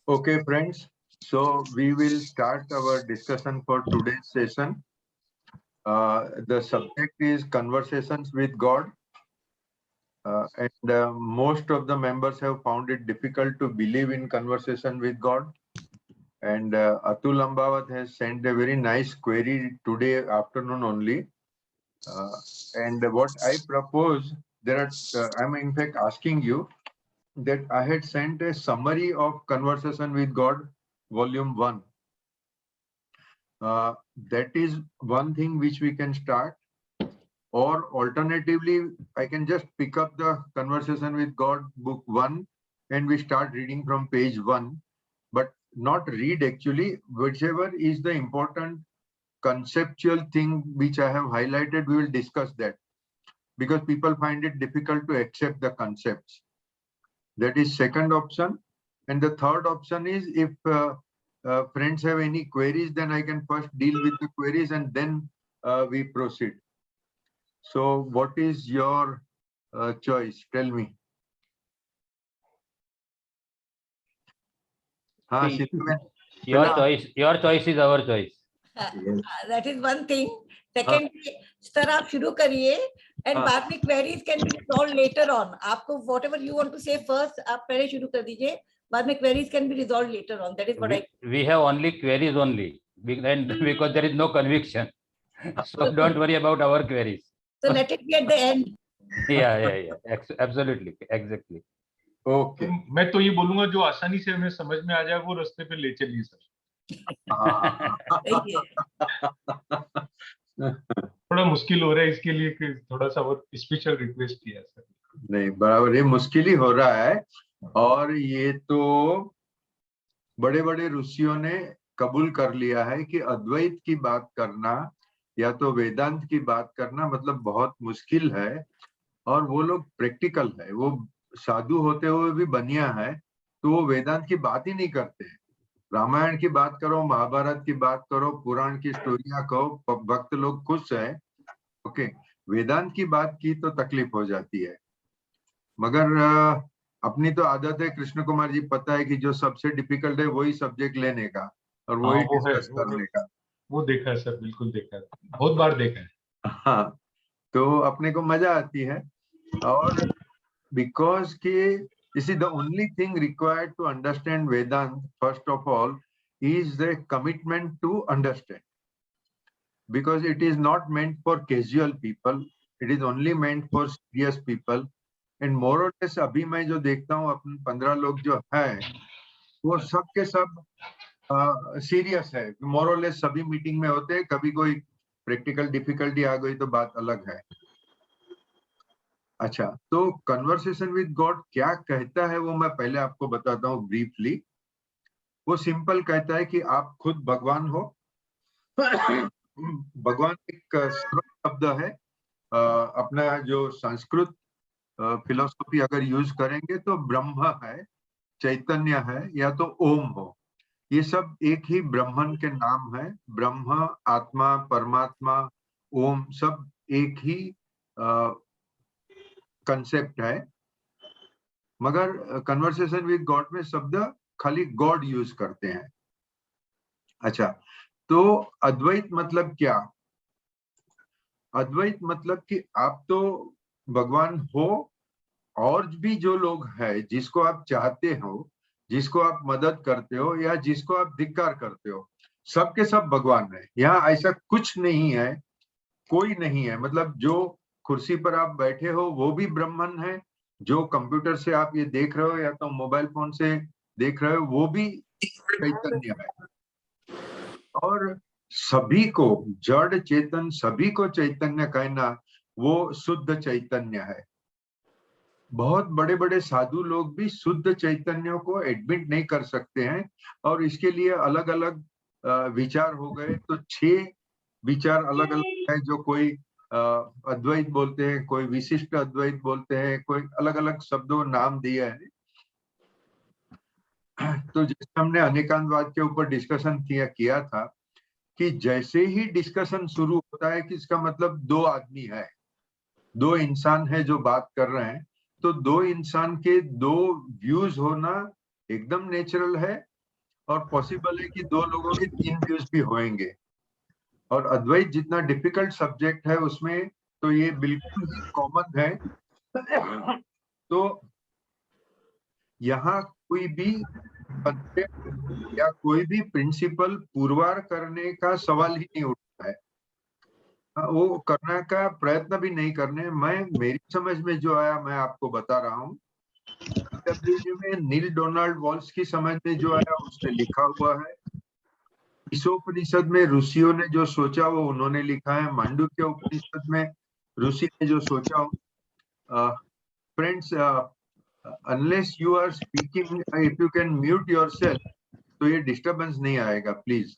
Okay, friends. So we will start our discussion for today's session. The subject is conversations with God. And most of the members have found it difficult to believe in conversation with God. And Atul Ambawat has sent a very nice query today afternoon only. And what I propose, I'm in fact asking you that I had sent a summary of Conversation with God, Volume 1. That is one thing which we can start. Or alternatively, I can just pick up the Conversation with God, book 1, and we start reading from page 1, but not read actually. Whichever is the important conceptual thing which I have highlighted, we will discuss that, because people find it difficult to accept the concepts. That is second option. And the third option is, if friends have any queries, then I can first deal with the queries and then we proceed. So what is your choice? Tell me. Your choice is our choice. Yes. That is one thing. Second, sir, आप शुरू करिए and बाद में queries can be resolved later on. आपको whatever you want to say first, आप पहले शुरू कर दीजिए. बाद में queries can be resolved later on. That is what we have only queries only, and because there is no conviction. So don't worry about our queries. So let it be at the end. Yeah. Absolutely, exactly. Okay. मैं तो ये बोलूंगा जो आसानी से हमें समझ में आ जाए वो रास्ते पे ले चलिए सर. थोड़ा मुश्किल हो रहा है, इसके लिए कि थोड़ा सा और स्पेशल रिक्वेस्ट किया सर. नहीं, बराबर, ये मुश्किल ही हो रहा है. और ये तो बड़े बड़े ऋषियों ने कबूल कर लिया है कि अद्वैत की बात करना या तो वेदांत की बात करना मतलब बहुत मुश्किल है. और वो लोग प्रैक्टिकल है, वो साधु होते हुए भी बनिया है, तो वो वेदांत की बात ही नहीं करते. रामायण की बात करो, महाभारत की बात करो, पुराण की स्टोरियां कहो, भक्त लोग खुश है. ओके, वेदांत की बात की तो तकलीफ हो जाती है. मगर अपनी तो आदत है, कृष्ण कुमार जी, पता है कि जो सबसे डिफिकल्ट है वही सब्जेक्ट लेने का और वही डिस्कस करने का. वो देखा है सर, बिल्कुल देखा है, बहुत बार देखा है. हाँ, तो अपने को मजा आती है. और बिकॉज के this is the only thing required to understand Vedanta, first of all, is the commitment to understand, because it is not meant for casual people, it is only meant for serious people. And more or less अभी मैं जो देखता हूँ अपन 15 लोग जो हैं वो सब के सब सीरियस है. मोर और लेस सभी मीटिंग में होते हैं. कभी कोई प्रैक्टिकल डिफिकल्टी आ गई तो बात अलग है. अच्छा, तो कन्वर्सेशन विद गॉड क्या कहता है वो मैं पहले आपको बताता हूँ ब्रीफली. वो सिंपल कहता है कि आप खुद भगवान हो. भगवान एक शब्द है. अपना जो संस्कृत फिलोसॉफी अगर यूज करेंगे तो ब्रह्म है, चैतन्य है, या तो ओम हो. ये सब एक ही ब्रह्मन के नाम है. ब्रह्म, आत्मा, परमात्मा, ओम सब एक ही कंसेप्ट है. मगर कन्वर्सेशन विद गॉड में शब्द खाली गॉड यूज करते हैं. अच्छा, तो अद्वैत मतलब क्या? अद्वैत मतलब कि आप तो भगवान हो, और भी जो लोग हैं जिसको आप चाहते हो, जिसको आप मदद करते हो या जिसको आप धिक्कार करते हो, सबके सब भगवान है. यहाँ ऐसा कुछ नहीं है, कोई नहीं है. मतलब जो कुर्सी पर आप बैठे हो वो भी ब्रह्मन है, जो कंप्यूटर से आप ये देख रहे हो या तो मोबाइल फोन से देख रहे हो वो भी चैतन्य है. और सभी को, जड़ चेतन सभी को चैतन्य कहना वो शुद्ध चैतन्य है. बहुत बड़े बड़े साधु लोग भी शुद्ध चैतन्य को एडमिट नहीं कर सकते हैं, और इसके लिए अलग अलग विचार हो गए. तो 6 विचार अलग अलग है. जो कोई अद्वैत बोलते हैं, कोई विशिष्ट अद्वैत बोलते हैं, कोई अलग अलग शब्दों नाम दिए हैं. तो जैसे हमने अनेकांतवाद के ऊपर डिस्कशन किया था कि जैसे ही डिस्कशन शुरू होता है कि इसका मतलब 2 आदमी है, 2 इंसान है जो बात कर रहे हैं, तो 2 इंसान के 2 व्यूज होना एकदम नेचुरल है. और पॉसिबल है कि 2 लोगों के 3 व्यूज भी होंगे। और अद्वैत जितना डिफिकल्ट सब्जेक्ट है उसमें तो ये बिल्कुल ही कॉमन है। तो यहाँ कोई भी concept या कोई भी प्रिंसिपल पुरवार करने का सवाल ही नहीं उठता है। वो करने का प्रयत्न भी नहीं करने। मैं मेरी समझ में जो आया मैं आपको बता रहा हूँ। डब्ल्यूजी में नील डोनाल्ड वॉल्स की समझ में जो आया उसने लिखा हुआ है। ईशोपनिषद में ऋषियों ने जो सोचा वो उन्होंने लिखा है। मांडुक्य उपनिषद में ऋषि ने जो सोचा हो। Friends, unless you are speaking, if you can mute yourself तो ये डिस्टरबेंस नहीं आएगा प्लीज।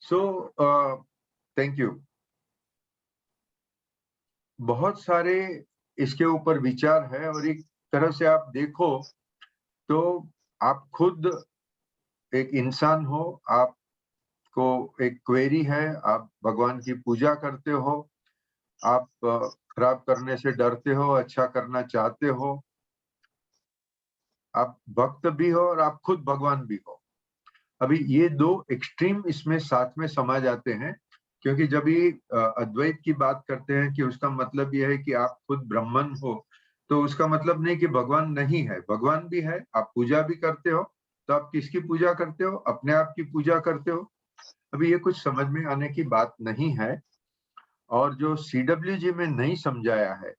So thank you. बहुत सारे इसके ऊपर विचार है और एक तरह से आप देखो तो आप खुद एक इंसान हो, आपको एक क्वेरी है, आप भगवान की पूजा करते हो, आप खराब करने से डरते हो, अच्छा करना चाहते हो, आप भक्त भी हो और आप खुद भगवान भी हो। अभी ये 2 एक्सट्रीम इसमें साथ में समा जाते हैं, क्योंकि जब ये अद्वैत की बात करते हैं कि उसका मतलब ये है कि आप खुद ब्रह्मन हो, तो उसका मतलब नहीं कि भगवान नहीं है, भगवान भी है। आप पूजा भी करते हो, तो आप किसकी पूजा करते हो? अपने आप की पूजा करते हो। अभी ये कुछ समझ में आने की बात नहीं है। और जो CWG में नहीं समझाया है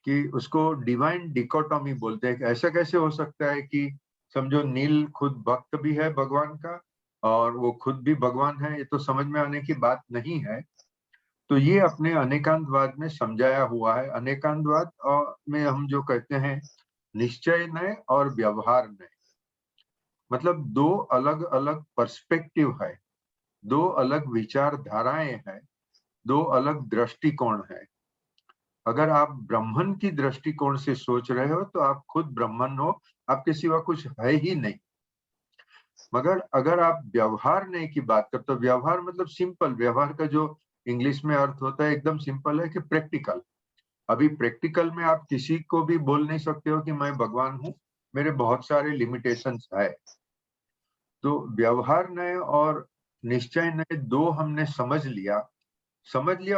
कि उसको डिवाइन डिकोटॉमी बोलते हैं। ऐसा कैसे हो सकता है कि समझो नील खुद भक्त भी है भगवान का और वो खुद भी भगवान है? ये तो समझ में आने की बात नहीं है। तो ये अपने अनेकांतवाद में समझाया हुआ है। अनेकांतवाद और में हम जो कहते हैं निश्चय नय और व्यवहार नय, मतलब 2 अलग अलग पर्सपेक्टिव है, 2 अलग विचारधाराएं हैं, 2 अलग दृष्टिकोण है। अगर आप ब्राह्मण की दृष्टिकोण से सोच रहे हो तो आप खुद ब्राह्मण हो, आपके सिवा कुछ है ही नहीं। मगर अगर आप व्यवहार नहीं की बात करते, तो व्यवहार मतलब सिंपल, व्यवहार का जो इंग्लिश में अर्थ होता है एकदम सिंपल है कि प्रैक्टिकल। अभी प्रैक्टिकल में आप किसी को भी बोल नहीं सकते हो कि मैं भगवान हूँ, मेरे बहुत सारे लिमिटेशंस है। तो व्यवहार नय और निश्चय नय 2 हमने समझ लिया।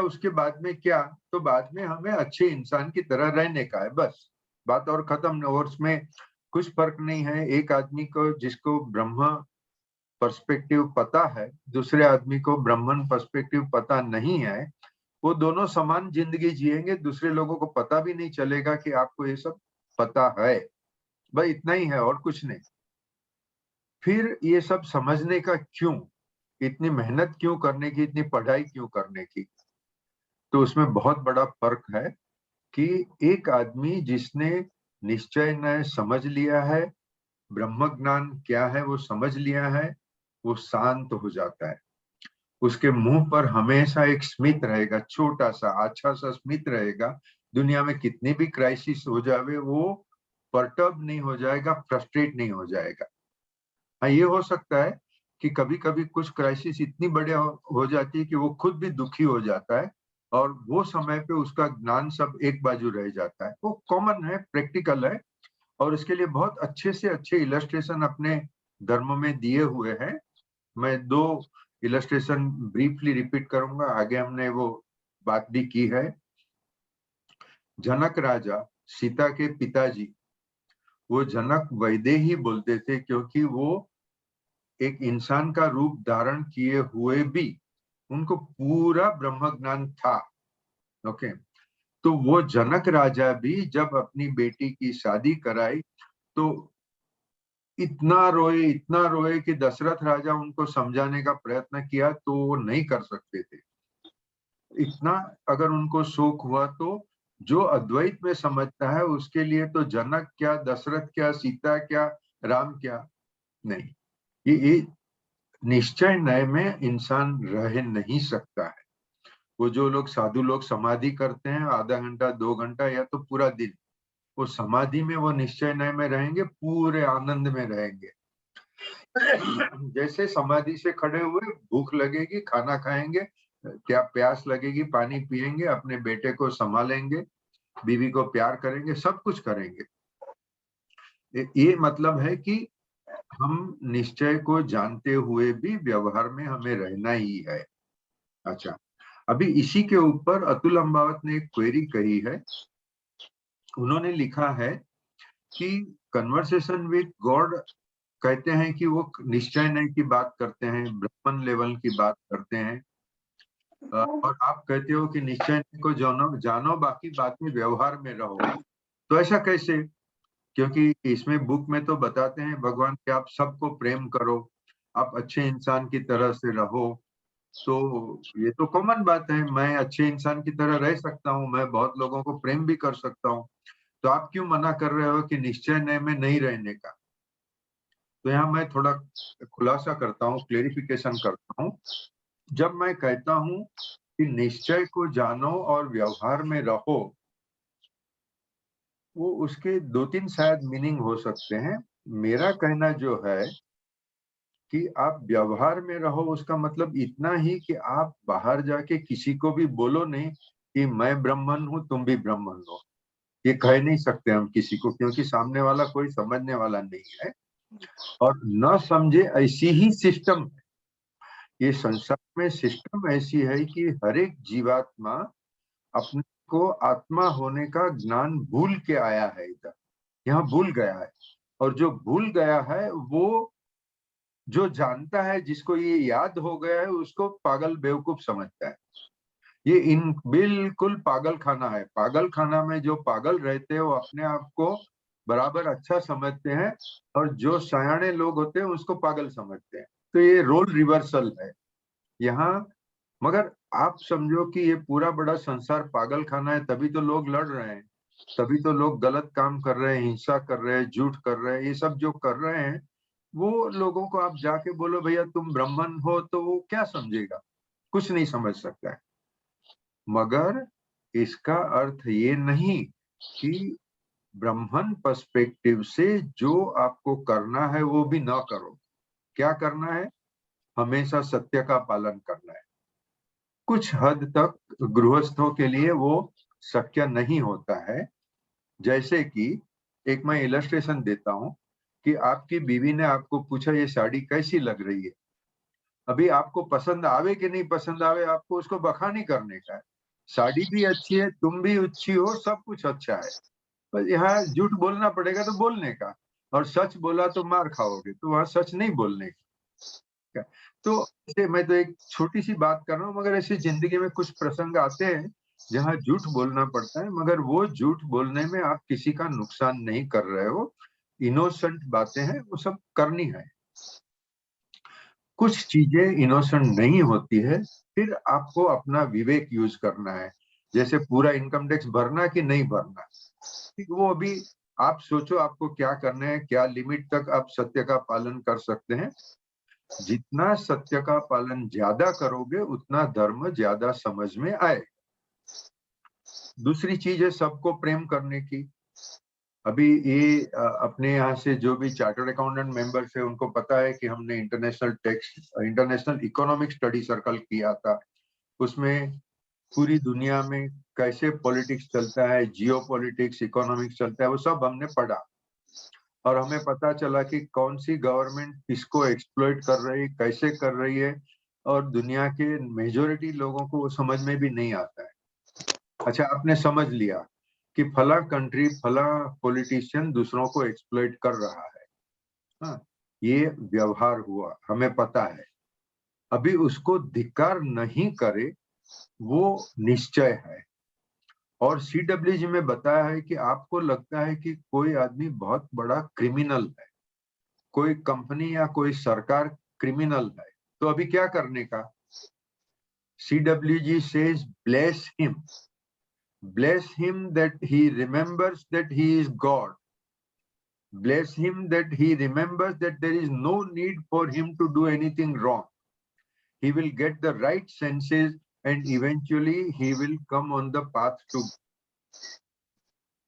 उसके बाद में क्या? तो बाद में हमें अच्छे इंसान की तरह रहने का है, बस बात और खत्म। और उसमें कुछ फर्क नहीं है। एक आदमी को जिसको ब्रह्म पर्सपेक्टिव पता है, दूसरे आदमी को ब्राह्मण पर्सपेक्टिव पता नहीं है, वो दोनों समान जिंदगी जिएंगे। दूसरे लोगों को पता भी नहीं चलेगा कि आपको ये सब पता है। भाई इतना ही है और कुछ नहीं। फिर ये सब समझने का क्यों, इतनी मेहनत क्यों करने की, इतनी पढ़ाई क्यों करने की? तो उसमें बहुत बड़ा फर्क है कि एक आदमी जिसने निश्चय न समझ लिया है, ब्रह्म ज्ञान क्या है वो समझ लिया है, वो शांत हो जाता है। उसके मुंह पर हमेशा एक स्मित रहेगा, छोटा सा अच्छा सा स्मित रहेगा। दुनिया में कितनी भी क्राइसिस हो जावे वो परटर्ब नहीं हो जाएगा, फ्रस्ट्रेट नहीं हो जाएगा। हाँ, ये हो सकता है कि कभी कभी कुछ क्राइसिस इतनी बड़े हो जाती है कि वो खुद भी दुखी हो जाता है और वो समय पे उसका ज्ञान सब एक बाजू रह जाता है। वो कॉमन है, प्रैक्टिकल है। और इसके लिए बहुत अच्छे से अच्छे इलस्ट्रेशन अपने धर्म में दिए हुए हैं। मैं 2 इलस्ट्रेशन ब्रीफली रिपीट करूंगा, आगे हमने वो बात भी की है। जनक राजा, सीता के पिताजी, वो जनक वैदेही बोलते थे क्योंकि वो एक इंसान का रूप धारण किए हुए भी उनको पूरा ब्रह्म ज्ञान था। ओके, तो वो जनक राजा भी जब अपनी बेटी की शादी कराई तो इतना रोए कि दशरथ राजा उनको समझाने का प्रयत्न किया तो वो नहीं कर सकते थे। इतना अगर उनको शोक हुआ तो जो अद्वैत में समझता है उसके लिए तो जनक क्या, दशरथ क्या, सीता क्या, राम क्या, नहीं। ये निश्चय नय में इंसान रह नहीं सकता है। वो जो लोग साधु लोग समाधि करते हैं आधा घंटा 2 घंटा या तो पूरा दिन, वो समाधि में वो निश्चय नय में रहेंगे, पूरे आनंद में रहेंगे। जैसे समाधि से खड़े हुए भूख लगेगी खाना खाएंगे, क्या प्यास लगेगी पानी पिएंगे, अपने बेटे को संभालेंगे, बीवी को प्यार करेंगे, सब कुछ करेंगे। ये मतलब है कि हम निश्चय को जानते हुए भी व्यवहार में हमें रहना ही है। अच्छा, अभी इसी के ऊपर अतुल अम्बावत ने एक क्वेरी कही है। उन्होंने लिखा है कि कन्वर्सेशन विद गॉड कहते हैं कि वो निश्चय नहीं की बात करते हैं, ब्रह्मन लेवल की बात करते हैं, और आप कहते हो कि निश्चय को जानो जानो, बाकी बात में व्यवहार में रहो। तो ऐसा कैसे? क्योंकि इसमें बुक में तो बताते हैं भगवान कि आप सबको प्रेम करो, आप अच्छे इंसान की तरह से रहो। तो ये तो कॉमन बात है, मैं अच्छे इंसान की तरह रह सकता हूँ, मैं बहुत लोगों को प्रेम भी कर सकता हूँ। तो आप क्यों मना कर रहे हो कि निश्चय में नहीं रहने का? तो यहाँ मैं थोड़ा खुलासा करता हूँ, क्लेरिफिकेशन करता हूँ। जब मैं कहता हूँ कि निश्चय को जानो और व्यवहार में रहो, वो उसके 2-3 शायद मीनिंग हो सकते हैं। मेरा कहना जो है कि आप व्यवहार में रहो, उसका मतलब इतना ही कि आप बाहर जाके किसी को भी बोलो नहीं कि मैं ब्राह्मण हूँ, तुम भी ब्राह्मण हो। ये कह नहीं सकते हम किसी को, क्योंकि सामने वाला कोई समझने वाला नहीं है, और न समझे ऐसी ही सिस्टम। ये संसार में सिस्टम ऐसी है कि हर एक जीवात्मा अपने को आत्मा होने का ज्ञान भूल के आया है, इधर यहाँ भूल गया है। और जो भूल गया है वो जो जानता है, जिसको ये याद हो गया है, उसको पागल बेवकूफ समझता है। ये इन बिल्कुल पागल खाना है। पागल खाना में जो पागल रहते हैं वो अपने आप को बराबर अच्छा समझते हैं, और जो सयाने लोग होते हैं उसको पागल समझते हैं। तो ये रोल रिवर्सल है यहाँ। मगर आप समझो कि ये पूरा बड़ा संसार पागल खाना है, तभी तो लोग लड़ रहे हैं, तभी तो लोग गलत काम कर रहे हैं, हिंसा कर रहे हैं, झूठ कर रहे हैं। ये सब जो कर रहे हैं, वो लोगों को आप जाके बोलो भैया तुम ब्राह्मण हो, तो वो क्या समझेगा? कुछ नहीं समझ सकता है। मगर इसका अर्थ ये नहीं कि ब्राह्मण पर्सपेक्टिव से जो आपको करना है वो भी ना करो। क्या करना है? हमेशा सत्य का पालन करना है। कुछ हद तक गृहस्थों के लिए वो शक्य नहीं होता है। जैसे कि एक मैं इलस्ट्रेशन देता हूँ कि आपकी बीवी ने आपको पूछा ये साड़ी कैसी लग रही है। अभी आपको पसंद आवे कि नहीं पसंद आवे, आपको उसको बखानी करने का है। साड़ी भी अच्छी है, तुम भी अच्छी हो, सब कुछ अच्छा है, पर यहाँ झूठ बोलना पड़ेगा तो बोलने का, और सच बोला तो मार खाओगे, तो वहां सच नहीं बोलने का। तो ऐसे मैं तो एक छोटी सी बात कर रहा हूँ, मगर ऐसे जिंदगी में कुछ प्रसंग आते हैं जहाँ झूठ बोलना पड़ता है, मगर वो झूठ बोलने में आप किसी का नुकसान नहीं कर रहे हो। इनोसेंट बातें हैं, वो सब करनी है। कुछ चीजें इनोसेंट नहीं होती है, फिर आपको अपना विवेक यूज करना है। जैसे पूरा इनकम टैक्स भरना कि नहीं भरना, ठीक, वो अभी आप सोचो आपको क्या करना है, क्या लिमिट तक आप सत्य का पालन कर सकते हैं। जितना सत्य का पालन ज्यादा करोगे, उतना धर्म ज्यादा समझ में आए। दूसरी चीज है सबको प्रेम करने की। अभी ये अपने यहाँ से जो भी चार्टर्ड अकाउंटेंट मेंबर्स है, उनको पता है कि हमने इंटरनेशनल इकोनॉमिक स्टडी सर्कल किया था। उसमें पूरी दुनिया में कैसे पॉलिटिक्स चलता है, जियो पॉलिटिक्स, इकोनॉमिक्स चलता है, वो सब हमने पढ़ा। और हमें पता चला कि कौन सी गवर्नमेंट किसको एक्सप्लॉइट कर रही है, कैसे कर रही है, और दुनिया के मेजोरिटी लोगों को वो समझ में भी नहीं आता है। अच्छा, आपने समझ लिया कि फला कंट्री, फला पॉलिटिशियन दूसरों को एक्सप्लॉइट कर रहा है, हाँ, ये व्यवहार हुआ, हमें पता है। अभी उसको धिक्कार नहीं करे, वो निश्चय है। और CWG में बताया है कि आपको लगता है कि कोई आदमी बहुत बड़ा क्रिमिनल है, कोई कंपनी या कोई सरकार क्रिमिनल है, तो अभी क्या करने का? CWG says bless him that he remembers that he is God, bless him that he remembers that there is no need for him to do anything wrong. He will get the right senses and eventually he will come on the path to.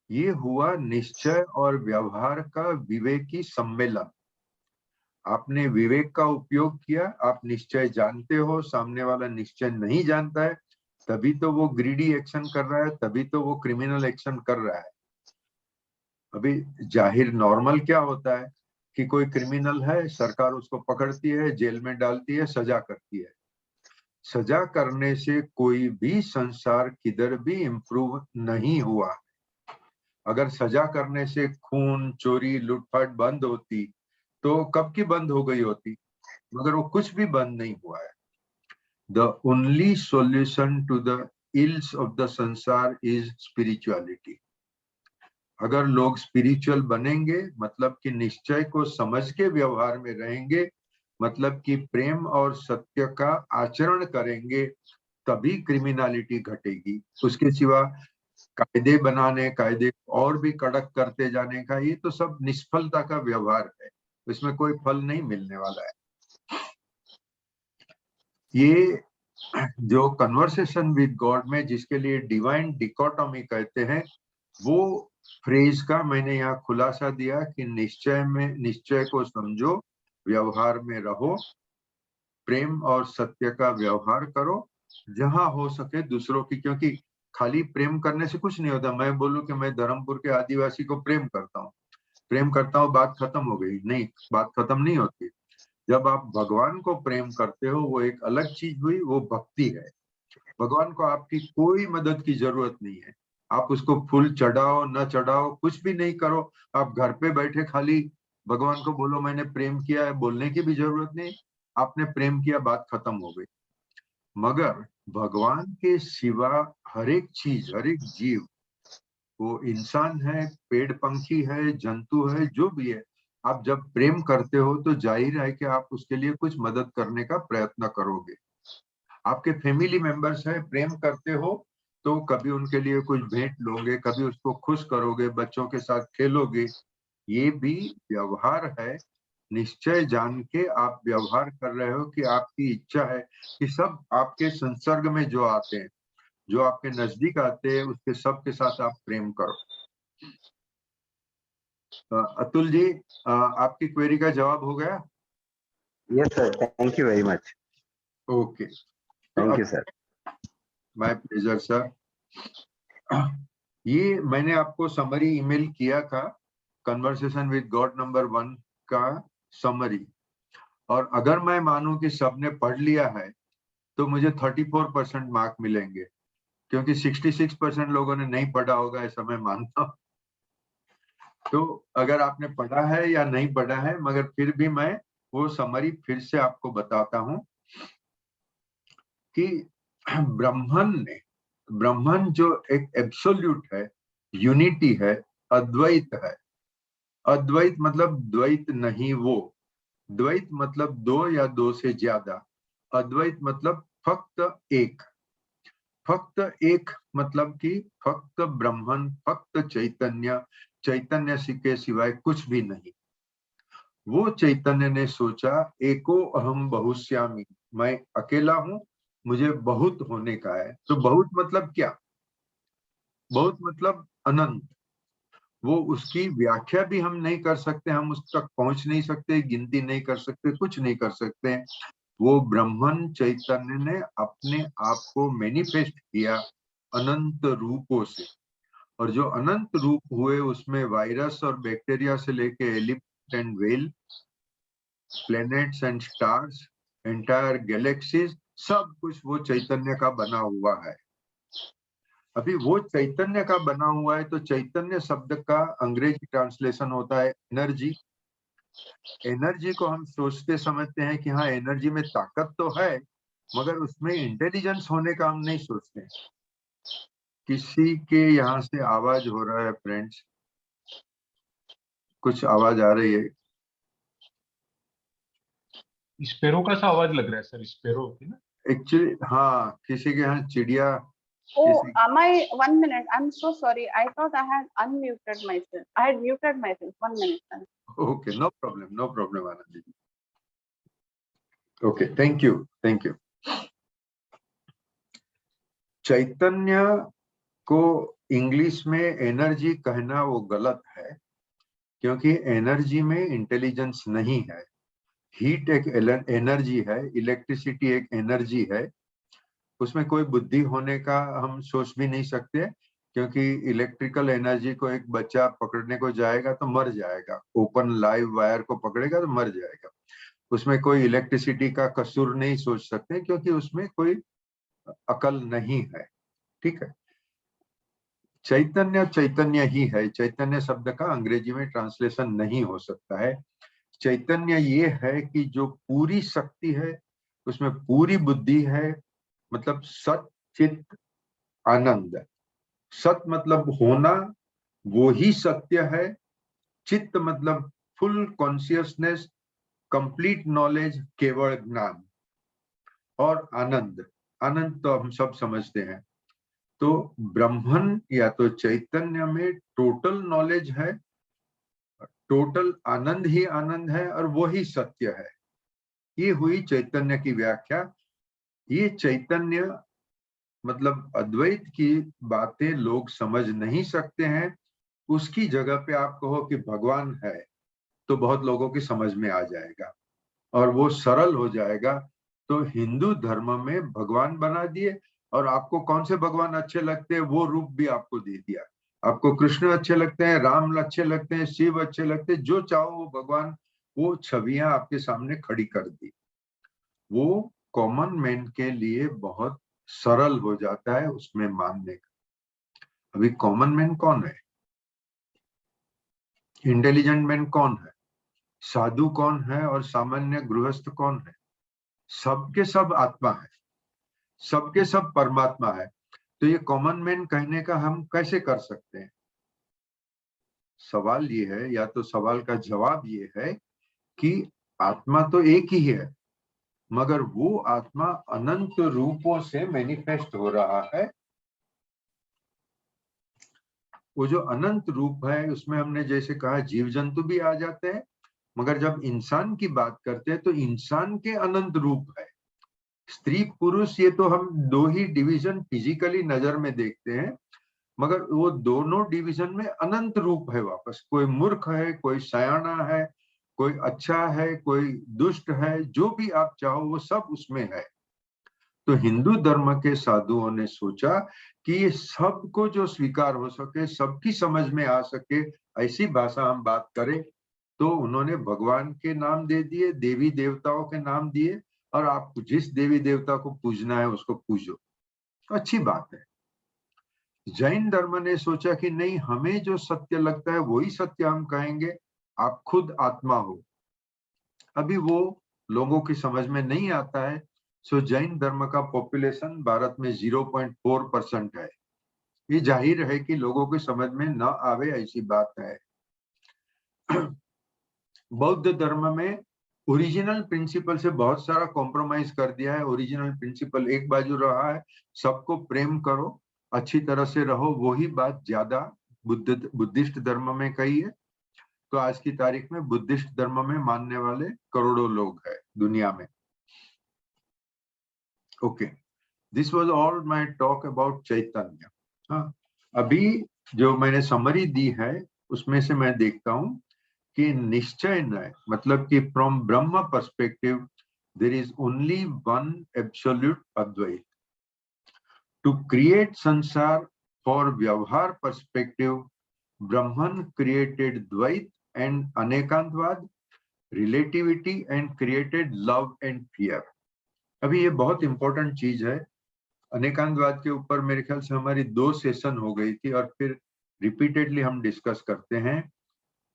ये हुआ निश्चय और व्यवहार का विवेकी सम्मेलन। आपने विवेक का उपयोग किया, आप निश्चय जानते हो, सामने वाला निश्चय नहीं जानता है, तभी तो वो ग्रीडी एक्शन कर रहा है, तभी तो वो क्रिमिनल एक्शन कर रहा है। अभी जाहिर नॉर्मल क्या होता है कि कोई क्रिमिनल है, सरकार उसको पकड़ती है, जेल में डालती है, सजा करती है। सजा करने से कोई भी संसार किधर भी इम्प्रूव नहीं हुआ। अगर सजा करने से खून, चोरी, लूटपाट बंद होती तो कब की बंद हो गई होती, मगर वो कुछ भी बंद नहीं हुआ है। The only solution to the ills of the संसार is spirituality. अगर लोग स्पिरिचुअल बनेंगे, मतलब कि निश्चय को समझ के व्यवहार में रहेंगे, मतलब कि प्रेम और सत्य का आचरण करेंगे, तभी क्रिमिनलिटी घटेगी। उसके सिवा कायदे बनाने, कायदे और भी कड़क करते जाने का, ये तो सब निष्फलता का व्यवहार है, इसमें कोई फल नहीं मिलने वाला है। ये जो कन्वर्सेशन विद गॉड में जिसके लिए डिवाइन डिकोटोमी कहते हैं, वो फ्रेज का मैंने यहाँ खुलासा दिया कि निश्चय को समझो, व्यवहार में रहो, प्रेम और सत्य का व्यवहार करो, जहां हो सके दूसरों की, क्योंकि खाली प्रेम करने से कुछ नहीं होता। मैं बोलूं कि मैं धर्मपुर के आदिवासी को प्रेम करता हूँ, बात खत्म हो गई? नहीं, बात खत्म नहीं होती। जब आप भगवान को प्रेम करते हो, वो एक अलग चीज हुई, वो भक्ति है। भगवान को आपकी कोई मदद की जरूरत नहीं है। आप उसको फूल चढ़ाओ न चढ़ाओ, कुछ भी नहीं करो, आप घर पे बैठे खाली भगवान को बोलो मैंने प्रेम किया है, बोलने की भी जरूरत नहीं। आपने प्रेम किया, बात खत्म हो गई। मगर भगवान के सिवा हर एक चीज, हर एक जीव, वो इंसान है, पेड़ पंखी है, जंतु है, जो भी है, आप जब प्रेम करते हो तो जाहिर है कि आप उसके लिए कुछ मदद करने का प्रयत्न करोगे। आपके फैमिली मेंबर्स है, प्रेम करते हो तो कभी उनके लिए कुछ भेंट लोगे, कभी उसको खुश करोगे, बच्चों के साथ खेलोगे। ये भी व्यवहार है। निश्चय जान के आप व्यवहार कर रहे हो कि आपकी इच्छा है कि सब आपके संसर्ग में जो आते हैं, जो आपके नजदीक आते हैं, उसके सब के साथ आप प्रेम करो। अतुल जी, आपकी क्वेरी का जवाब हो गया? Yes sir, thank you very much. Okay, thank you sir. My pleasure sir. ये मैंने आपको समरी ईमेल किया था, कन्वर्सेशन विद गॉड नंबर 1 का समरी, और अगर मैं मानूं कि सबने पढ़ लिया है तो मुझे 34% मार्क मिलेंगे, क्योंकि 66% लोगों ने नहीं पढ़ा होगा, ऐसा मैं मानता हूं। तो अगर आपने पढ़ा है या नहीं पढ़ा है, मगर फिर भी मैं वो समरी फिर से आपको बताता हूं कि ब्रह्मन जो एक एब्सोल्यूट है, यूनिटी है, अद्वैत है। अद्वैत मतलब द्वैत नहीं, वो द्वैत मतलब दो या दो से ज्यादा, अद्वैत मतलब फक्त एक। फक्त एक मतलब कि फक्त ब्रह्मन, फक्त चैतन्य, चैतन्य के सिवाय कुछ भी नहीं। वो चैतन्य ने सोचा एको अहम बहुश्यामी, मैं अकेला हूं, मुझे बहुत होने का है। तो बहुत मतलब क्या? बहुत मतलब अनंत। वो उसकी व्याख्या भी हम नहीं कर सकते, हम उस तक पहुंच नहीं सकते, गिनती नहीं कर सकते, कुछ नहीं कर सकते। वो ब्रह्मन चैतन्य ने अपने आप को मैनिफेस्ट किया अनंत रूपों से, और जो अनंत रूप हुए उसमें वायरस और बैक्टीरिया से लेके elephant and whale, planets and stars, entire galaxies, सब कुछ वो चैतन्य का बना हुआ है। अभी वो चैतन्य का बना हुआ है, तो चैतन्य शब्द का अंग्रेजी ट्रांसलेशन होता है एनर्जी। एनर्जी को हम सोचते समझते हैं कि हाँ एनर्जी में ताकत तो है, मगर उसमें इंटेलिजेंस होने का हम नहीं सोचते। किसी के यहाँ से आवाज हो रहा है फ्रेंड्स, कुछ आवाज आ रही है? स्पेरो का सा आवाज लग रहा है सर, स्पेरो होती है ना एक्चुअली हाँ, किसी के यहाँ चिड़िया। Oh, am I 1 minute? I'm so sorry. I thought I had unmuted myself. I had muted myself. 1 minute. Sir. Okay, no problem Anand ji. Okay, thank you. Chaitanya को इंग्लिश में एनर्जी कहना वो गलत है, क्योंकि एनर्जी में इंटेलिजेंस नहीं है। हीट एक एनर्जी है, इलेक्ट्रिसिटी एक एनर्जी है, उसमें कोई बुद्धि होने का हम सोच भी नहीं सकते, क्योंकि इलेक्ट्रिकल एनर्जी को एक बच्चा पकड़ने को जाएगा तो मर जाएगा, ओपन लाइव वायर को पकड़ेगा तो मर जाएगा। उसमें कोई इलेक्ट्रिसिटी का कसूर नहीं सोच सकते, क्योंकि उसमें कोई अकल नहीं है। ठीक है, चैतन्य चैतन्य ही है। चैतन्य शब्द का अंग्रेजी में ट्रांसलेशन नहीं हो सकता है। चैतन्य ये है कि जो पूरी शक्ति है, उसमें पूरी बुद्धि है, मतलब सत चित आनंद। सत मतलब होना, वो ही सत्य है। चित्त मतलब फुल कॉन्शियसनेस, कंप्लीट नॉलेज, केवल ज्ञान। और आनंद, आनंद तो हम सब समझते हैं। तो ब्रह्मन या तो चैतन्य में टोटल नॉलेज है, टोटल आनंद ही आनंद है, और वो ही सत्य है। ये हुई चैतन्य की व्याख्या। ये चैतन्य मतलब अद्वैत की बातें लोग समझ नहीं सकते हैं। उसकी जगह पे आप कहो कि भगवान है, तो बहुत लोगों की समझ में आ जाएगा और वो सरल हो जाएगा। तो हिंदू धर्म में भगवान बना दिए, और आपको कौन से भगवान अच्छे लगते हैं वो रूप भी आपको दे दिया। आपको कृष्ण अच्छे लगते हैं, राम अच्छे लगते हैं, शिव अच्छे लगते हैं, जो चाहो वो भगवान, वो छवियां आपके सामने खड़ी कर दी। वो कॉमन मैन के लिए बहुत सरल हो जाता है उसमें मानने का। अभी कॉमन मैन कौन है, इंटेलिजेंट मैन कौन है, साधु कौन है और सामान्य गृहस्थ कौन है? सबके सब आत्मा है, सबके सब परमात्मा है। तो ये कॉमन मैन कहने का हम कैसे कर सकते हैं? सवाल ये है, या तो सवाल का जवाब ये है कि आत्मा तो एक ही है, मगर वो आत्मा अनंत रूपों से मैनिफेस्ट हो रहा है। वो जो अनंत रूप है, उसमें हमने जैसे कहा जीव जंतु भी आ जाते हैं, मगर जब इंसान की बात करते हैं तो इंसान के अनंत रूप है। स्त्री पुरुष ये तो हम दो ही डिवीजन फिजिकली नजर में देखते हैं, मगर वो दोनों डिवीजन में अनंत रूप है वापस। कोई मूर्ख है, कोई सयाना है, कोई अच्छा है, कोई दुष्ट है, जो भी आप चाहो वो सब उसमें है। तो हिंदू धर्म के साधुओं ने सोचा कि ये सबको जो स्वीकार हो सके, सबकी समझ में आ सके, ऐसी भाषा हम बात करें। तो उन्होंने भगवान के नाम दे दिए, देवी देवताओं के नाम दिए, और आप जिस देवी देवता को पूजना है उसको पूजो, अच्छी बात है। जैन धर्म ने सोचा कि नहीं, हमें जो सत्य लगता है वही सत्य हम कहेंगे, आप खुद आत्मा हो। अभी वो लोगों की समझ में नहीं आता है। सो जैन धर्म का पॉपुलेशन भारत में 0.4% है। ये जाहिर है कि लोगों की समझ में न आवे, ऐसी बात है। बौद्ध धर्म में ओरिजिनल प्रिंसिपल से बहुत सारा कॉम्प्रोमाइज कर दिया है। ओरिजिनल प्रिंसिपल एक बाजू रहा है, सबको प्रेम करो, अच्छी तरह से रहो, वही बात ज्यादा बुद्धिस्ट धर्म में कही है। तो आज की तारीख में बुद्धिस्ट धर्म में मानने वाले करोड़ों लोग हैं दुनिया में। Okay, this was all my talk about Chaitanya. हाँ, अभी जो मैंने समरी दी है उसमें से मैं देखता हूँ कि निश्चय न, मतलब कि from Brahm perspective there is only one absolute Advaita. To create sansara for vyavahar perspective, Brahman created dvaita and anekantavad, relativity and created love and fear. अभी ये बहुत इंपॉर्टेंट चीज है। अनेकांतवाद के ऊपर मेरे ख्याल से हमारी 2 सेशन हो गई थी, और फिर रिपीटेडली हम डिस्कस करते हैं।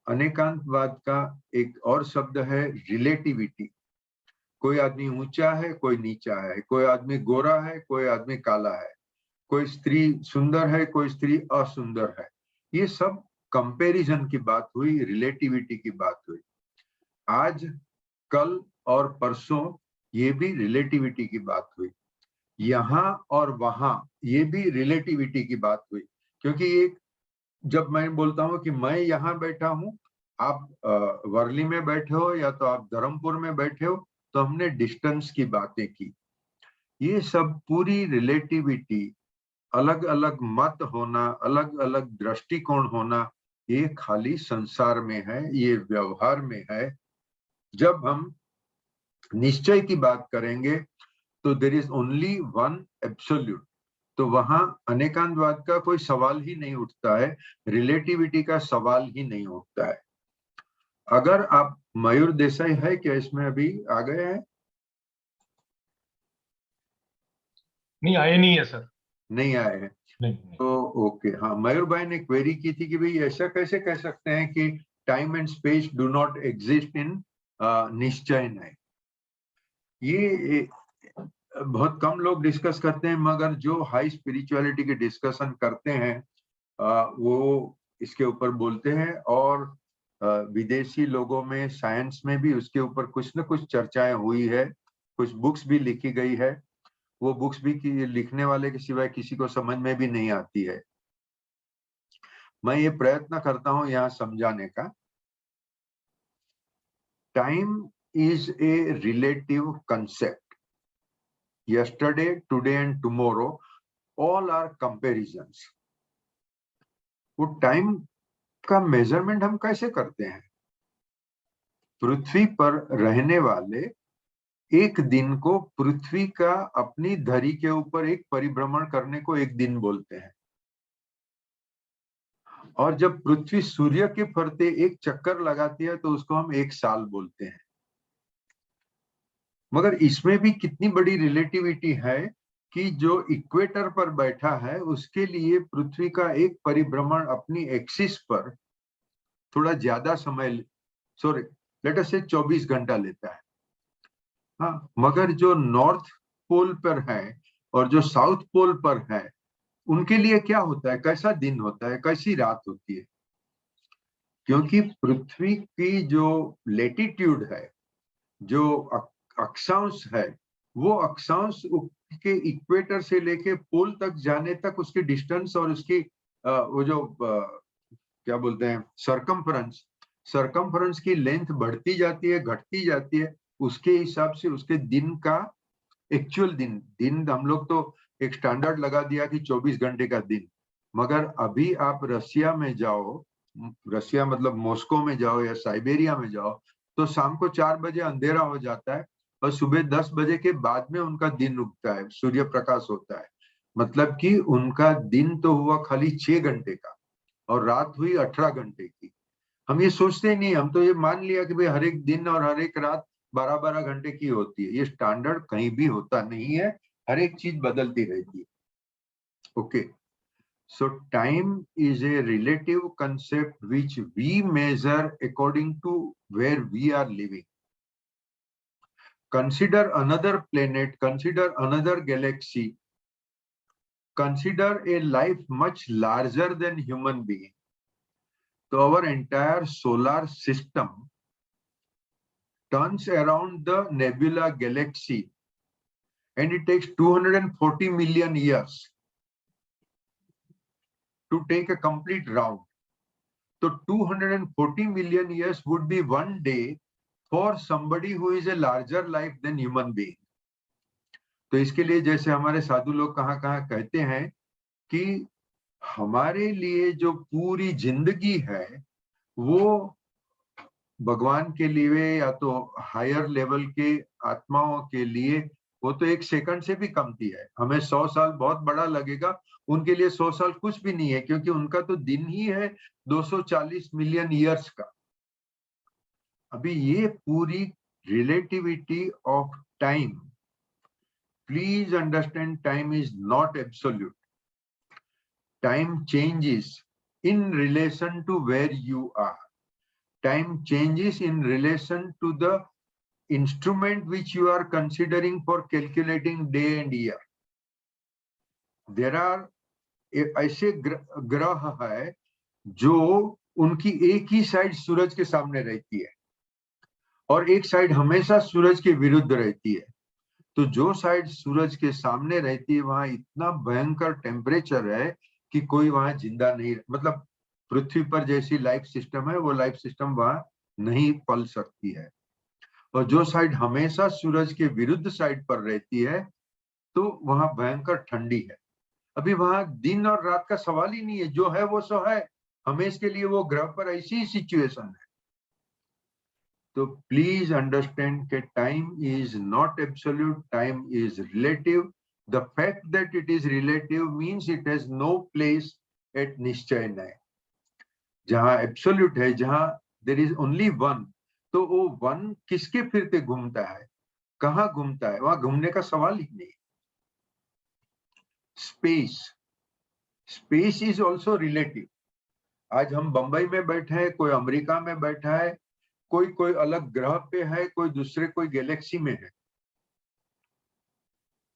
अनेकांतवाद का एक और शब्द है रिलेटिविटी। कोई आदमी ऊंचा है, कोई नीचा है, कोई आदमी गोरा है, कोई आदमी काला है, कोई स्त्री सुंदर है, कोई स्त्री असुंदर है। ये सब कंपैरिजन की बात हुई, रिलेटिविटी की बात हुई। आज, कल और परसों ये भी रिलेटिविटी की बात हुई। यहाँ और वहां ये भी रिलेटिविटी की बात हुई। क्योंकि एक, जब मैं बोलता हूँ कि मैं यहाँ बैठा हूँ, आप वर्ली में बैठे हो या तो आप धर्मपुर में बैठे हो, तो हमने डिस्टेंस की बातें की। ये सब पूरी रिलेटिविटी, अलग अलग मत होना, अलग अलग दृष्टिकोण होना, ये खाली संसार में है, ये व्यवहार में है। जब हम निश्चय की बात करेंगे तो there is only one absolute. तो वहां अनेकांतवाद का कोई सवाल ही नहीं उठता है, रिलेटिविटी का सवाल ही नहीं उठता है। अगर आप मयूर देसाई है क्या इसमें, अभी आ गए हैं? नहीं आए नहीं है सर। नहीं आए हैं नहीं तो ओके। हाँ, मयूर भाई ने क्वेरी की थी कि भाई ऐसा कैसे कह सकते हैं कि time and space do not exist in निश्चय नहीं। ये बहुत कम लोग डिस्कस करते हैं, मगर जो हाई स्पिरिचुअलिटी के डिस्कशन करते हैं वो इसके ऊपर बोलते हैं। और विदेशी लोगों में, साइंस में भी उसके ऊपर कुछ न कुछ चर्चाएं हुई है, कुछ बुक्स भी लिखी गई है। वो बुक्स भी लिखने वाले के सिवाय किसी को समझ में भी नहीं आती है। मैं ये प्रयत्न करता हूं यहाँ समझाने का। Time is a relative concept. Yesterday, today and tomorrow all are comparisons. वो टाइम का मेजरमेंट हम कैसे करते हैं? पृथ्वी पर रहने वाले एक दिन को पृथ्वी का अपनी धरी के ऊपर एक परिभ्रमण करने को एक दिन बोलते हैं। और जब पृथ्वी सूर्य के फरते एक चक्कर लगाती है तो उसको हम एक साल बोलते हैं। मगर इसमें भी कितनी बड़ी रिलेटिविटी है कि जो इक्वेटर पर बैठा है उसके लिए पृथ्वी का एक परिभ्रमण अपनी एक्सिस पर थोड़ा ज्यादा समय, सॉरी लेट अस से 24 घंटा लेता है। हाँ, मगर जो नॉर्थ पोल पर है और जो साउथ पोल पर है उनके लिए क्या होता है, कैसा दिन होता है, कैसी रात होती है? क्योंकि पृथ्वी की जो लेटिट्यूड है, जो अक्षांश है, वो अक्षांश के इक्वेटर से लेके पोल तक जाने तक उसकी डिस्टेंस और उसकी वो जो क्या बोलते हैं सरकमफ्रेंस की लेंथ बढ़ती जाती है, घटती जाती है। उसके हिसाब से उसके दिन का एक्चुअल दिन हम लोग तो एक स्टैंडर्ड लगा दिया कि 24 घंटे का दिन। मगर अभी आप रसिया में जाओ, रसिया मतलब मॉस्को में जाओ या साइबेरिया में जाओ, तो शाम को 4 बजे अंधेरा हो जाता है और सुबह 10 बजे के बाद में उनका दिन उगता है, सूर्य प्रकाश होता है। मतलब कि उनका दिन तो हुआ खाली 6 घंटे का और रात हुई 18 घंटे की। हम ये सोचते ही नहीं, हम तो ये मान लिया कि भाई हर एक दिन और हर एक रात 12-12 घंटे की होती है। ये स्टैंडर्ड कहीं भी होता नहीं है, हर एक चीज बदलती रहती है। Okay, so time is a relative concept which we measure according to where we are living. Consider another planet, consider another galaxy, consider a life much larger than human being. So our entire solar system turns around the nebula galaxy and it takes 240 million years to take a complete round. So 240 million years would be one day for somebody who is a larger life than human being. तो इसके लिए जैसे हमारे साधु लोग कहाँ कहाँ कहते हैं कि हमारे लिए जो पूरी जिंदगी है वो भगवान के लिए या तो हायर लेवल के आत्माओं के लिए वो तो 1 सेकंड से भी कमती है। हमें 100 साल बहुत बड़ा लगेगा, उनके लिए 100 साल कुछ भी नहीं है, क्योंकि उनका तो दिन ही है 240 मिलियन ईयर्स का। अभी ये पूरी relativity of time, please understand, time is not absolute. Time changes in relation to where you are. Time changes in relation to the instrument which you are considering for calculating day and year. There are ऐसे ग्रह है जो उनकी एक ही side सूरज के सामने रहती है और एक साइड हमेशा सूरज के विरुद्ध रहती है। तो जो साइड सूरज के सामने रहती है वहां इतना भयंकर टेम्परेचर है कि कोई वहां जिंदा नहीं, मतलब पृथ्वी पर जैसी लाइफ सिस्टम है वो लाइफ सिस्टम वहां नहीं पल सकती है। और जो साइड हमेशा सूरज के विरुद्ध साइड पर रहती है तो वहां भयंकर ठंडी है। अभी वहां दिन और रात का सवाल ही नहीं है, जो है वो सो है। हमेशा के लिए वो ग्रह पर ऐसी ही सिचुएशन है। तो प्लीज अंडरस्टैंड कि time is not absolute, time is relative. The fact that it is relative means it has no place at निश्चय नय. जहां एब्सोल्यूट है, जहां देयर इज ओनली वन, तो वो वन किसके फिरते घूमता है, कहाँ घूमता है, वहां घूमने का सवाल ही नहीं. Space, space is also relative. आज हम बंबई में बैठे हैं, कोई अमेरिका में बैठा है, कोई अलग ग्रह पे है, कोई दूसरे कोई गैलेक्सी में है.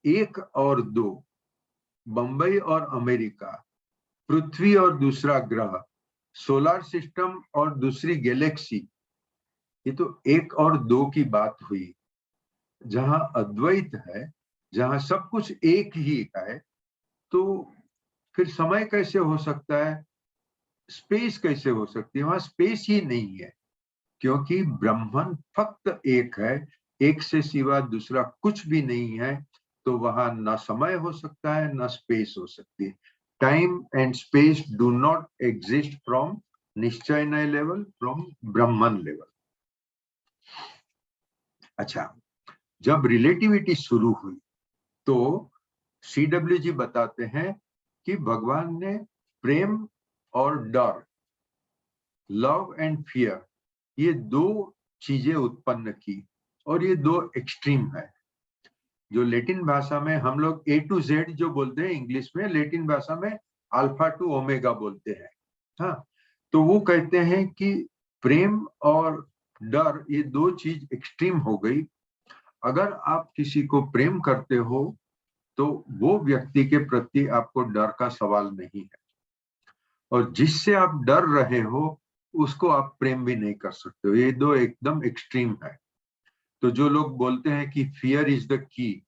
एक और दो, बंबई और अमेरिका, पृथ्वी और दूसरा ग्रह, सोलर सिस्टम और दूसरी गैलेक्सी, ये तो एक और दो की बात हुई. जहां अद्वैत है, जहां सब कुछ एक ही है, तो फिर समय कैसे हो सकता है, स्पेस कैसे हो सकती है? वहां स्पेस ही नहीं है, क्योंकि ब्रह्मन फक्त एक है, एक से सिवा दूसरा कुछ भी नहीं है. तो वहां न समय हो सकता है, न स्पेस हो सकती है. Time and space do not exist from nishchaynay level, from Brahman level. अच्छा, जब रिलेटिविटी शुरू हुई तो CW जी बताते हैं कि भगवान ने प्रेम और डर, लव एंड फियर, ये दो चीजें उत्पन्न की, और ये दो एक्सट्रीम है. जो लैटिन भाषा में हम लोग A to Z जो बोलते हैं, इंग्लिश में लैटिन भाषा में अल्फा टू ओमेगा बोलते हैं. हाँ, तो वो कहते हैं कि प्रेम और डर, ये दो चीज एक्सट्रीम हो गई. अगर आप किसी को प्रेम करते हो तो वो व्यक्ति के प्रति आपको डर का सवाल नहीं है, और जिससे आप डर रहे हो उसको आप प्रेम भी नहीं कर सकते हो. ये दो एकदम एक्सट्रीम है. तो जो लोग बोलते हैं कि फियर इज द की,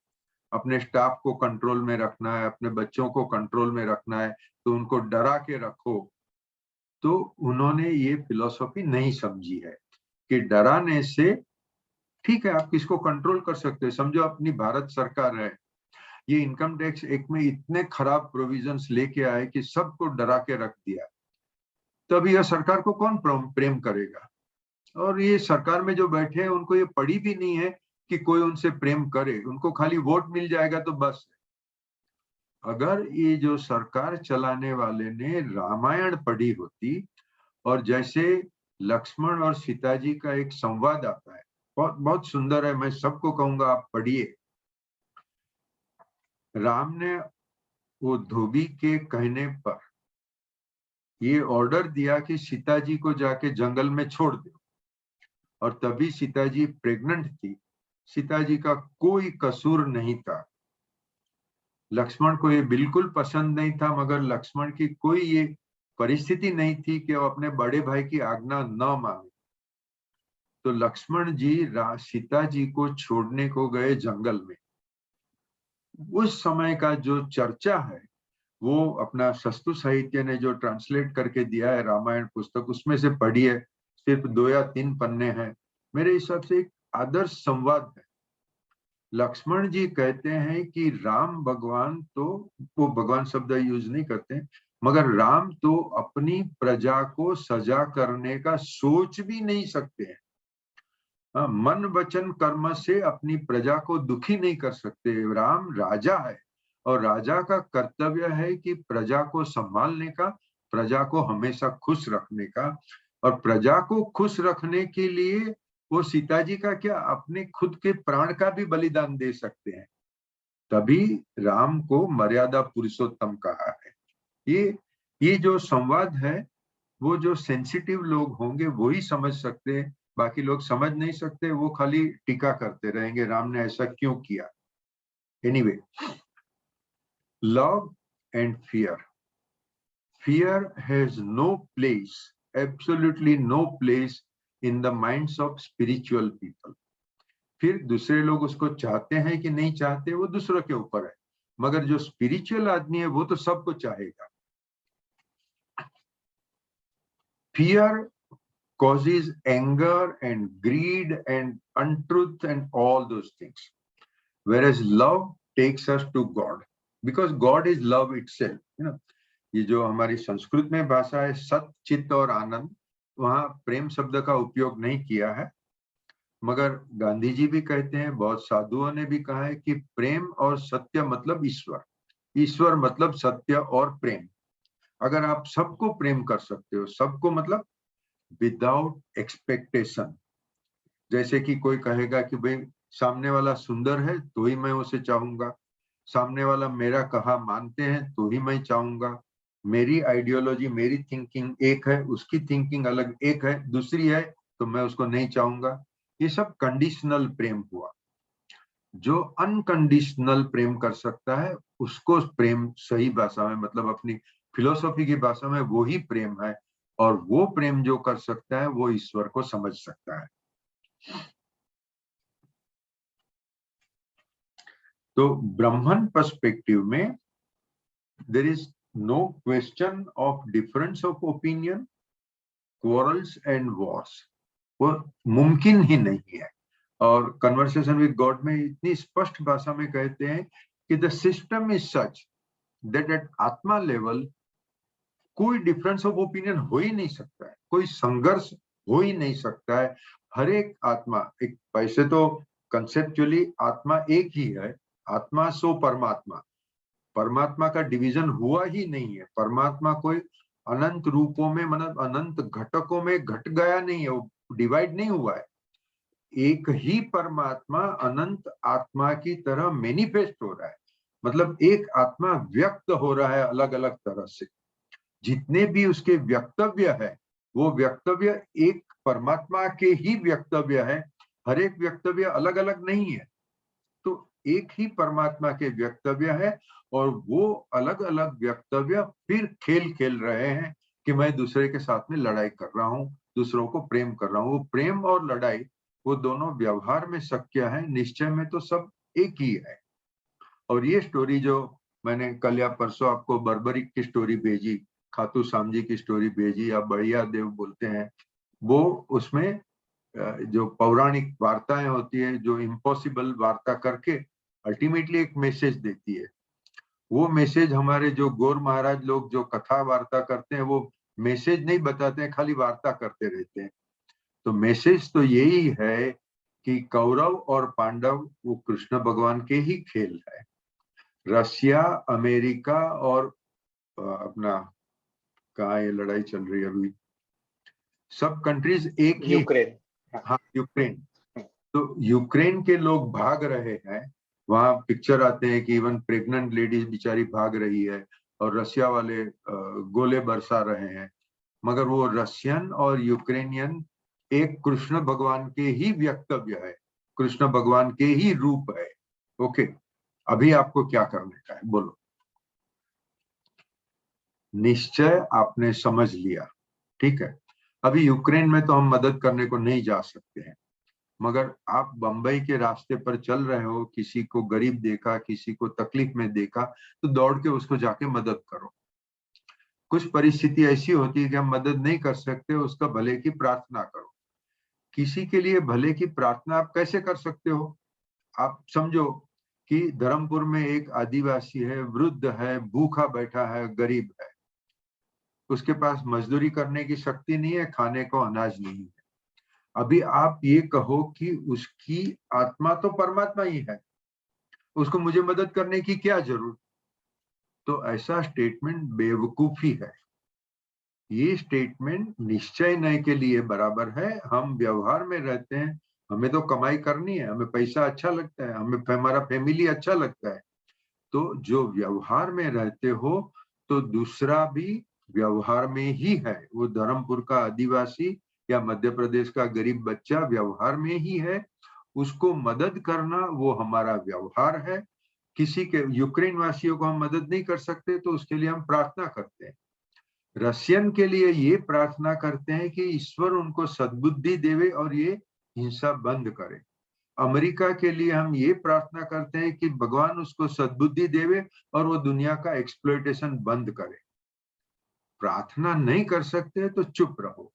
अपने स्टाफ को कंट्रोल में रखना है, अपने बच्चों को कंट्रोल में रखना है, तो उनको डरा के रखो, तो उन्होंने ये फिलॉसफी नहीं समझी है कि डराने से, ठीक है आप किसको कंट्रोल कर सकते हो. समझो अपनी भारत सरकार है, ये इनकम टैक्स एक्ट में इतने खराब प्रोविजंस लेके आए कि सबको डरा के रख दिया, तब यह सरकार को कौन प्रेम करेगा? और ये सरकार में जो बैठे हैं उनको ये पड़ी भी नहीं है कि कोई उनसे प्रेम करे, उनको खाली वोट मिल जाएगा तो बस. अगर ये जो सरकार चलाने वाले ने रामायण पढ़ी होती, और जैसे लक्ष्मण और सीता जी का एक संवाद आता है, बहुत बहुत सुंदर है, मैं सबको कहूंगा आप पढ़िए. राम ने वो धोबी के कहने पर ये ऑर्डर दिया कि सीता जी को जाके जंगल में छोड़ दो, और तभी सीता जी प्रेग्नेंट थी. सीता जी का कोई कसूर नहीं था. लक्ष्मण को ये बिल्कुल पसंद नहीं था, मगर लक्ष्मण की कोई ये परिस्थिति नहीं थी कि वो अपने बड़े भाई की आज्ञा न माने. तो लक्ष्मण जी सीता जी को छोड़ने को गए जंगल में. उस समय का जो चर्चा है, वो अपना सस्तु साहित्य ने जो ट्रांसलेट करके दिया है रामायण पुस्तक, उसमें से पढ़िए, सिर्फ 2 या 3 पन्ने हैं. मेरे हिसाब से एक आदर्श संवाद है. लक्ष्मण जी कहते हैं कि राम भगवान तो, वो भगवान शब्द यूज नहीं करते, मगर राम तो अपनी प्रजा को सजा करने का सोच भी नहीं सकते हैं. मन वचन कर्म से अपनी प्रजा को दुखी नहीं कर सकते. राम राजा है, और राजा का कर्तव्य है कि प्रजा को संभालने का, प्रजा को हमेशा खुश रखने का. और प्रजा को खुश रखने के लिए वो सीता जी का क्या, अपने खुद के प्राण का भी बलिदान दे सकते हैं. तभी राम को मर्यादा पुरुषोत्तम कहा है. ये जो संवाद है, वो जो सेंसिटिव लोग होंगे वो ही समझ सकते हैं, बाकी लोग समझ नहीं सकते. वो खाली टीका करते रहेंगे, राम ने ऐसा क्यों किया. Anyway, love and fear. Fear has no place, absolutely no place in the minds of spiritual people. फिर दूसरे लोग उसको चाहते हैं कि नहीं चाहते, वो दूसरों के ऊपर है, मगर जो स्पिरिचुअल आदमी है वो तो सबको चाहेगा. Fear causes anger and greed and untruth and all those things, whereas love takes us to God, because God is love itself. ये जो हमारी संस्कृत में भाषा है सत चित्त और आनंद, वहां प्रेम शब्द का उपयोग नहीं किया है. मगर गांधी जी भी कहते हैं, बहुत साधुओं ने भी कहा है कि प्रेम और सत्य मतलब ईश्वर, ईश्वर मतलब सत्य और प्रेम। अगर आप सबको प्रेम कर सकते हो, सबको मतलब विदाउट एक्सपेक्टेशन, जैसे कि कोई कहेगा कि भाई सामने वाला सुंदर है तो ही मैं उसे चाहूंगा, सामने वाला मेरा कहा मानते हैं तो ही मैं चाहूंगा, मेरी आइडियोलॉजी मेरी थिंकिंग एक है, उसकी थिंकिंग अलग एक है, दूसरी है, तो मैं उसको नहीं चाहूंगा। ये सब कंडीशनल प्रेम हुआ। जो अनकंडीशनल प्रेम कर सकता है उसको प्रेम सही भाषा में, मतलब अपनी फिलोसॉफी की भाषा में, वो ही प्रेम है। और वो प्रेम जो कर सकता है वो ईश्वर को समझ सकता है। तो ब्राह्मण पर्सपेक्टिव में there is no question of difference of opinion, quarrels and wars, वो मुमकिन ही नहीं है। और कन्वर्सेशन विद गॉड में इतनी स्पष्ट भाषा में कहते हैं कि the system is such that at आत्मा लेवल कोई डिफरेंस ऑफ ओपिनियन हो ही नहीं सकता है, कोई संघर्ष हो ही नहीं सकता है। हर एक आत्मा एक, वैसे तो कंसेप्चुअली आत्मा एक ही है, आत्मा सो परमात्मा, परमात्मा का डिवीजन हुआ ही नहीं है। परमात्मा कोई अनंत रूपों में, मतलब अनंत घटकों में घट गया नहीं है, वो डिवाइड नहीं हुआ है। एक ही परमात्मा अनंत आत्मा की तरह मैनिफेस्ट हो रहा है, मतलब एक आत्मा व्यक्त हो रहा है अलग अलग तरह से। जितने भी उसके व्यक्तव्य है वो व्यक्तव्य एक परमात्मा के ही व्यक्तव्य है, हर एक व्यक्तव्य अलग अलग नहीं है। तो एक ही परमात्मा के व्यक्तव्य है और वो अलग अलग व्यक्तव्य फिर खेल खेल रहे हैं कि मैं दूसरे के साथ में लड़ाई कर रहा हूँ, दूसरों को प्रेम कर रहा हूँ। वो प्रेम और लड़ाई वो दोनों व्यवहार में शक्य है, निश्चय में तो सब एक ही है। और ये स्टोरी जो मैंने कल या परसों आपको बर्बरिक की स्टोरी भेजी, खातू श्याम जी की स्टोरी भेजी, या बढ़िया देव बोलते हैं, वो उसमें जो पौराणिक वार्ताएं होती है, जो इम्पॉसिबल वार्ता करके अल्टीमेटली एक मैसेज देती है। वो मैसेज हमारे जो गौर महाराज लोग जो कथा वार्ता करते हैं वो मैसेज नहीं बताते हैं, खाली वार्ता करते रहते हैं। तो मैसेज तो यही है कि कौरव और पांडव वो कृष्ण भगवान के ही खेल है। रशिया, अमेरिका और अपना कहाँ ये लड़ाई चल रही है अभी, सब कंट्रीज एक ही, यूक्रेन। हाँ यूक्रेन। तो यूक्रेन के लोग भाग रहे हैं, वहां पिक्चर आते हैं कि इवन प्रेग्नेंट लेडीज बेचारी भाग रही है और रशिया वाले गोले बरसा रहे हैं। मगर वो रशियन और यूक्रेनियन एक कृष्ण भगवान के ही व्यक्तव्य है, कृष्ण भगवान के ही रूप है। ओके, अभी आपको क्या करने का है बोलो। निश्चय आपने समझ लिया, ठीक है। अभी यूक्रेन में तो हम मदद करने को नहीं जा सकते हैं, मगर आप बंबई के रास्ते पर चल रहे हो, किसी को गरीब देखा, किसी को तकलीफ में देखा, तो दौड़ के उसको जाके मदद करो। कुछ परिस्थिति ऐसी होती है कि हम मदद नहीं कर सकते, उसका भले की प्रार्थना करो। किसी के लिए भले की प्रार्थना आप कैसे कर सकते हो? आप समझो कि धर्मपुर में एक आदिवासी है, वृद्ध है, भूखा बैठा है, गरीब है, उसके पास मजदूरी करने की शक्ति नहीं है, खाने को अनाज नहीं है। अभी आप ये कहो कि उसकी आत्मा तो परमात्मा ही है, उसको मुझे मदद करने की क्या जरूरत? तो ऐसा स्टेटमेंट बेवकूफी है। ये स्टेटमेंट निश्चय नय के लिए बराबर है। हम व्यवहार में रहते हैं, हमें तो कमाई करनी है, हमें पैसा अच्छा लगता है, हमें हमारा फैमिली अच्छा लगता है। तो जो व्यवहार में रहते हो तो दूसरा भी व्यवहार में ही है। वो धर्मपुर का आदिवासी या मध्य प्रदेश का गरीब बच्चा व्यवहार में ही है, उसको मदद करना वो हमारा व्यवहार है। किसी के यूक्रेन वासियों को हम मदद नहीं कर सकते तो उसके लिए हम प्रार्थना करते हैं। रशियन के लिए ये प्रार्थना करते हैं कि ईश्वर उनको सद्बुद्धि देवे और ये हिंसा बंद करे। अमेरिका के लिए हम ये प्रार्थना करते हैं कि भगवान उसको सद्बुद्धि देवे और वो दुनिया का एक्सप्लॉयटेशन बंद करे। प्रार्थना नहीं कर सकते तो चुप रहो,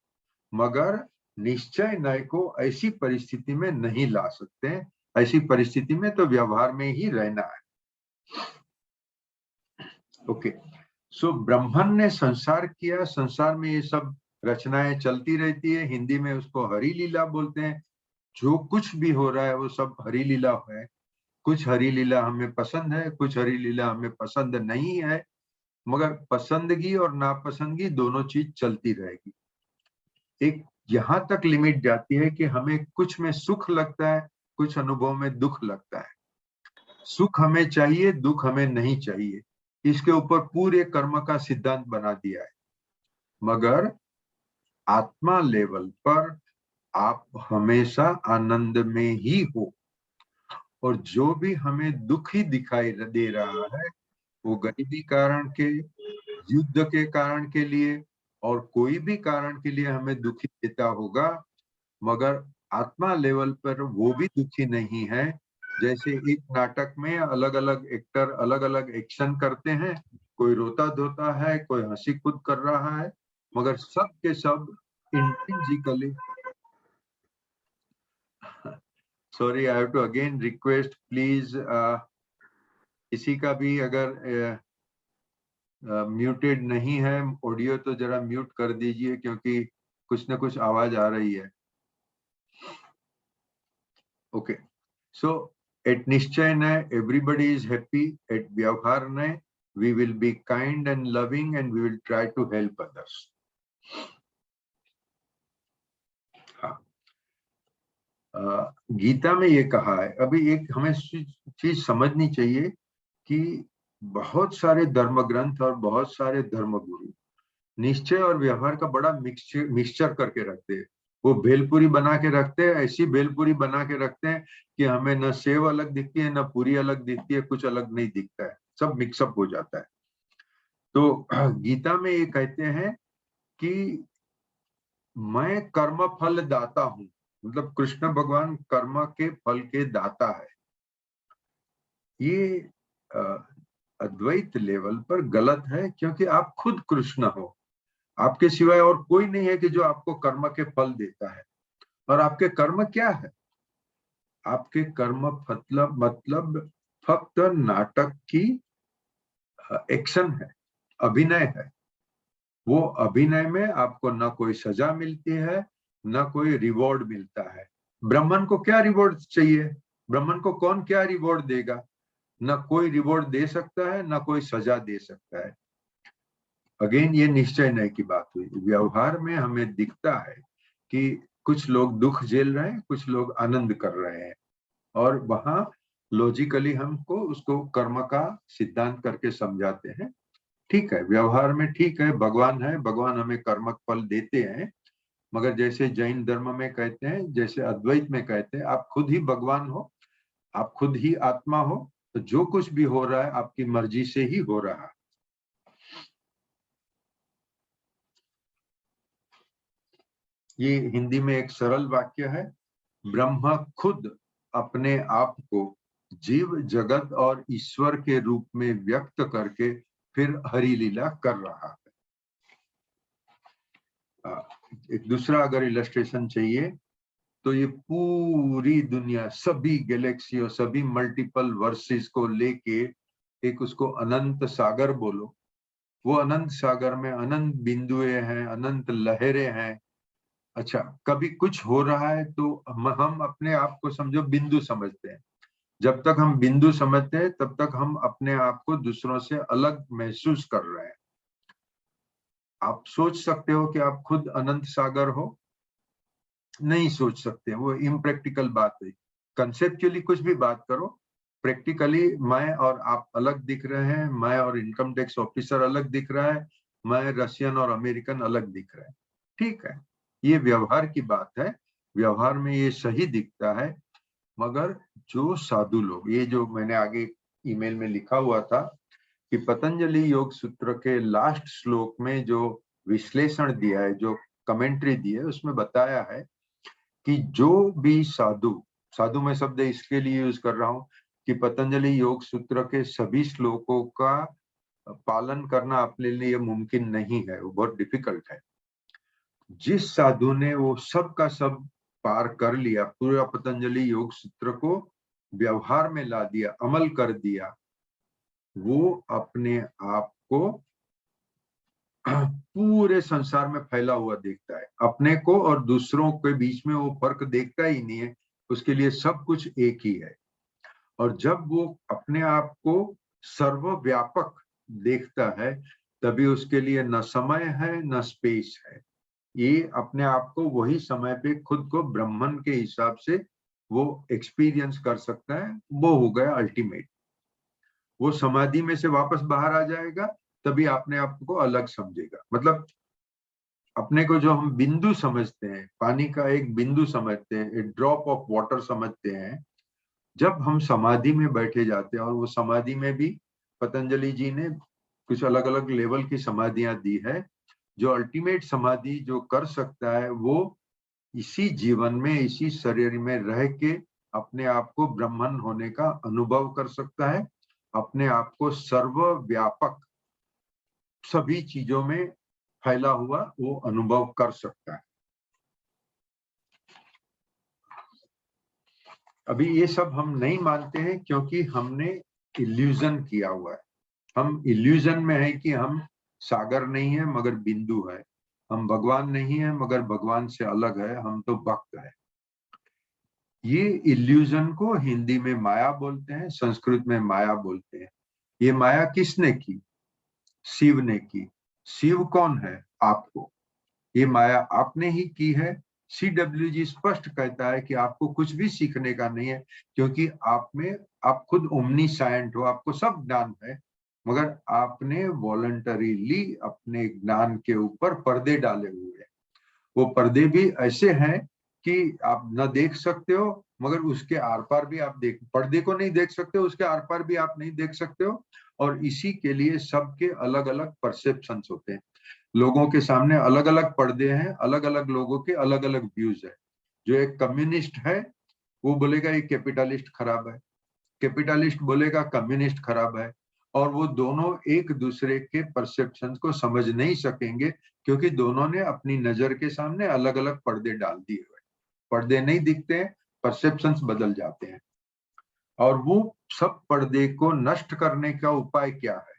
मगर निश्चय नय को ऐसी परिस्थिति में नहीं ला सकते। ऐसी परिस्थिति में तो व्यवहार में ही रहना है। ओके, सो ब्रह्मन ने संसार किया, संसार में ये सब रचनाएं चलती रहती है। हिंदी में उसको हरि लीला बोलते हैं। जो कुछ भी हो रहा है वो सब हरि लीला है। कुछ हरि लीला हमें पसंद है, कुछ हरि लीला हमें पसंद नहीं है, मगर पसंदगी और नापसंदगी दोनों चीज चलती रहेगी। एक यहाँ तक लिमिट जाती है कि हमें कुछ में सुख लगता है, कुछ अनुभव में दुख लगता है। सुख हमें चाहिए, दुख हमें नहीं चाहिए, इसके ऊपर पूरे कर्म का सिद्धांत बना दिया है। मगर आत्मा लेवल पर आप हमेशा आनंद में ही हो, और जो भी हमें दुख ही दिखाई दे रहा है वो गरीबी कारण के, युद्ध के कारण के लिए और कोई भी कारण के लिए हमें दुखी देता होगा, मगर आत्मा लेवल पर वो भी दुखी नहीं है। जैसे एक नाटक में अलग अलग एक्टर अलग अलग एक्शन करते हैं, कोई रोता धोता है, कोई हंसी कूद कर रहा है, मगर सब के सब intrinsically, sorry I have to again request please, किसी का भी अगर म्यूटेड नहीं है ऑडियो तो जरा म्यूट कर दीजिए, क्योंकि कुछ ना कुछ आवाज आ रही है। ओके, सो एट निश्चय न एवरीबडी इज हैप्पी, एट व्यवहार न we will be kind and loving and we will try to help others. Gita में ये कहा है। अभी एक हमें चीज समझनी चाहिए कि बहुत सारे धर्म ग्रंथ और बहुत सारे धर्म गुरु निश्चय और व्यवहार का बड़ा मिक्सचर करके रखते हैं। वो भेलपुरी बना के रखते हैं, ऐसी भेलपुरी बना के रखते हैं कि हमें न सेव अलग दिखती है, न पूरी अलग दिखती है, कुछ अलग नहीं दिखता है, सब मिक्सअप हो जाता है। तो गीता में ये कहते हैं कि मैं कर्म फल दाता हूं, मतलब कृष्ण भगवान कर्म के फल के दाता है। ये अद्वैत लेवल पर गलत है, क्योंकि आप खुद कृष्ण हो, आपके सिवाय और कोई नहीं है कि जो आपको कर्म के फल देता है। और आपके कर्म क्या है? आपके कर्म मतलब फक्त नाटक की एक्शन है, अभिनय है। वो अभिनय में आपको न कोई सजा मिलती है, न कोई रिवॉर्ड मिलता है। ब्राह्मण को क्या रिवॉर्ड चाहिए? ब्राह्मण को कौन क्या रिवॉर्ड देगा? न कोई रिवॉर्ड दे सकता है, न कोई सजा दे सकता है। अगेन ये निश्चय नहीं की बात हुई। व्यवहार में हमें दिखता है कि कुछ लोग दुख झेल रहे हैं, कुछ लोग आनंद कर रहे हैं, और वहां लॉजिकली हमको उसको कर्म का सिद्धांत करके समझाते हैं। ठीक है, व्यवहार में ठीक है, भगवान है, भगवान हमें कर्म फल देते हैं, मगर जैसे जैन धर्म में कहते हैं, जैसे अद्वैत में कहते हैं, आप खुद ही भगवान हो, आप खुद ही आत्मा हो, तो जो कुछ भी हो रहा है आपकी मर्जी से ही हो रहा है। ये हिंदी में एक सरल वाक्य है, ब्रह्म खुद अपने आप को जीव जगत और ईश्वर के रूप में व्यक्त करके फिर हरि लीला कर रहा है। एक दूसरा अगर इलस्ट्रेशन चाहिए तो ये पूरी दुनिया, सभी गैलेक्सी और सभी मल्टीपल वर्सेस को लेके एक उसको अनंत सागर बोलो। वो अनंत सागर में अनंत बिंदुएं हैं, अनंत लहरें हैं। अच्छा, कभी कुछ हो रहा है तो हम अपने आप को समझो बिंदु समझते हैं। जब तक हम बिंदु समझते हैं तब तक हम अपने आप को दूसरों से अलग महसूस कर रहे हैं। आप सोच सकते हो कि आप खुद अनंत सागर हो? नहीं सोच सकते, वो इम्प्रैक्टिकल बात है। कंसेप्चुअली कुछ भी बात करो, प्रैक्टिकली मैं और आप अलग दिख रहे हैं, मैं और इनकम टैक्स ऑफिसर अलग दिख रहा है, मैं रशियन और अमेरिकन अलग दिख रहे हैं। ठीक है, ये व्यवहार की बात है, व्यवहार में ये सही दिखता है। मगर जो साधु लोग, ये जो मैंने आगे ईमेल में लिखा हुआ था कि पतंजलि योग सूत्र के लास्ट श्लोक में जो विश्लेषण दिया है, जो कमेंट्री दी है, उसमें बताया है कि जो भी साधु, साधु मैं शब्द इसके लिए यूज कर रहा हूं कि पतंजलि योग सूत्र के सभी श्लोकों का पालन करना अपने लिए मुमकिन नहीं है, वो बहुत डिफिकल्ट है। जिस साधु ने वो सब का सब पार कर लिया, पूरा पतंजलि योग सूत्र को व्यवहार में ला दिया, अमल कर दिया, वो अपने आप को पूरे संसार में फैला हुआ देखता है, अपने को और दूसरों के बीच में वो फर्क देखता ही नहीं है, उसके लिए सब कुछ एक ही है। और जब वो अपने आप को सर्वव्यापक देखता है, तभी उसके लिए न समय है न स्पेस है। ये अपने आप को वही समय पे खुद को ब्रह्मन के हिसाब से वो एक्सपीरियंस कर सकता है। वो हो गया अल्टीमेट। वो समाधि में से वापस बाहर आ जाएगा, तभी अपने आप को अलग समझेगा। मतलब अपने को जो हम बिंदु समझते हैं, पानी का एक बिंदु समझते हैं, एक ड्रॉप ऑफ वाटर समझते हैं, जब हम समाधि में बैठे जाते हैं, और वो समाधि में भी पतंजलि जी ने कुछ अलग अलग लेवल की समाधियां दी है। जो अल्टीमेट समाधि जो कर सकता है, वो इसी जीवन में, इसी शरीर में रह के अपने आप को ब्रह्मन होने का अनुभव कर सकता है, अपने आप को सर्वव्यापक सभी चीजों में फैला हुआ वो अनुभव कर सकता है। अभी ये सब हम नहीं मानते हैं, क्योंकि हमने इल्यूजन किया हुआ है। हम इल्यूजन में है कि हम सागर नहीं है मगर बिंदु है, हम भगवान नहीं है मगर भगवान से अलग है, हम तो भक्त है। ये इल्यूजन को हिंदी में माया बोलते हैं, संस्कृत में माया बोलते हैं। ये माया किसने की? शिव ने की। शिव कौन है? आपको। ये माया आपने ही की है। CWG स्पष्ट कहता है कि आपको कुछ भी सीखने का नहीं है, क्योंकि आप खुद ओमनीसायंट हो, आपको सब ज्ञान है, मगर आपने वॉलंटरीली अपने ज्ञान के ऊपर पर्दे डाले हुए हैं। वो पर्दे भी ऐसे हैं कि आप न देख सकते हो, मगर उसके आर पार भी आप पर्दे को नहीं देख सकते हो, उसके आर पार भी आप नहीं देख सकते हो। और इसी के लिए सबके अलग अलग परसेप्शंस होते हैं। लोगों के सामने अलग अलग पर्दे हैं, अलग अलग लोगों के अलग अलग व्यूज है। जो एक कम्युनिस्ट है, वो बोलेगा ये कैपिटलिस्ट खराब है, कैपिटलिस्ट बोलेगा कम्युनिस्ट खराब है, और वो दोनों एक दूसरे के परसेप्शन को समझ नहीं सकेंगे, क्योंकि दोनों ने अपनी नजर के सामने अलग अलग पर्दे डाल दिए हुए। पर्दे नहीं दिखते हैं, परसेप्शंस बदल जाते हैं। और वो सब पर्दे को नष्ट करने का उपाय क्या है?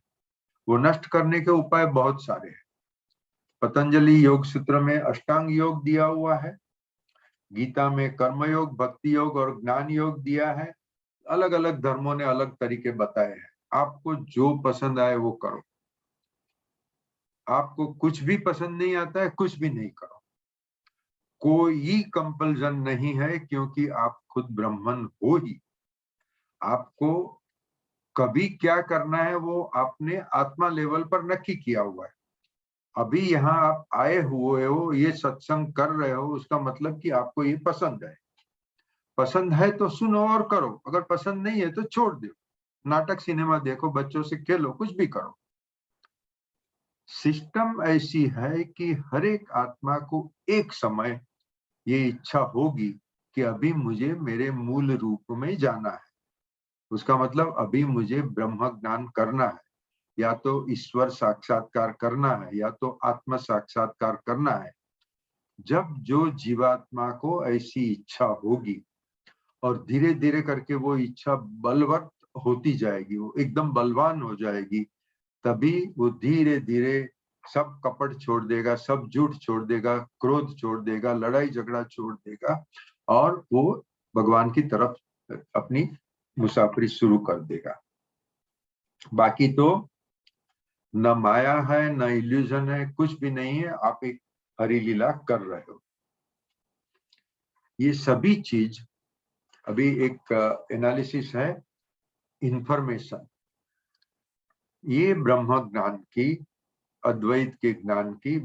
वो नष्ट करने के उपाय बहुत सारे हैं। पतंजलि योग सूत्र में अष्टांग योग दिया हुआ है, गीता में कर्मयोग, भक्ति योग और ज्ञान योग दिया है। अलग अलग धर्मों ने अलग तरीके बताए हैं। आपको जो पसंद आए वो करो। आपको कुछ भी पसंद नहीं आता है, कुछ भी नहीं करो। कोई कंपल्सन नहीं है, क्योंकि आप खुद ब्राह्मण हो ही। आपको कभी क्या करना है वो आपने आत्मा लेवल पर नक्की किया हुआ है। अभी यहाँ आप आए हुए हो, ये सत्संग कर रहे हो, उसका मतलब कि आपको ये पसंद है। पसंद है तो सुनो और करो, अगर पसंद नहीं है तो छोड़ दो। नाटक सिनेमा देखो, बच्चों से खेलो, कुछ भी करो। सिस्टम ऐसी है कि हर एक आत्मा को एक समय ये इच्छा होगी कि अभी मुझे मेरे मूल रूप में जाना है। उसका मतलब अभी मुझे ब्रह्म ज्ञान करना है, या तो ईश्वर साक्षात्कार करना है, या तो आत्म साक्षात्कार करना है। जब जो जीवात्मा को ऐसी इच्छा होगी और धीरे धीरे करके वो इच्छा बलवत होती जाएगी, वो एकदम बलवान हो जाएगी, तभी वो धीरे धीरे सब कपट छोड़ देगा, सब झूठ छोड़ देगा, क्रोध छोड़ देगा, लड़ाई झगड़ा छोड़ देगा, और वो भगवान की तरफ अपनी मुसाफरी शुरू कर देगा। बाकी तो न माया है, न इल्यूजन है, कुछ भी नहीं है। आप एक हरि लीला कर रहे हो। ये सभी चीज अभी एक एनालिसिस है, इंफॉर्मेशन। ये ब्रह्म ज्ञान की, अद्वैत के ज्ञान की,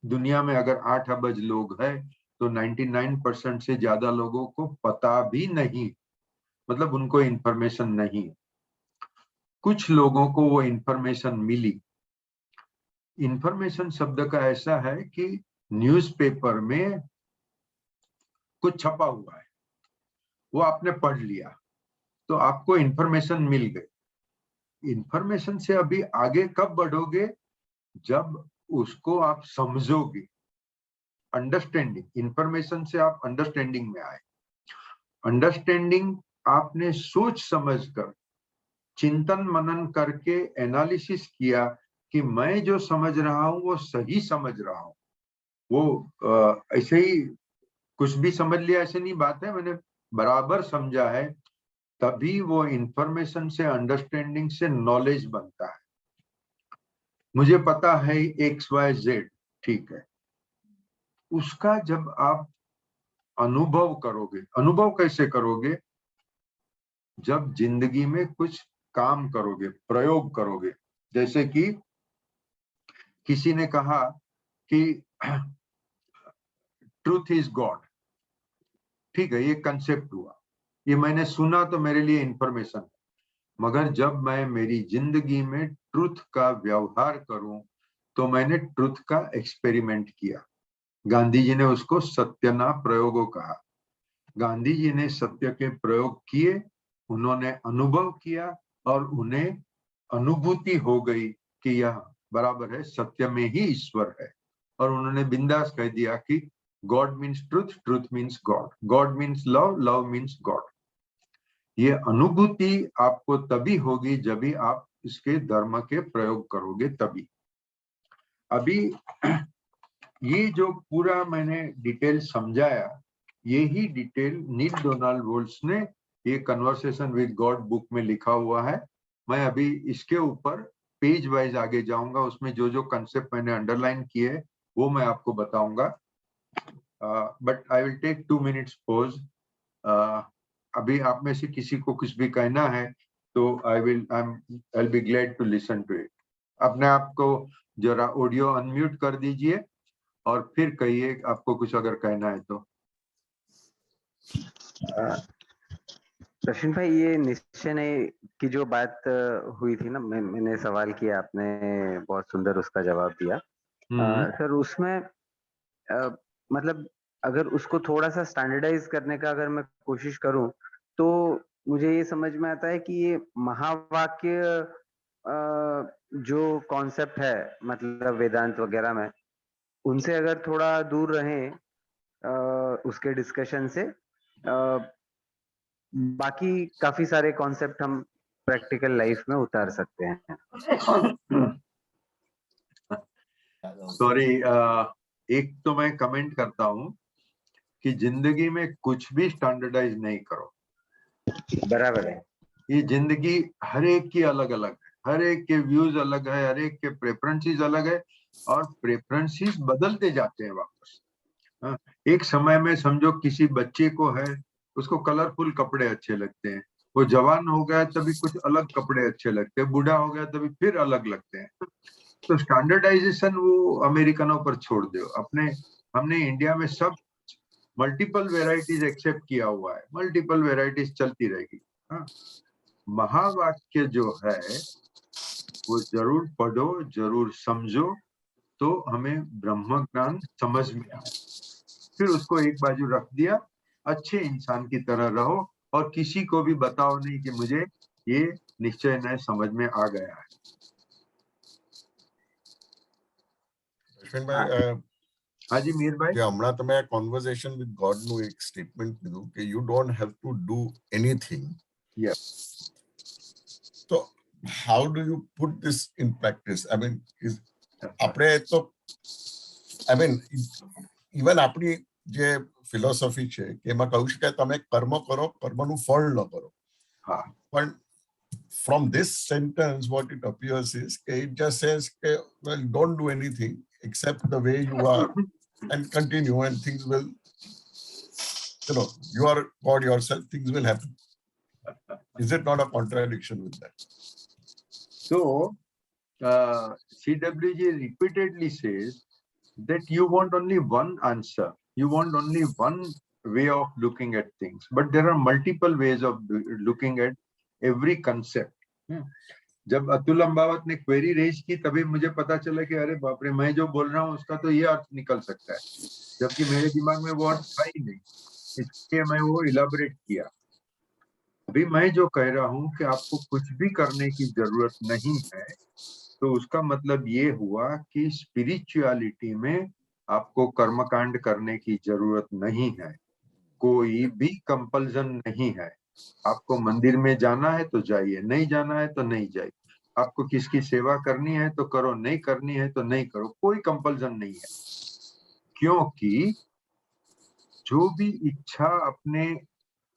दुनिया में अगर 8 अरब लोग हैं तो 99% से ज्यादा लोगों को पता भी नहीं, मतलब उनको इंफॉर्मेशन नहीं। कुछ लोगों को वो इंफॉर्मेशन मिली। इंफॉर्मेशन शब्द का ऐसा है कि न्यूज़पेपर में कुछ छपा हुआ है, वो आपने पढ़ लिया तो आपको इंफॉर्मेशन मिल गई। इंफॉर्मेशन से अभी आगे कब बढ़ोगे? जब उसको आप समझोगे। अंडरस्टैंडिंग, इंफॉर्मेशन से आप अंडरस्टैंडिंग में आए। अंडरस्टैंडिंग आपने सोच समझकर, चिंतन मनन करके एनालिसिस किया कि मैं जो समझ रहा हूँ वो सही समझ रहा हूँ। वो ऐसे ही कुछ भी समझ लिया ऐसे नहीं बात है, मैंने बराबर समझा है, तभी वो इंफॉर्मेशन से, अंडरस्टैंडिंग से नॉलेज बनता है। मुझे पता है XYZ, ठीक है, उसका जब आप अनुभव करोगे, अनुभव कैसे करोगे? जब जिंदगी में कुछ काम करोगे, प्रयोग करोगे। जैसे कि किसी ने कहा कि ट्रूथ इज गॉड, ठीक है, ये कंसेप्ट हुआ, ये मैंने सुना तो मेरे लिए इंफॉर्मेशन, मगर जब मैं मेरी जिंदगी में ट्रूथ का व्यवहार करूं तो मैंने ट्रूथ का एक्सपेरिमेंट किया। गांधी जी ने उसको सत्यना प्रयोगो कहा। गांधी जी ने सत्य के प्रयोग किए, उन्होंने अनुभव किया और उन्हें अनुभूति हो गई कि यह बराबर है, सत्य में ही ईश्वर है। और उन्होंने बिंदास कह दिया कि God means truth, truth means God, God means love, love means God. ये अनुभूति आपको तभी होगी जब भी आप इसके धर्म के प्रयोग करोगे तभी। अभी ये जो पूरा मैंने डिटेल समझाया, यही डिटेल नील डोनाल्ड वोल्स ने ये कन्वर्सेशन विद गॉड बुक में लिखा हुआ है। मैं अभी इसके ऊपर पेज वाइज आगे जाऊंगा, उसमें जो जो कंसेप्ट मैंने अंडरलाइन किए वो मैं आपको बताऊंगा। But I will take 2 minutes pause. अभी आप में से किसी को कुछ भी कहना है तो I will be glad to listen to it. अपने आप को जरा ऑडियो अनम्यूट कर दीजिए और फिर कहिए आपको कुछ अगर कहना है तो। प्रश्न भाई, ये निश्चय नहीं की जो बात हुई थी ना, मैंने सवाल किया, आपने बहुत सुंदर उसका जवाब दिया। सर उसमें मतलब अगर उसको थोड़ा सा स्टैंडर्डाइज करने का अगर मैं कोशिश करूं तो मुझे ये समझ में आता है कि ये महावाक्य जो कॉन्सेप्ट है मतलब वेदांत वगैरह में, उनसे अगर थोड़ा दूर रहें उसके डिस्कशन से, बाकी काफी सारे कॉन्सेप्ट हम प्रैक्टिकल लाइफ में उतार सकते हैं। सॉरी, एक तो मैं कमेंट करता हूं कि जिंदगी में कुछ भी स्टैंडर्डाइज नहीं करो। बराबर है। ये जिंदगी हर एक की अलग अलग है, हर एक के व्यूज अलग है, हर एक के प्रेफरेंसेस अलग है और प्रेफरेंसेस बदलते जाते हैं वापस। एक समय में समझो किसी बच्चे को है, उसको कलरफुल कपड़े अच्छे लगते हैं, वो जवान हो गया तभी कुछ अलग कपड़े अच्छे लगते हैं, बूढ़ा हो गया तभी फिर अलग लगते हैं। तो स्टैंडर्डाइजेशन वो अमेरिकनों पर छोड़ दो। हमने इंडिया में सब मल्टीपल वेराइटीज एक्सेप्ट किया हुआ है, मल्टीपल वेराइटीज चलती रहेगी। महावाक्य जो है वो जरूर पढ़ो, जरूर समझो, तो हमें ब्रह्म ज्ञान समझ में आए। फिर उसको एक बाजू रख दिया, अच्छे इंसान की तरह रहो और किसी को भी बताओ नहीं कि मुझे ये निश्चय न समझ में आ गया है। हाँ जी मीर भाई। જે હમણાં તમે conversation with God નું એક statement કીધું કે you don't have to do anything. Yes. So how do you put this in practice? I mean, આપણે તો I mean even આપણી જે philosophy છે કે એમાં કહ્યું છે કે તમે કર્મ કરો, કર્મનું ફળ ન કરો. હા. પણ from this sentence what it appears is કે it just says કે well don't do anything except the way you are and continue and things will, you are God yourself, things will happen. Is it not a contradiction with that? So CWG repeatedly says that you want only one answer, you want only one way of looking at things, but there are multiple ways of looking at every concept. जब अतुल अंबावत ने query raise की तभी मुझे पता चला कि अरे बाप रे, मैं जो बोल रहा हूँ उसका तो ये अर्थ निकल सकता है, जबकि मेरे दिमाग में वो अर्थ था ही नहीं, इसलिए मैं वो इलाबोरेट किया। अभी मैं जो कह रहा हूँ कि आपको कुछ भी करने की जरूरत नहीं है, तो उसका मतलब ये हुआ कि स्पिरिचुअलिटी में आपको कर्मकांड करने की जरूरत नहीं है, कोई भी कंपल्सन नहीं है। आपको मंदिर में जाना है तो जाइए, नहीं जाना है तो नहीं जाइए। आपको किसकी सेवा करनी है तो करो, नहीं करनी है तो नहीं करो, कोई कंपल्सन नहीं है। क्योंकि जो भी इच्छा अपने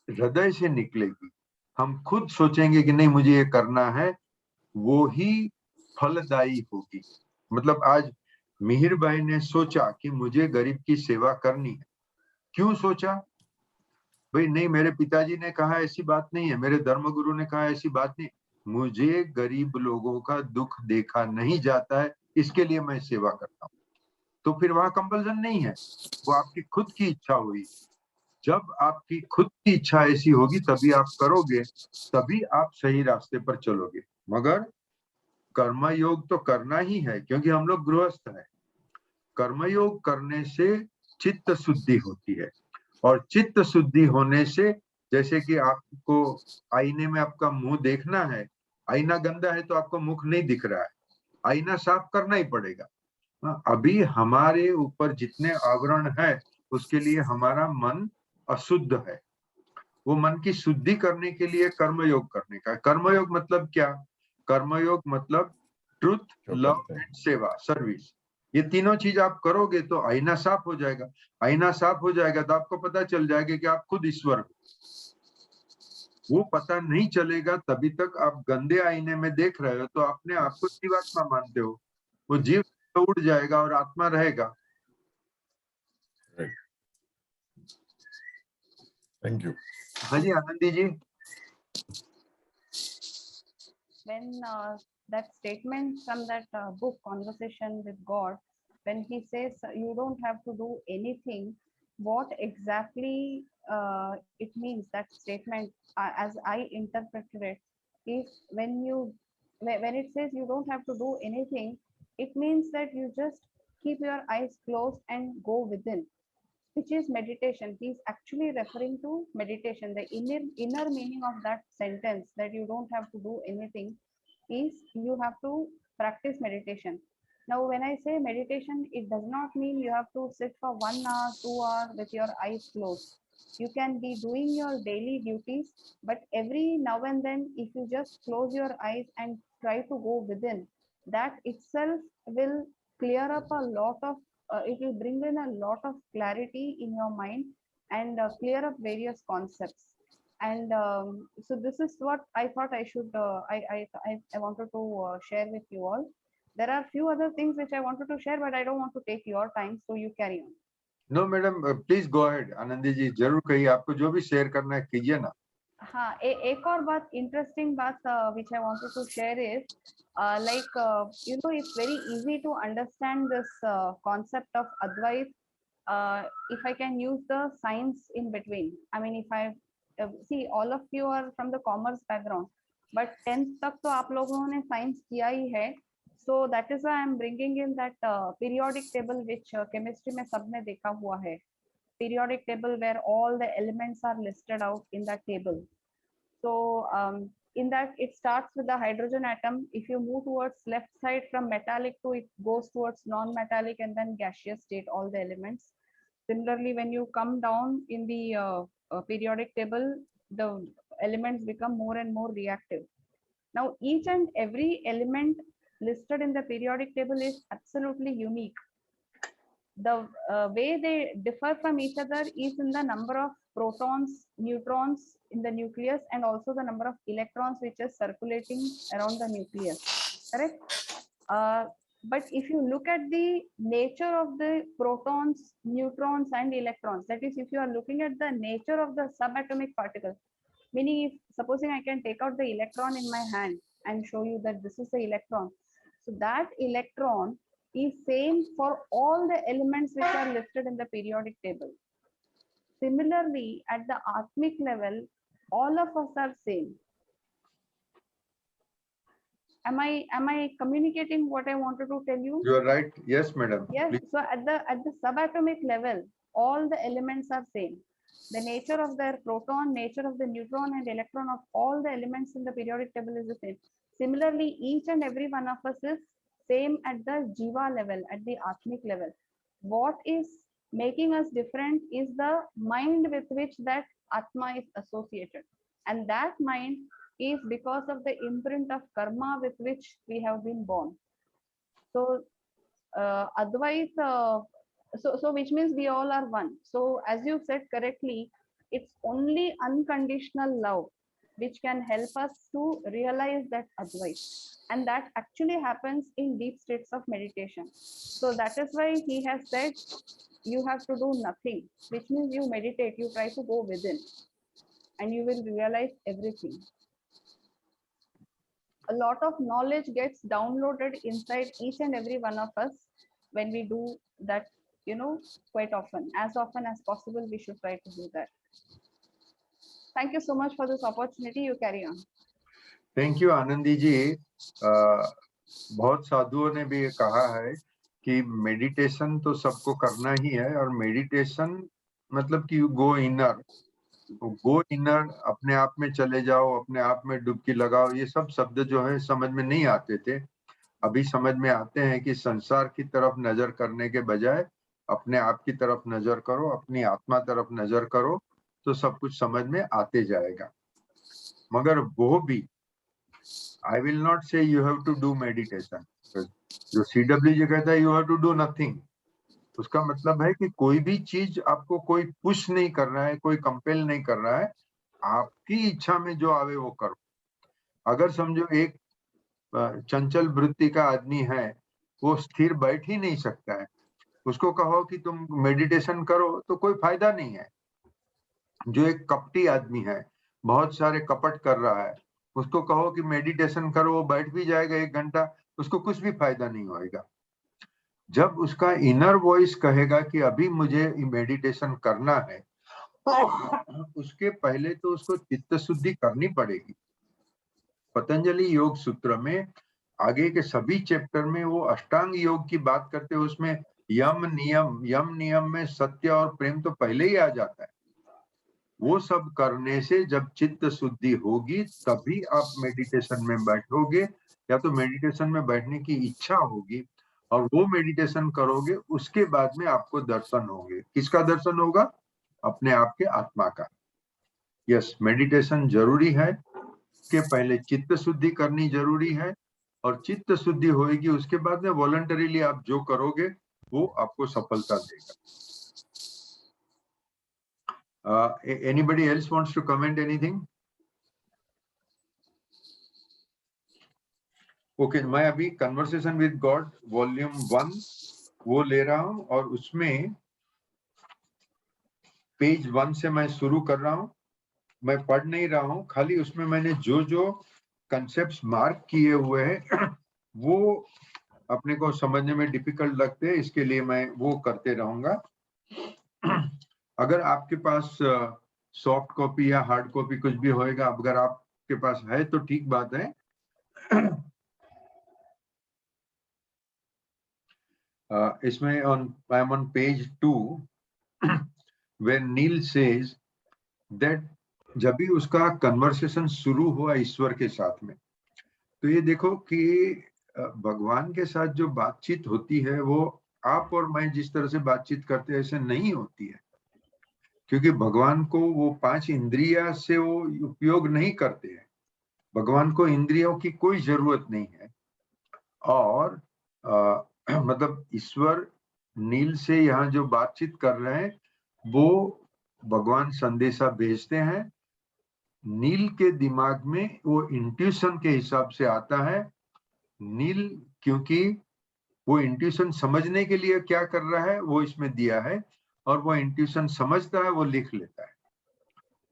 हृदय से निकलेगी, हम खुद सोचेंगे कि नहीं मुझे ये करना है, वो ही फलदायी होगी। मतलब आज मिहिर भाई ने सोचा कि मुझे गरीब की सेवा करनी है। क्यों सोचा? भाई नहीं, मेरे पिताजी ने कहा ऐसी बात नहीं है, मेरे धर्मगुरु ने कहा ऐसी बात नहीं, मुझे गरीब लोगों का दुख देखा नहीं जाता है, इसके लिए मैं सेवा करता हूँ। तो फिर वहां कंपल्सन नहीं है, वो आपकी खुद की इच्छा हुई। जब आपकी खुद की इच्छा ऐसी होगी तभी आप करोगे, तभी आप सही रास्ते पर चलोगे। मगर कर्मयोग तो करना ही है, क्योंकि हम लोग गृहस्थ हैं। कर्मयोग करने से चित्त शुद्धि होती है, और चित्त शुद्धि होने से, जैसे कि आपको आईने में आपका मुंह देखना है, आईना गंदा है तो आपको मुख नहीं दिख रहा है, आईना साफ करना ही पड़ेगा। अभी हमारे ऊपर जितने आवरण है, उसके लिए हमारा मन अशुद्ध है। वो मन की शुद्धि करने के लिए कर्मयोग करने का। कर्मयोग मतलब क्या? कर्मयोग मतलब ट्रुथ, जो लव करते हैं एंड सेवा, सर्विस। ये तीनों चीज आप करोगे तो आईना साफ हो जाएगा। आईना साफ हो जाएगा तो आपको पता चल जाएगा कि आप खुद ईश्वर हो। वो पता नहीं चलेगा तभी तक आप गंदे आईने में देख रहे हो, तो अपने आप को जीवात्मा मानते हो। वो जीव तो उड़ जाएगा और आत्मा रहेगा। Thank you. हाँ जी आनंदी जी। When that statement from that book Conversation with God, when he says you don't have to do anything, what exactly it means, that statement, as I interpreted it, is when it says you don't have to do anything, it means that you just keep your eyes closed and go within, which is meditation. He's actually referring to meditation. The inner meaning of that sentence, that you don't have to do anything, is you have to practice meditation. Now, when I say meditation, it does not mean you have to sit for 1 hour, 2 hours with your eyes closed. You can be doing your daily duties, but every now and then, if you just close your eyes and try to go within, that itself will clear up a lot of, it will bring in a lot of clarity in your mind, and clear up various concepts. And so this is what I thought I should, I wanted to share with you all. There are few other things which I wanted to share, but I don't want to take your time, so you carry on. No madam, please go ahead. Anandi ji जरूर कहिए, आपको जो भी share करना है कीजिए ना। हाँ, एक और बात, इंटरेस्टिंग बात which I wanted to share is like you know, it's very easy to understand this concept of Advait if I can use the science in between. I mean, if I see, all of you are from the commerce background, but 10th तक तो आप लोगों ने science किया ही है, so that is why I am bringing in that periodic table which chemistry में सबने देखा हुआ है. Periodic table where all the elements are listed out in that table. So in that, it starts with the hydrogen atom. If you move towards left side from metallic to, it goes towards non-metallic and then gaseous state, all the elements. Similarly, when you come down in the periodic table, the elements become more and more reactive. Now, each and every element listed in the periodic table is absolutely unique. The way they differ from each other is in the number of protons, neutrons in the nucleus, and also the number of electrons which is circulating around the nucleus, correct? But if you look at the nature of the protons, neutrons, and electrons, that is, if you are looking at the nature of the subatomic particles, meaning if supposing I can take out the electron in my hand and show you that this is the electron, so that electron is same for all the elements which are listed in the periodic table. Similarly, at the atmic level, all of us are same. Am I communicating what I wanted to tell you? You are right. Yes, madam. Yes. Please. So at the subatomic level, all the elements are same. The nature of their proton, nature of the neutron and electron of all the elements in the periodic table is the same. Similarly, each and every one of us is same at the jiva level, at the atmic level. What is making us different is the mind with which that atma is associated, and that mind is because of the imprint of karma with which we have been born. So Advaita, so which means we all are one. So as you said correctly, it's only unconditional love which can help us to realize that Advaita, and that actually happens in deep states of meditation. So that is why he has said you have to do nothing, which means you meditate, you try to go within, and you will realize everything. A lot of knowledge gets downloaded inside each and every one of us when we do that, quite often. As often as possible, we should try to do that. Thank you so much for this opportunity. You carry on. Thank you Anandi ji. बहुत साधुओं ने भी ये कहा है कि meditation तो सबको करना ही है, और मेडिटेशन मतलब कि गो इनर, अपने आप में चले जाओ, अपने आप में डुबकी लगाओ, ये सब शब्द जो है समझ में नहीं आते थे। अभी समझ में आते हैं कि संसार की तरफ नजर करने के बजाय अपने आप की तरफ नजर करो, अपनी आत्मा तरफ नजर करो, तो सब कुछ समझ में आते जाएगा। मगर वो भी I will not say you have to do meditation. जो CW जी कहता है you have to do nothing, उसका मतलब है कि कोई भी चीज आपको कोई पुश नहीं कर रहा है, कोई कंपेल नहीं कर रहा है, आपकी इच्छा में जो आवे वो करो। अगर समझो एक चंचल वृत्ति का आदमी है, वो स्थिर बैठ ही नहीं सकता है, उसको कहो कि तुम मेडिटेशन करो तो कोई फायदा नहीं है। जो एक कपटी आदमी है, बहुत सारे कपट कर रहा है, उसको कहो कि मेडिटेशन करो, वो बैठ भी जाएगा 1 घंटा, उसको कुछ भी फायदा नहीं होएगा। जब उसका इनर वॉइस कहेगा कि अभी मुझे मेडिटेशन करना है, उसके पहले तो उसको चित्त शुद्धि करनी पड़ेगी। पतंजलि योग सूत्र में आगे के सभी चैप्टर में वो अष्टांग योग की बात करते हैं, उसमें यम नियम में सत्य और प्रेम तो पहले ही आ जाता है। वो सब करने से जब चित्त शुद्धि होगी तभी आप मेडिटेशन में बैठोगे, या तो मेडिटेशन में बैठने की इच्छा होगी और वो मेडिटेशन करोगे, उसके बाद में आपको दर्शन होंगे। किसका दर्शन होगा? अपने आप के आत्मा का। यस, मेडिटेशन जरूरी है, के पहले चित्त शुद्धि करनी जरूरी है, और चित्त शुद्धि होगी उसके बाद में वॉलंटरीली आप जो करोगे वो आपको सफलता देगा। Anybody else wants to comment anything? Okay, मैं अभी कन्वर्सेशन विद गॉड वॉल्यूम 1 वो ले रहा हूं, और उसमें पेज 1 से मैं शुरू कर रहा हूं। मैं पढ़ नहीं रहा हूं, खाली उसमें मैंने जो जो कंसेप्ट्स मार्क किए हुए हैं वो अपने को समझने में डिफिकल्ट लगते हैं, इसके लिए मैं वो करते रहूंगा। अगर आपके पास सॉफ्ट कॉपी या हार्ड कॉपी कुछ भी होएगा, अगर आपके पास है तो ठीक बात है। इसमें I am on page 2 where Neil says that जब भी उसका कन्वर्सेशन शुरू हुआ ईश्वर के साथ में, तो ये देखो कि भगवान के साथ जो बातचीत होती है वो आप और मैं जिस तरह से बातचीत करते हैं ऐसे नहीं होती है, क्योंकि भगवान को वो 5 इंद्रिया से वो उपयोग नहीं करते हैं। भगवान को इंद्रियों की कोई जरूरत नहीं है, और मतलब ईश्वर नील से यहाँ जो बातचीत कर रहे हैं वो भगवान संदेशा भेजते हैं, नील के दिमाग में वो इंट्यूशन के हिसाब से आता है। नील क्योंकि वो इंट्यूशन समझने के लिए क्या कर रहा है वो इसमें दिया है, और वो इंट्यूशन समझता है, वो लिख लेता है।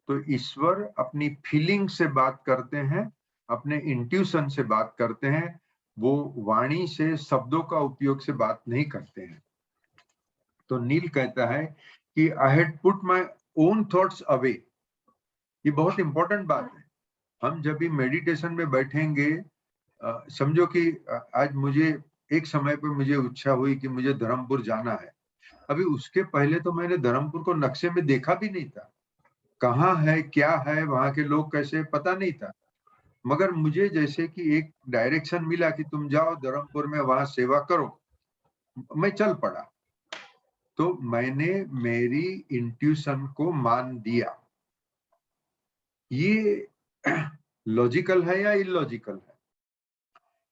तो ईश्वर अपनी फीलिंग से बात करते हैं, अपने इंट्यूशन से बात करते हैं, वो वाणी से शब्दों का उपयोग से बात नहीं करते हैं। तो नील कहता है कि I had put my own thoughts away. ये बहुत इंपॉर्टेंट बात है। हम जब भी मेडिटेशन में बैठेंगे, समझो कि आज मुझे एक समय पर मुझे इच्छा हुई कि मुझे धर्मपुर जाना है। अभी उसके पहले तो मैंने धर्मपुर को नक्शे में देखा भी नहीं था, कहाँ है, क्या है, वहां के लोग कैसे, पता नहीं था। मगर मुझे जैसे कि एक डायरेक्शन मिला कि तुम जाओ धर्मपुर में, वहां सेवा करो, मैं चल पड़ा। तो मैंने मेरी इंट्यूशन को मान दिया। ये लॉजिकल है या इलॉजिकल है,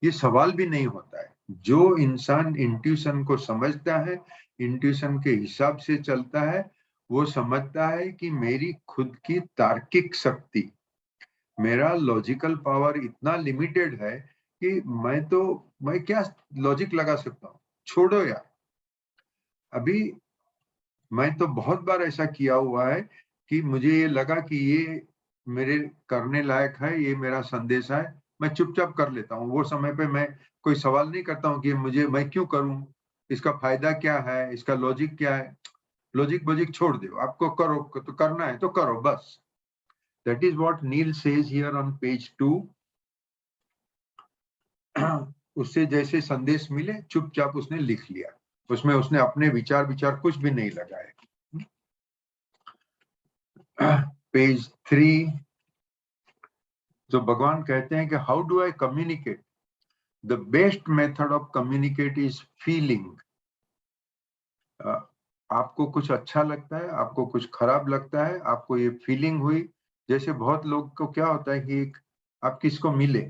ये सवाल भी नहीं होता है। जो इंसान इंट्यूशन को समझता है, इंट्यूशन के हिसाब से चलता है, वो समझता है कि मेरी खुद की तार्किक शक्ति, मेरा लॉजिकल पावर इतना लिमिटेड है कि मैं क्या लॉजिक लगा सकता हूँ, छोड़ो यार। अभी मैं तो बहुत बार ऐसा किया हुआ है कि मुझे ये लगा कि ये मेरे करने लायक है, ये मेरा संदेश है, मैं चुपचाप कर लेता हूँ। वो समय पे मैं कोई सवाल नहीं करता हूँ कि मैं क्यों करूँ, इसका फायदा क्या है, इसका लॉजिक क्या है। लॉजिक बॉजिक छोड़ दो, आपको करो तो करना है तो करो बस। That is what Neil says here on page 2। उससे जैसे संदेश मिले चुपचाप उसने लिख लिया, उसमें उसने अपने विचार कुछ भी नहीं लगाए। पेज 3, जो भगवान कहते हैं कि how do I communicate, the best method of communicate is feeling. आपको कुछ अच्छा लगता है, आपको कुछ खराब लगता है, आपको ये फीलिंग हुई। जैसे बहुत लोग को क्या होता है कि आप किसको मिले,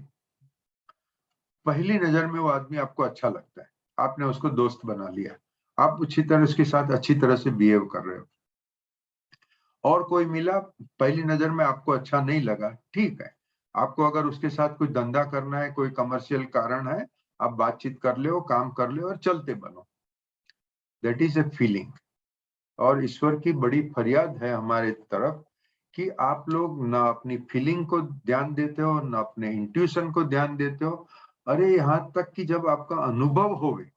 पहली नजर में वो आदमी आपको अच्छा लगता है, आपने उसको दोस्त बना लिया, आप उसके साथ अच्छी तरह से बिहेव कर रहे हो। और कोई मिला, पहली नजर में आपको अच्छा नहीं लगा, ठीक है, आपको अगर उसके साथ कोई धंधा करना है, कोई कमर्शियल कारण है, आप बातचीत कर ले, काम कर ले और चलते बनो। That is a feeling. और ईश्वर की बड़ी फरियाद है हमारे तरफ कि आप लोग ना अपनी फीलिंग को ध्यान देते हो, ना अपने इंट्यूशन को ध्यान देते हो। अरे यहाँ तक कि जब आपका अनुभव होवे,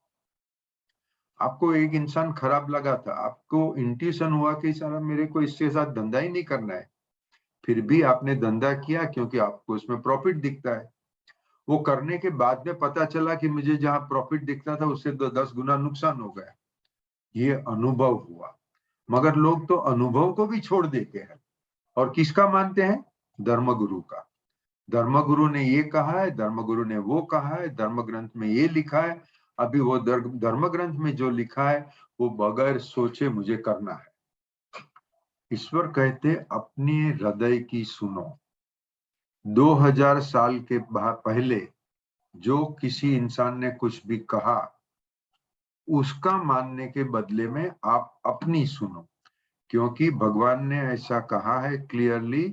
आपको एक इंसान खराब लगा था, आपको इंट्यूशन हुआ कि सारा मेरे को इसके साथ धंधा ही नहीं करना है, फिर भी आपने धंधा किया क्योंकि आपको उसमें प्रॉफिट दिखता है। वो करने के बाद में पता चला कि मुझे जहां प्रॉफिट दिखता था उससे 10 गुना नुकसान हो गया, ये अनुभव हुआ। मगर लोग तो अनुभव को भी छोड़ देते हैं और किसका मानते हैं, धर्मगुरु का। धर्मगुरु ने ये कहा है, धर्मगुरु ने वो कहा है, धर्म ग्रंथ में ये लिखा है। अभी वो धर्म ग्रंथ में जो लिखा है वो बगैर सोचे मुझे करना है। ईश्वर कहते अपने हृदय की सुनो। 2000 साल के पहले जो किसी इंसान ने कुछ भी कहा, उसका मानने के बदले में आप अपनी सुनो, क्योंकि भगवान ने ऐसा कहा है क्लियरली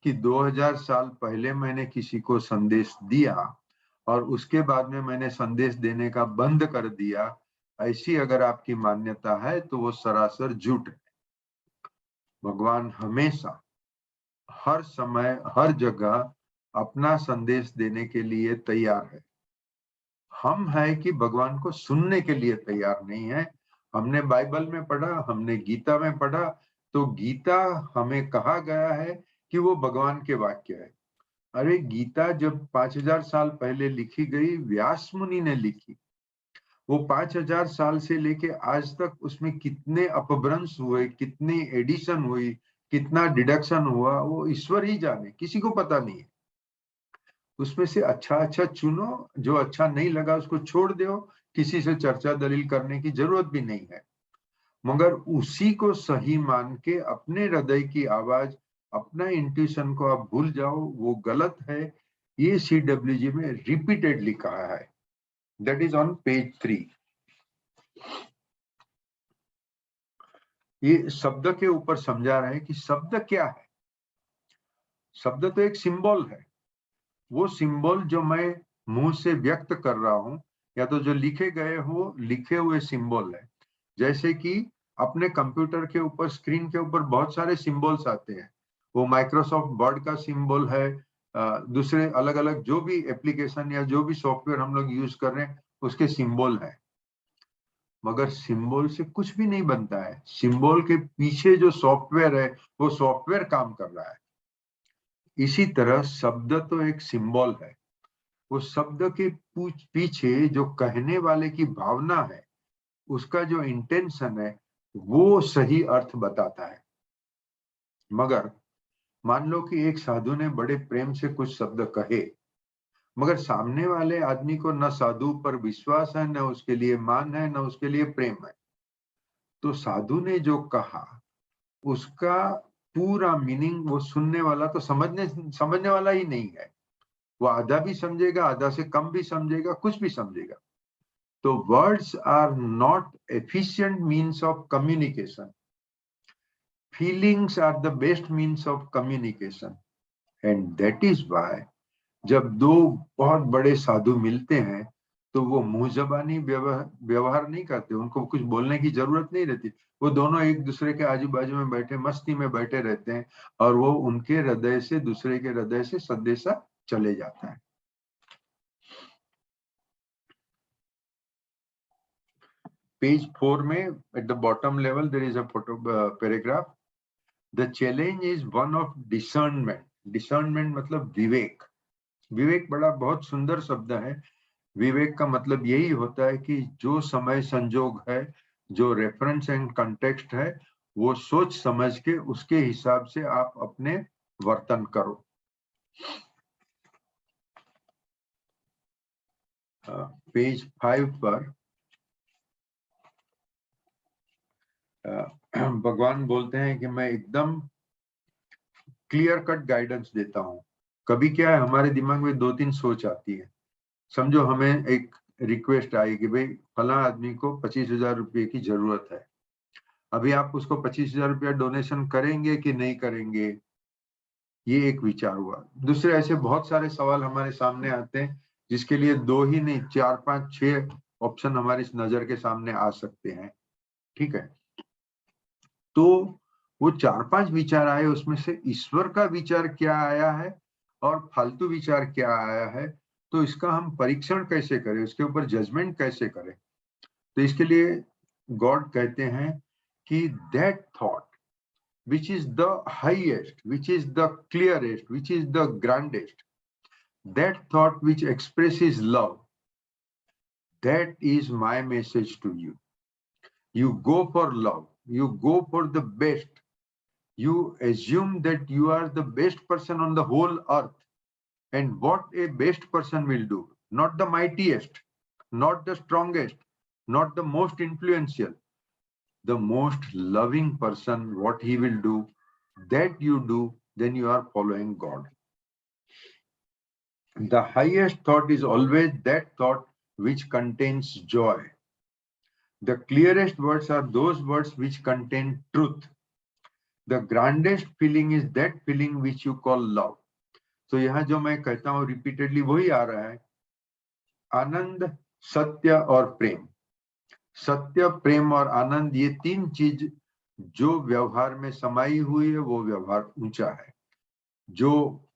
कि 2000 साल पहले मैंने किसी को संदेश दिया और उसके बाद में मैंने संदेश देने का बंद कर दिया। ऐसी अगर आपकी मान्यता है तो वो सरासर झूठ है। भगवान हमेशा, हर समय, हर जगह अपना संदेश देने के लिए तैयार है। हम है कि भगवान को सुनने के लिए तैयार नहीं है। हमने बाइबल में पढ़ा, हमने गीता में पढ़ा, तो गीता हमें कहा गया है कि वो भगवान के वाक्य है। अरे गीता जब 5000 साल पहले लिखी गई, व्यास मुनि ने लिखी, वो 5000 साल से लेके आज तक उसमें कितने अपभ्रंश हुए, कितनी एडिशन हुई, कितना डिडक्शन हुआ, वो ईश्वर ही जाने, किसी को पता नहीं है। उसमें से अच्छा चुनो, जो अच्छा नहीं लगा उसको छोड़ दो, किसी से चर्चा दलील करने की जरूरत भी नहीं है। मगर उसी को सही मान के अपने हृदय की आवाज, अपना इंट्यूशन को आप भूल जाओ, वो गलत है। ये CWG में रिपीटेडली कहा है। That is on page 3। ये शब्द के ऊपर समझा रहे हैं कि शब्द क्या है। शब्द तो एक सिंबल है। वो सिंबल जो मैं मुंह से व्यक्त कर रहा हूं, या तो जो लिखे गए हो, लिखे हुए सिंबल है। जैसे कि अपने कंप्यूटर के ऊपर, स्क्रीन के ऊपर बहुत सारे सिंबल्स आते हैं। वो माइक्रोसॉफ्ट वर्ड का सिंबल है, दूसरे अलग अलग जो भी एप्लीकेशन या जो भी सॉफ्टवेयर हम लोग यूज कर रहे हैं उसके सिंबल है। मगर सिंबल से कुछ भी नहीं बनता है। सिंबल के पीछे जो सॉफ्टवेयर है वो सॉफ्टवेयर काम कर रहा है। इसी तरह शब्द तो एक सिंबल है। वो शब्द के पीछे जो कहने वाले की भावना है, उसका जो इंटेंशन है, वो सही अर्थ बताता है। मगर मान लो कि एक साधु ने बड़े प्रेम से कुछ शब्द कहे, मगर सामने वाले आदमी को न साधु पर विश्वास है, न उसके लिए मान है, न उसके लिए प्रेम है, तो साधु ने जो कहा उसका पूरा मीनिंग वो सुनने वाला तो समझने वाला ही नहीं है। वो आधा भी समझेगा, आधा से कम भी समझेगा, कुछ भी समझेगा। तो words are not efficient means of communication, feelings are the best means of communication. And that is why जब दो बहुत बड़े साधु मिलते हैं तो वो मुंह जबानी व्यवहार नहीं करते, उनको कुछ बोलने की जरूरत नहीं रहती। वो दोनों एक दूसरे के आजू बाजू में बैठे मस्ती में बैठे रहते हैं और वो उनके हृदय से दूसरे के हृदय से संदेशा चले जाता है। पेज 4 में at the bottom level there is a photo paragraph. The challenge is one of discernment. Discernment मतलब विवेक। विवेक बड़ा बहुत सुंदर शब्द है। विवेक का मतलब यही होता है कि जो समय संजोग है, जो रेफरेंस एंड कंटेक्स्ट है, वो सोच समझ के उसके हिसाब से आप अपने वर्तन करो। पेज 5 पर भगवान बोलते हैं कि मैं एकदम क्लियर कट गाइडेंस देता हूं। कभी क्या है, हमारे दिमाग में 2-3 सोच आती है। समझो हमें एक रिक्वेस्ट आई कि भाई फला आदमी को 25,000 रुपये की जरूरत है। अभी आप उसको 25,000 रुपया डोनेशन करेंगे कि नहीं करेंगे, ये एक विचार हुआ। दूसरे ऐसे बहुत सारे सवाल हमारे सामने आते हैं जिसके लिए 2 ही नहीं 4, 5, 6 ऑप्शन हमारी नजर के सामने आ सकते हैं। ठीक है, तो वो 4-5 विचार आए, उसमें से ईश्वर का विचार क्या आया है और फालतू विचार क्या आया है, तो इसका हम परीक्षण कैसे करें, उसके ऊपर जजमेंट कैसे करें। तो इसके लिए गॉड कहते हैं कि that thought which is the highest, which is the clearest, which is the grandest, that thought which expresses love, that is my message to you. You go for love, you go for the best, you assume that you are the best person on the whole earth, and what a best person will do, not the mightiest, not the strongest, not the most influential, the most loving person, what he will do, that you do, then you are following God. The highest thought is always that thought which contains joy. The clearest words are those words which contain truth. The grandest feeling is that feeling which you call love. तो यहाँ जो मैं कहता हूँ repeatedly वही आ रहा है, आनंद, सत्य और प्रेम। सत्य, प्रेम और आनंद, ये 3 चीज जो व्यवहार में समाई हुई है वो व्यवहार ऊंचा है। जो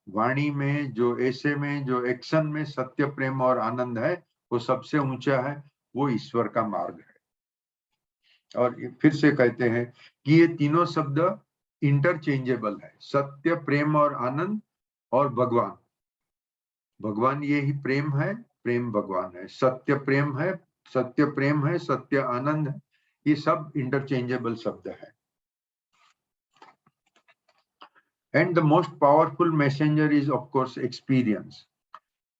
वाणी में, जो ऐसे में, जो एक्शन में सत्य, प्रेम और आनंद है वो सबसे ऊंचा है, वो ईश्वर का मार्ग है। और फिर से कहते हैं कि ये तीनों शब्द इंटरचेंजेबल है, सत्य, प्रेम और आनंद और भगवान। भगवान ये ही प्रेम है, प्रेम भगवान है। सत्य प्रेम है, सत्य प्रेम है, सत्य आनंद है, ये सब इंटरचेंजेबल शब्द है। And the most powerful messenger is of course experience.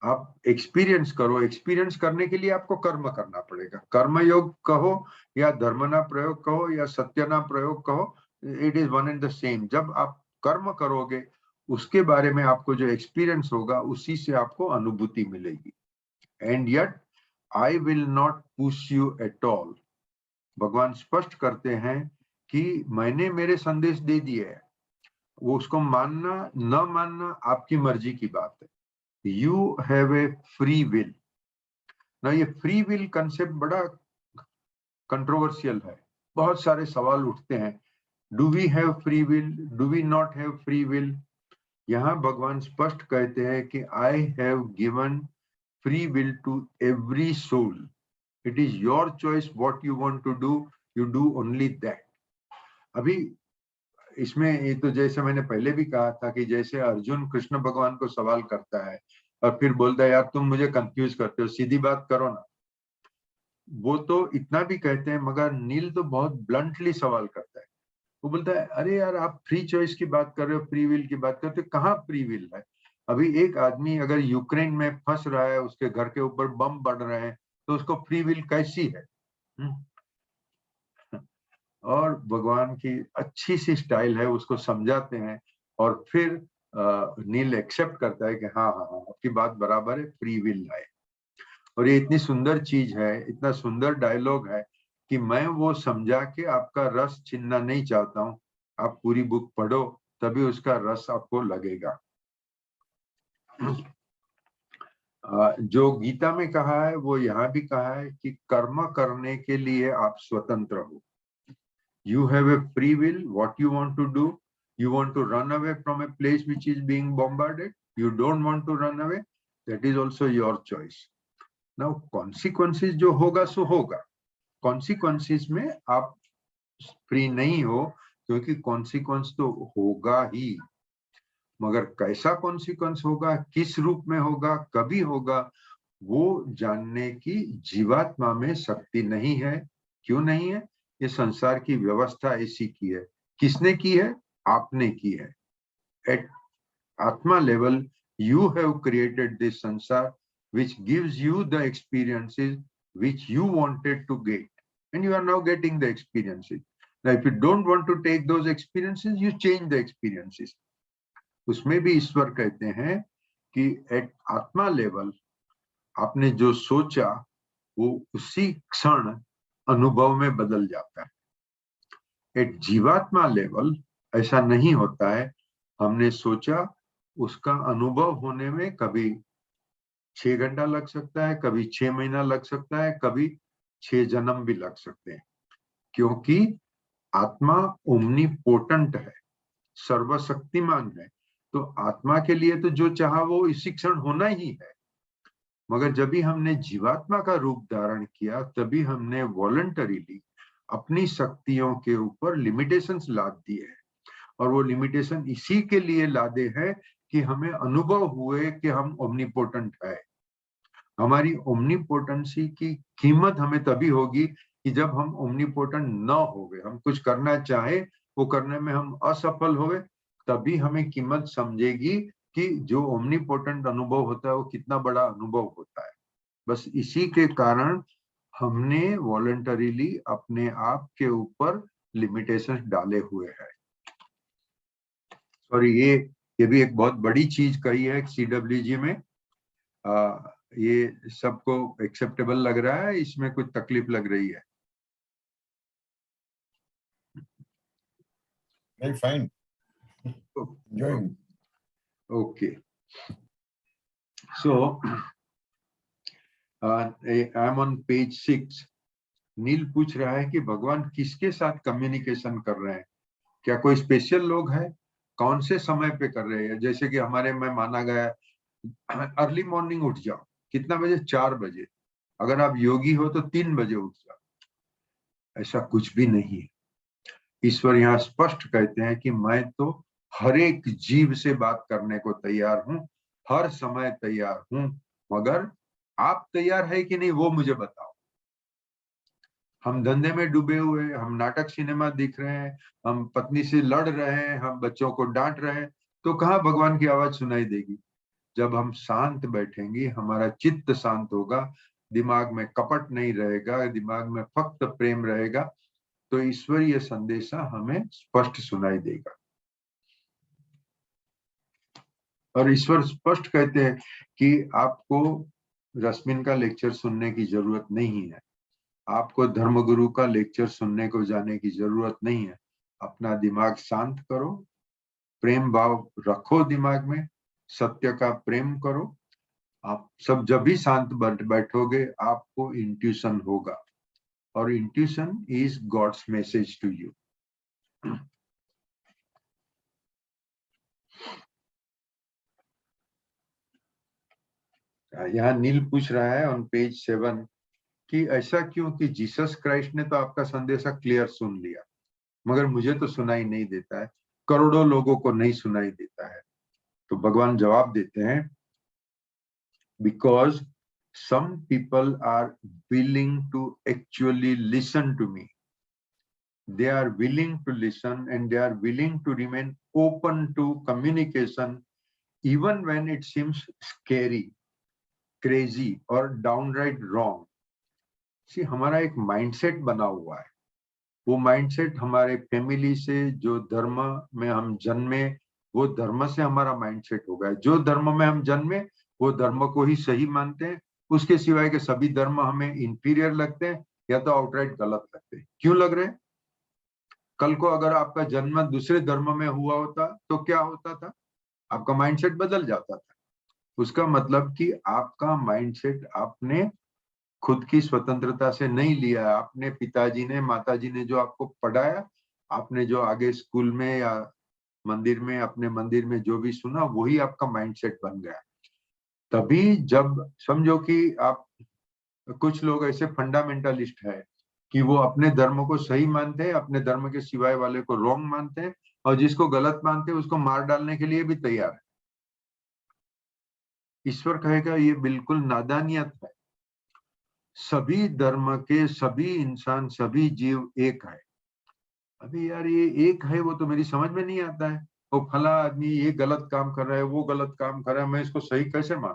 आप एक्सपीरियंस करो, एक्सपीरियंस करने के लिए आपको कर्म करना पड़ेगा। कर्म योग कहो या धर्मना प्रयोग कहो या सत्यना प्रयोग कहो, it is one and the same. जब आप कर्म करोगे उसके बारे में आपको जो एक्सपीरियंस होगा उसी से आपको अनुभूति मिलेगी। And yet I will not push you at all. भगवान स्पष्ट करते हैं कि मैंने मेरे संदेश दे दिए हैं, वो उसको मानना न मानना आपकी मर्जी की बात है। You have a free will ना। ये फ्री विल कंसेप्ट बड़ा कंट्रोवर्शियल है, बहुत सारे सवाल उठते हैं। Do we have free will, do we not have free will? यहाँ भगवान स्पष्ट कहते हैं कि I have given free will to every soul. It is your choice what you want to do, you do only that. अभी इसमें ये तो जैसे मैंने पहले भी कहा था कि जैसे अर्जुन कृष्ण भगवान को सवाल करता है और फिर बोलता है यार तुम मुझे कंफ्यूज करते हो, सीधी बात करो ना। वो तो इतना भी कहते हैं, मगर नील तो बहुत ब्लंटली सवाल करता है। वो बोलता है अरे यार आप फ्री चॉइस की बात कर रहे हो, फ्री विल की बात करते हो, कहाँ फ्री विल है? अभी एक आदमी अगर यूक्रेन में फंस रहा है, उसके घर के ऊपर बम बढ़ रहे हैं, तो उसको फ्री विल कैसी है? और भगवान की अच्छी सी स्टाइल है, उसको समझाते हैं और फिर नील एक्सेप्ट करता है कि हाँ हाँ हाँ आपकी बात बराबर है, फ्री विल है। और ये इतनी सुंदर चीज है, इतना सुंदर डायलॉग है कि मैं वो समझा के आपका रस छीनना नहीं चाहता हूँ। आप पूरी बुक पढ़ो तभी उसका रस आपको लगेगा। जो गीता में कहा है वो यहाँ भी कहा है कि कर्म करने के लिए आप स्वतंत्र हो। You have a free will, what you want to do. You want to run away from a place which is being bombarded. You don't want to run away. That is also your choice. Now consequences जो होगा सो होगा। Consequences में आप free नहीं हो, क्योंकि consequence तो होगा ही, मगर कैसा consequence होगा, किस रूप में होगा, कभी होगा, वो जानने की जीवात्मा में शक्ति नहीं है। क्यों नहीं है? ये संसार की व्यवस्था ऐसी की है। किसने की है? आपने की है। एट आत्मा level you have created this sansar which gives you the experiences which you wanted to get, and you are now getting the experiences. Now if you don't want to take those experiences, you change the experiences. उसमें भी ईश्वर कहते हैं कि eight आत्मा level आपने जो सोचा वो उसी क्षण अनुभव में बदल जाता है। एट जीवात्मा लेवल ऐसा नहीं होता है। हमने सोचा, उसका अनुभव होने में कभी 6 घंटा लग सकता है, कभी 6 महीना लग सकता है, कभी 6 जन्म भी लग सकते हैं, क्योंकि आत्मा ओमनीपोटेंट है, सर्वशक्तिमान है। तो आत्मा के लिए तो जो चाहा वो इसी क्षण होना ही है। मगर जब भी हमने जीवात्मा का रूप धारण किया, तभी हमने वॉलंटरीली अपनी शक्तियों के ऊपर लिमिटेशंस लाद दिए हैं। और वो लिमिटेशन इसी के लिए लादे हैं कि हमें अनुभव हुए कि हम ओमनीपोटेंट है। हमारी ओमनीपोटेंसी की कीमत हमें तभी होगी कि जब हम ओमनीपोटेंट न होवे, हम कुछ करना चाहे वो करने में हम असफल होवे, तभी हमें कीमत समझेगी कि जो ओमनीपोटेंट अनुभव होता है वो कितना बड़ा अनुभव होता है। बस इसी के कारण हमने वॉलंटरीली अपने आप के ऊपर लिमिटेशंस डाले हुए हैं। सॉरी, ये भी एक बहुत बड़ी चीज कही है CWG में। ये सबको एक्सेप्टेबल लग रहा है? इसमें कुछ तकलीफ लग रही है? Very fine. Enjoying. Okay. So I am on page 6. नील पूछ रहा है कि भगवान किसके साथ कम्युनिकेशन कर रहे हैं? क्या कोई स्पेशल लोग हैं? कौन से समय पे कर रहे हैं? जैसे कि हमारे में माना गया अर्ली मॉर्निंग उठ जाओ। कितना बजे? 4 बजे। अगर आप योगी हो तो 3 बजे उठ जाओ। ऐसा कुछ भी नहीं है। ईश्वर यहाँ स्पष्ट कहते हैं कि मैं तो हर एक जीव से बात करने को तैयार हूँ, हर समय तैयार हूँ, मगर आप तैयार है कि नहीं वो मुझे बताओ। हम धंधे में डूबे हुए, हम नाटक सिनेमा दिख रहे हैं, हम पत्नी से लड़ रहे हैं, हम बच्चों को डांट रहे हैं, तो कहाँ भगवान की आवाज सुनाई देगी? जब हम शांत बैठेंगे, हमारा चित्त शांत होगा, दिमाग में कपट नहीं रहेगा, दिमाग में फक्त प्रेम रहेगा, तो ईश्वरीय संदेशा हमें स्पष्ट सुनाई देगा। और ईश्वर स्पष्ट कहते हैं कि आपको रश्मिन का लेक्चर सुनने की जरूरत नहीं है, आपको धर्मगुरु का लेक्चर सुनने को जाने की जरूरत नहीं है। अपना दिमाग शांत करो, प्रेम भाव रखो दिमाग में, सत्य का प्रेम करो। आप सब जब भी शांत बैठोगे आपको इंट्यूशन होगा, और intuition is God's message to you. यहाँ नील पूछ रहा है ऑन पेज 7 कि ऐसा क्यों कि जीसस क्राइस्ट ने तो आपका संदेशा क्लियर सुन लिया, मगर मुझे तो सुनाई नहीं देता है, करोड़ों लोगों को नहीं सुनाई देता है। तो भगवान जवाब देते हैं, because some people are willing to actually listen to me, they are willing to listen and they are willing to remain open to communication even when it seems scary, crazy और डाउनराइट रॉन्ग। सी, हमारा एक mindset बना हुआ है, वो mindset हमारे family से, जो धर्म में हम जन्मे, वो धर्म से हमारा माइंडसेट हो गया। जो धर्म में हम जन्मे वो धर्म को ही सही मानते हैं, उसके सिवाय के सभी धर्म हमें इंफीरियर लगते हैं या तो आउटराइट गलत लगते हैं। क्यों लग रहे हैं? कल को अगर आपका जन्म दूसरे धर्म में हुआ होता तो क्या होता था? आपका माइंडसेट बदल जाता था। उसका मतलब कि आपका माइंडसेट आपने खुद की स्वतंत्रता से नहीं लिया है। आपने पिताजी ने, माताजी ने जो आपको पढ़ाया, आपने जो आगे स्कूल में या मंदिर में, अपने मंदिर में जो भी सुना, वही आपका माइंडसेट बन गया। तभी जब समझो कि आप, कुछ लोग ऐसे फंडामेंटलिस्ट है कि वो अपने धर्म को सही मानते हैं, अपने धर्म के सिवाय वाले को रॉन्ग मानते हैं, और जिसको गलत मानते हैं उसको मार डालने के लिए भी तैयार है। ईश्वर कहेगा ये बिल्कुल नादानियत है। सभी धर्म के सभी इंसान, सभी जीव एक है। अभी यार ये एक है वो तो मेरी समझ में नहीं आता है। वो फला आदमी ये गलत काम कर रहा है, वो गलत काम कर रहा है, मैं इसको सही कैसे मानूं?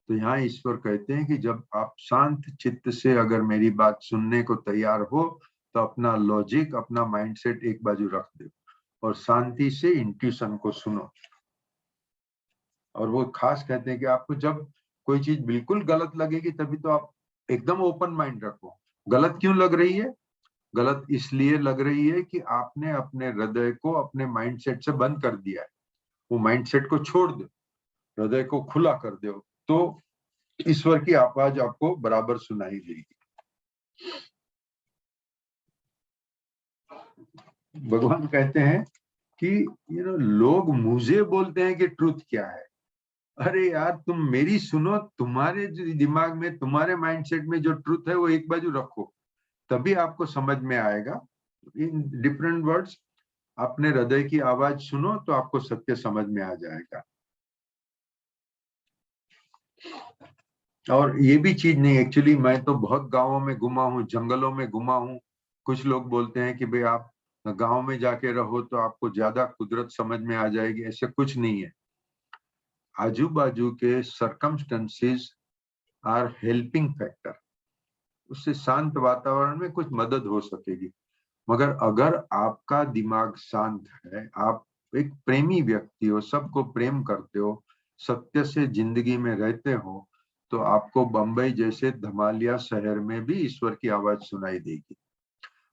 तो यहाँ ईश्वर कहते हैं कि जब आप शांत चित्त से अगर मेरी बात सुनने को तैयार हो तो अपना लॉजिक, अपना माइंडसेट एक बाजू रख दो और शांति से इंट्यूशन को सुनो। और वो खास कहते हैं कि आपको जब कोई चीज बिल्कुल गलत लगेगी तभी तो आप एकदम ओपन माइंड रखो। गलत क्यों लग रही है? गलत इसलिए लग रही है कि आपने अपने हृदय को अपने माइंडसेट से बंद कर दिया है। वो माइंडसेट को छोड़ दो, हृदय को खुला कर दो, तो ईश्वर की आवाज आपको बराबर सुनाई देगी। भगवान कहते हैं कि लोग मुझे बोलते हैं कि ट्रुथ क्या है। अरे यार तुम मेरी सुनो, तुम्हारे दिमाग में, तुम्हारे माइंडसेट में जो ट्रुथ है वो एक बाजू रखो, तभी आपको समझ में आएगा। इन डिफरेंट वर्ड्स, अपने हृदय की आवाज सुनो तो आपको सत्य समझ में आ जाएगा। और ये भी चीज नहीं, एक्चुअली मैं तो बहुत गांवों में घुमा हूँ, जंगलों में घुमा हूँ। कुछ लोग बोलते हैं कि भाई आप गांव में जाके रहो तो आपको ज्यादा कुदरत समझ में आ जाएगी। ऐसे कुछ नहीं है। आजू बाजू के सर्कमस्टेंसेस आर हेल्पिंग फैक्टर। उससे शांत वातावरण में कुछ मदद हो सकेगी। मगर अगर आपका दिमाग शांत है, आप एक प्रेमी व्यक्ति हो, सबको प्रेम करते हो, सत्य से जिंदगी में रहते हो, तो आपको बंबई जैसे धमालिया शहर में भी ईश्वर की आवाज सुनाई देगी।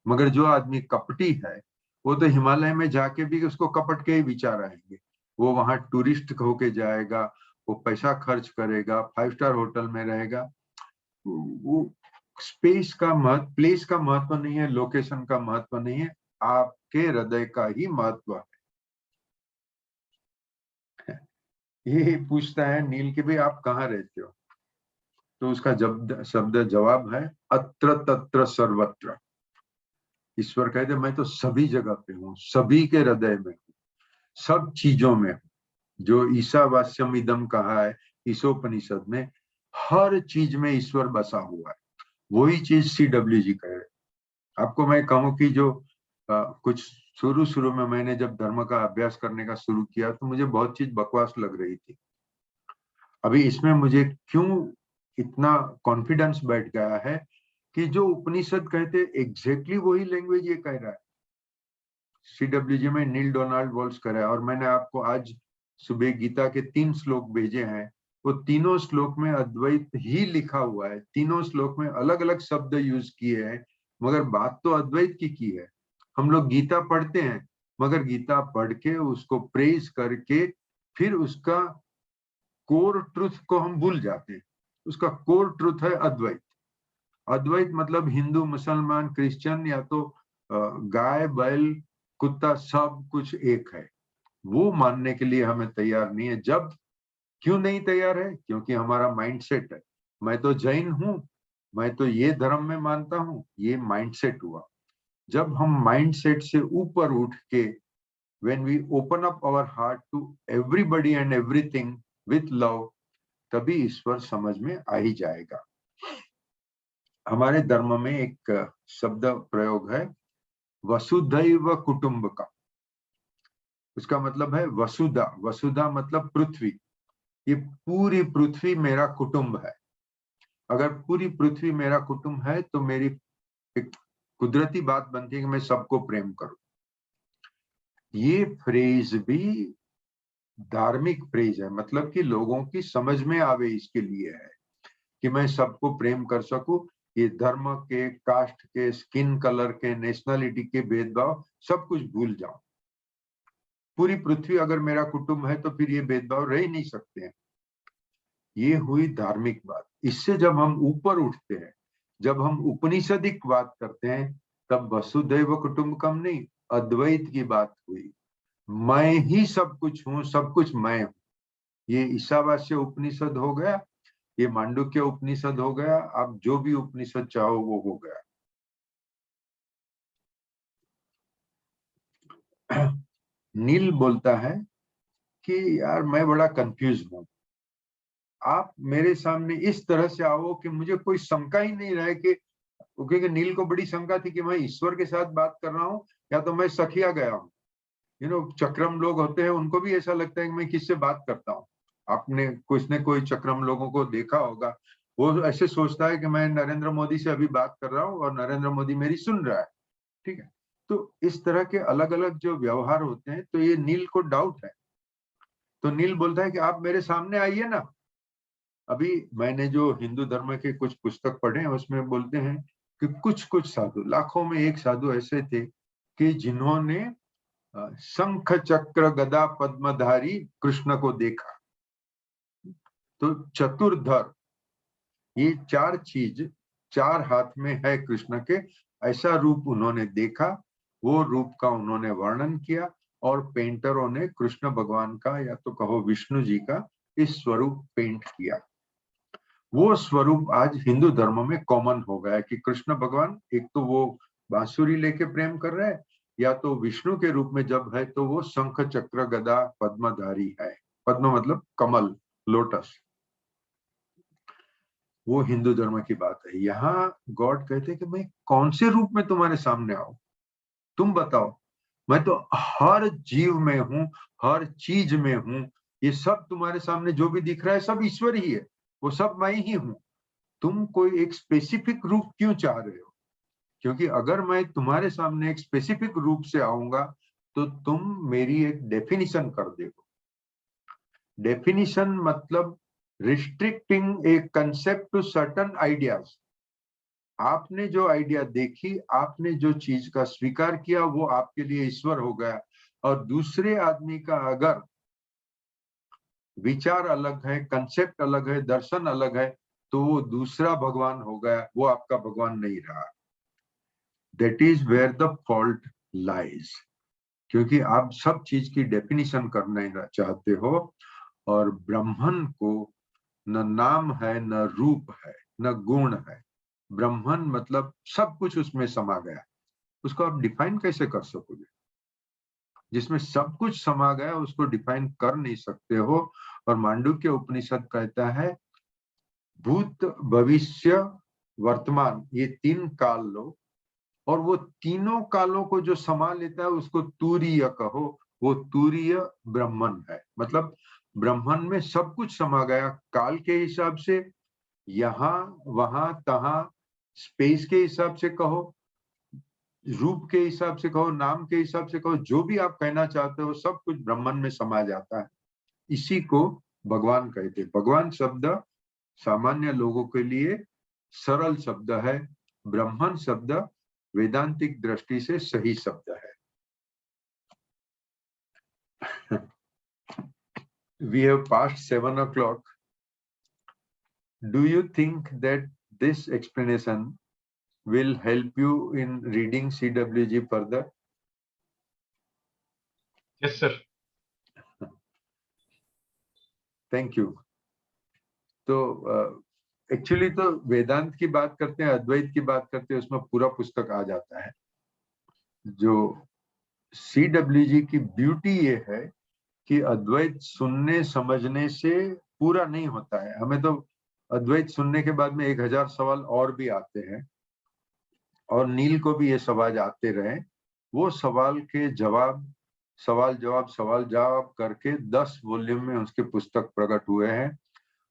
मगर जो आदमी कपटी है वो तो हिमालय में जाके भी उसको कपट के ही विचार आएंगे। वो वहां टूरिस्ट होके जाएगा, वो पैसा खर्च करेगा, 5 स्टार होटल में रहेगा। वो स्पेस का महत्व, प्लेस का महत्व नहीं है, लोकेशन का महत्व नहीं है, आपके हृदय का ही महत्व है। ये पूछता है नील कि भाई आप कहाँ रहते हो? तो उसका शब्द जवाब है अत्र तत्र सर्वत्र। ईश्वर कहते मैं तो सभी जगह पे हूँ, सभी के हृदय में हूँ, सब चीजों में हूँ। जो ईशावास्यम इदम कहा है ईशोपनिषद में, हर चीज में ईश्वर बसा हुआ है। वही चीज CWG कह रहे। आपको मैं कहूँ कि जो कुछ शुरू में मैंने जब धर्म का अभ्यास करने का शुरू किया तो मुझे बहुत चीज बकवास लग रही थी। अभी इसमें मुझे क्यों इतना कॉन्फिडेंस बैठ गया है कि जो उपनिषद कहते एग्जैक्टली वही लैंग्वेज ये कह रहा है। CWG में नील डोनाल्ड वॉल्स कह रहा है। और मैंने आपको आज सुबह गीता के 3 श्लोक भेजे हैं। वो तीनों श्लोक में अद्वैत ही लिखा हुआ है। तीनों श्लोक में अलग अलग शब्द यूज किए हैं, मगर बात तो अद्वैत की है। हम लोग गीता पढ़ते हैं, मगर गीता पढ़ के उसको प्रेज करके फिर उसका कोर ट्रुथ को हम भूल जाते हैं। उसका कोर ट्रुथ है अद्वैत। अद्वैत मतलब हिंदू, मुसलमान, क्रिश्चियन या तो गाय, बैल, कुत्ता सब कुछ एक है। वो मानने के लिए हमें तैयार नहीं है। जब क्यों नहीं तैयार है? क्योंकि हमारा माइंडसेट है। मैं तो जैन हूं, मैं तो ये धर्म में मानता हूं, ये माइंडसेट हुआ। जब हम माइंडसेट से ऊपर उठ के when we open up our heart to everybody and everything with love, तभी ईश्वर समझ में आ ही जाएगा। हमारे धर्म में एक शब्द प्रयोग है वसुधैव कुटुंबकम। उसका मतलब है वसुधा। वसुधा मतलब पृथ्वी। ये पूरी पृथ्वी मेरा कुटुंब है। अगर पूरी पृथ्वी मेरा कुटुंब है तो मेरी एक कुदरती बात बनती है कि मैं सबको प्रेम करूं। ये फ्रेज भी धार्मिक फ्रेज है, मतलब कि लोगों की समझ में आवे इसके लिए है कि मैं सबको प्रेम कर सकूं। ये धर्म के, कास्ट के, स्किन कलर के, नेशनलिटी के भेदभाव सब कुछ भूल जाऊं। पूरी पृथ्वी अगर मेरा कुटुंब है तो फिर ये भेदभाव रह ही नहीं सकते हैं। ये हुई धार्मिक बात। इससे जब हम ऊपर उठते हैं, जब हम उपनिषदिक बात करते हैं, तब वसुधैव कुटुंबकम नहीं, अद्वैत की बात हुई। मैं ही सब कुछ हूं, सब कुछ मैं हूं। ये ईशावास्य उपनिषद हो गया, ये मांडुक्य उपनिषद हो गया, आप जो भी उपनिषद चाहो वो हो गया। नील बोलता है कि यार मैं बड़ा कंफ्यूज हूं, आप मेरे सामने इस तरह से आओ कि मुझे कोई शंका ही नहीं रहे कि, क्योंकि नील को बड़ी शंका थी कि मैं ईश्वर के साथ बात कर रहा हूँ या तो मैं सखिया गया हूँ। चक्रम लोग होते हैं, उनको भी ऐसा लगता है कि मैं किससे बात करता हूँ। आपने कुछ ने कोई चक्रम लोगों को देखा होगा, वो ऐसे सोचता है कि मैं नरेंद्र मोदी से अभी बात कर रहा हूँ और नरेंद्र मोदी मेरी सुन रहा है। ठीक है, तो इस तरह के अलग अलग जो व्यवहार होते हैं, तो ये नील को डाउट है। तो नील बोलता है कि आप मेरे सामने आइए ना। अभी मैंने जो हिंदू धर्म के कुछ पुस्तक पढ़े हैं उसमें बोलते हैं कि कुछ कुछ साधु, लाखों में एक साधु ऐसे थे कि जिन्होंने शंख चक्र गदा पद्मधारी कृष्ण को देखा। तो चतुर्धर, ये चार चीज चार हाथ में है कृष्ण के, ऐसा रूप उन्होंने देखा। वो रूप का उन्होंने वर्णन किया और पेंटरों ने कृष्ण भगवान का, या तो कहो विष्णु जी का, इस स्वरूप पेंट किया। वो स्वरूप आज हिंदू धर्म में कॉमन हो गया है कि कृष्ण भगवान एक तो वो बांसुरी लेके प्रेम कर रहे हैं, या तो विष्णु के रूप में जब है तो वो शंख चक्र गदा पद्मधारी है। पद्म मतलब कमल, लोटस। वो हिंदू धर्म की बात है। यहाँ गॉड कहते हैं कि मैं कौन से रूप में तुम्हारे सामने आऊं, तुम बताओ। मैं तो हर जीव में हूं, हर चीज में हूं। ये सब तुम्हारे सामने जो भी दिख रहा है सब ईश्वर ही है, वो सब मैं ही हूं। तुम कोई एक स्पेसिफिक रूप क्यों चाह रहे हो? क्योंकि अगर मैं तुम्हारे सामने एक स्पेसिफिक रूप से आऊंगा तो तुम मेरी एक डेफिनेशन कर दोगे। डेफिनेशन मतलब restricting a concept to certain ideas. आपने जो आइडिया देखी, आपने जो चीज का स्वीकार किया, वो आपके लिए ईश्वर हो गया। और दूसरे आदमी का अगर विचार अलग है, कंसेप्ट अलग है, दर्शन अलग है, तो वो दूसरा भगवान हो गया, वो आपका भगवान नहीं रहा। That is where the fault lies. क्योंकि आप सब चीज की डेफिनेशन करना चाहते हो, और ब्रह्मन को न नाम है, न रूप है, न गुण है। ब्रह्मन मतलब सब कुछ उसमें समा गया। उसको आप डिफाइन कैसे कर सकोगे? जिसमें सब कुछ समा गया उसको डिफाइन कर नहीं सकते हो। और मांडुक्य उपनिषद कहता है भूत, भविष्य, वर्तमान, ये तीन काल लो, और वो तीनों कालों को जो समा लेता है उसको तूरीय कहो। वो तूरीय ब्रह्मन है। मतलब ब्रह्मन में सब कुछ समा गया, काल के हिसाब से, यहाँ वहां तहां, स्पेस के हिसाब से कहो, रूप के हिसाब से कहो, नाम के हिसाब से कहो, जो भी आप कहना चाहते हो सब कुछ ब्रह्मन में समा जाता है। इसी को भगवान कहते हैं। भगवान शब्द सामान्य लोगों के लिए सरल शब्द है। ब्रह्मन शब्द वेदांतिक दृष्टि से सही शब्द है। We have passed 7 o'clock. Do you think that this explanation will help you in reading CWG further? Yes, sir. Thank you. तो एक्चुअली तो वेदांत की बात करते हैं, अद्वैत की बात करते हैं, उसमें पूरा पुस्तक आ जाता है। जो CWG की ब्यूटी ये है कि अद्वैत सुनने समझने से पूरा नहीं होता है। हमें तो अद्वैत सुनने के बाद में 1000 सवाल और भी आते हैं, और नील को भी ये सवाल आते रहे। वो सवाल के जवाब, सवाल जवाब करके 10 वॉल्यूम में उसके पुस्तक प्रकट हुए हैं।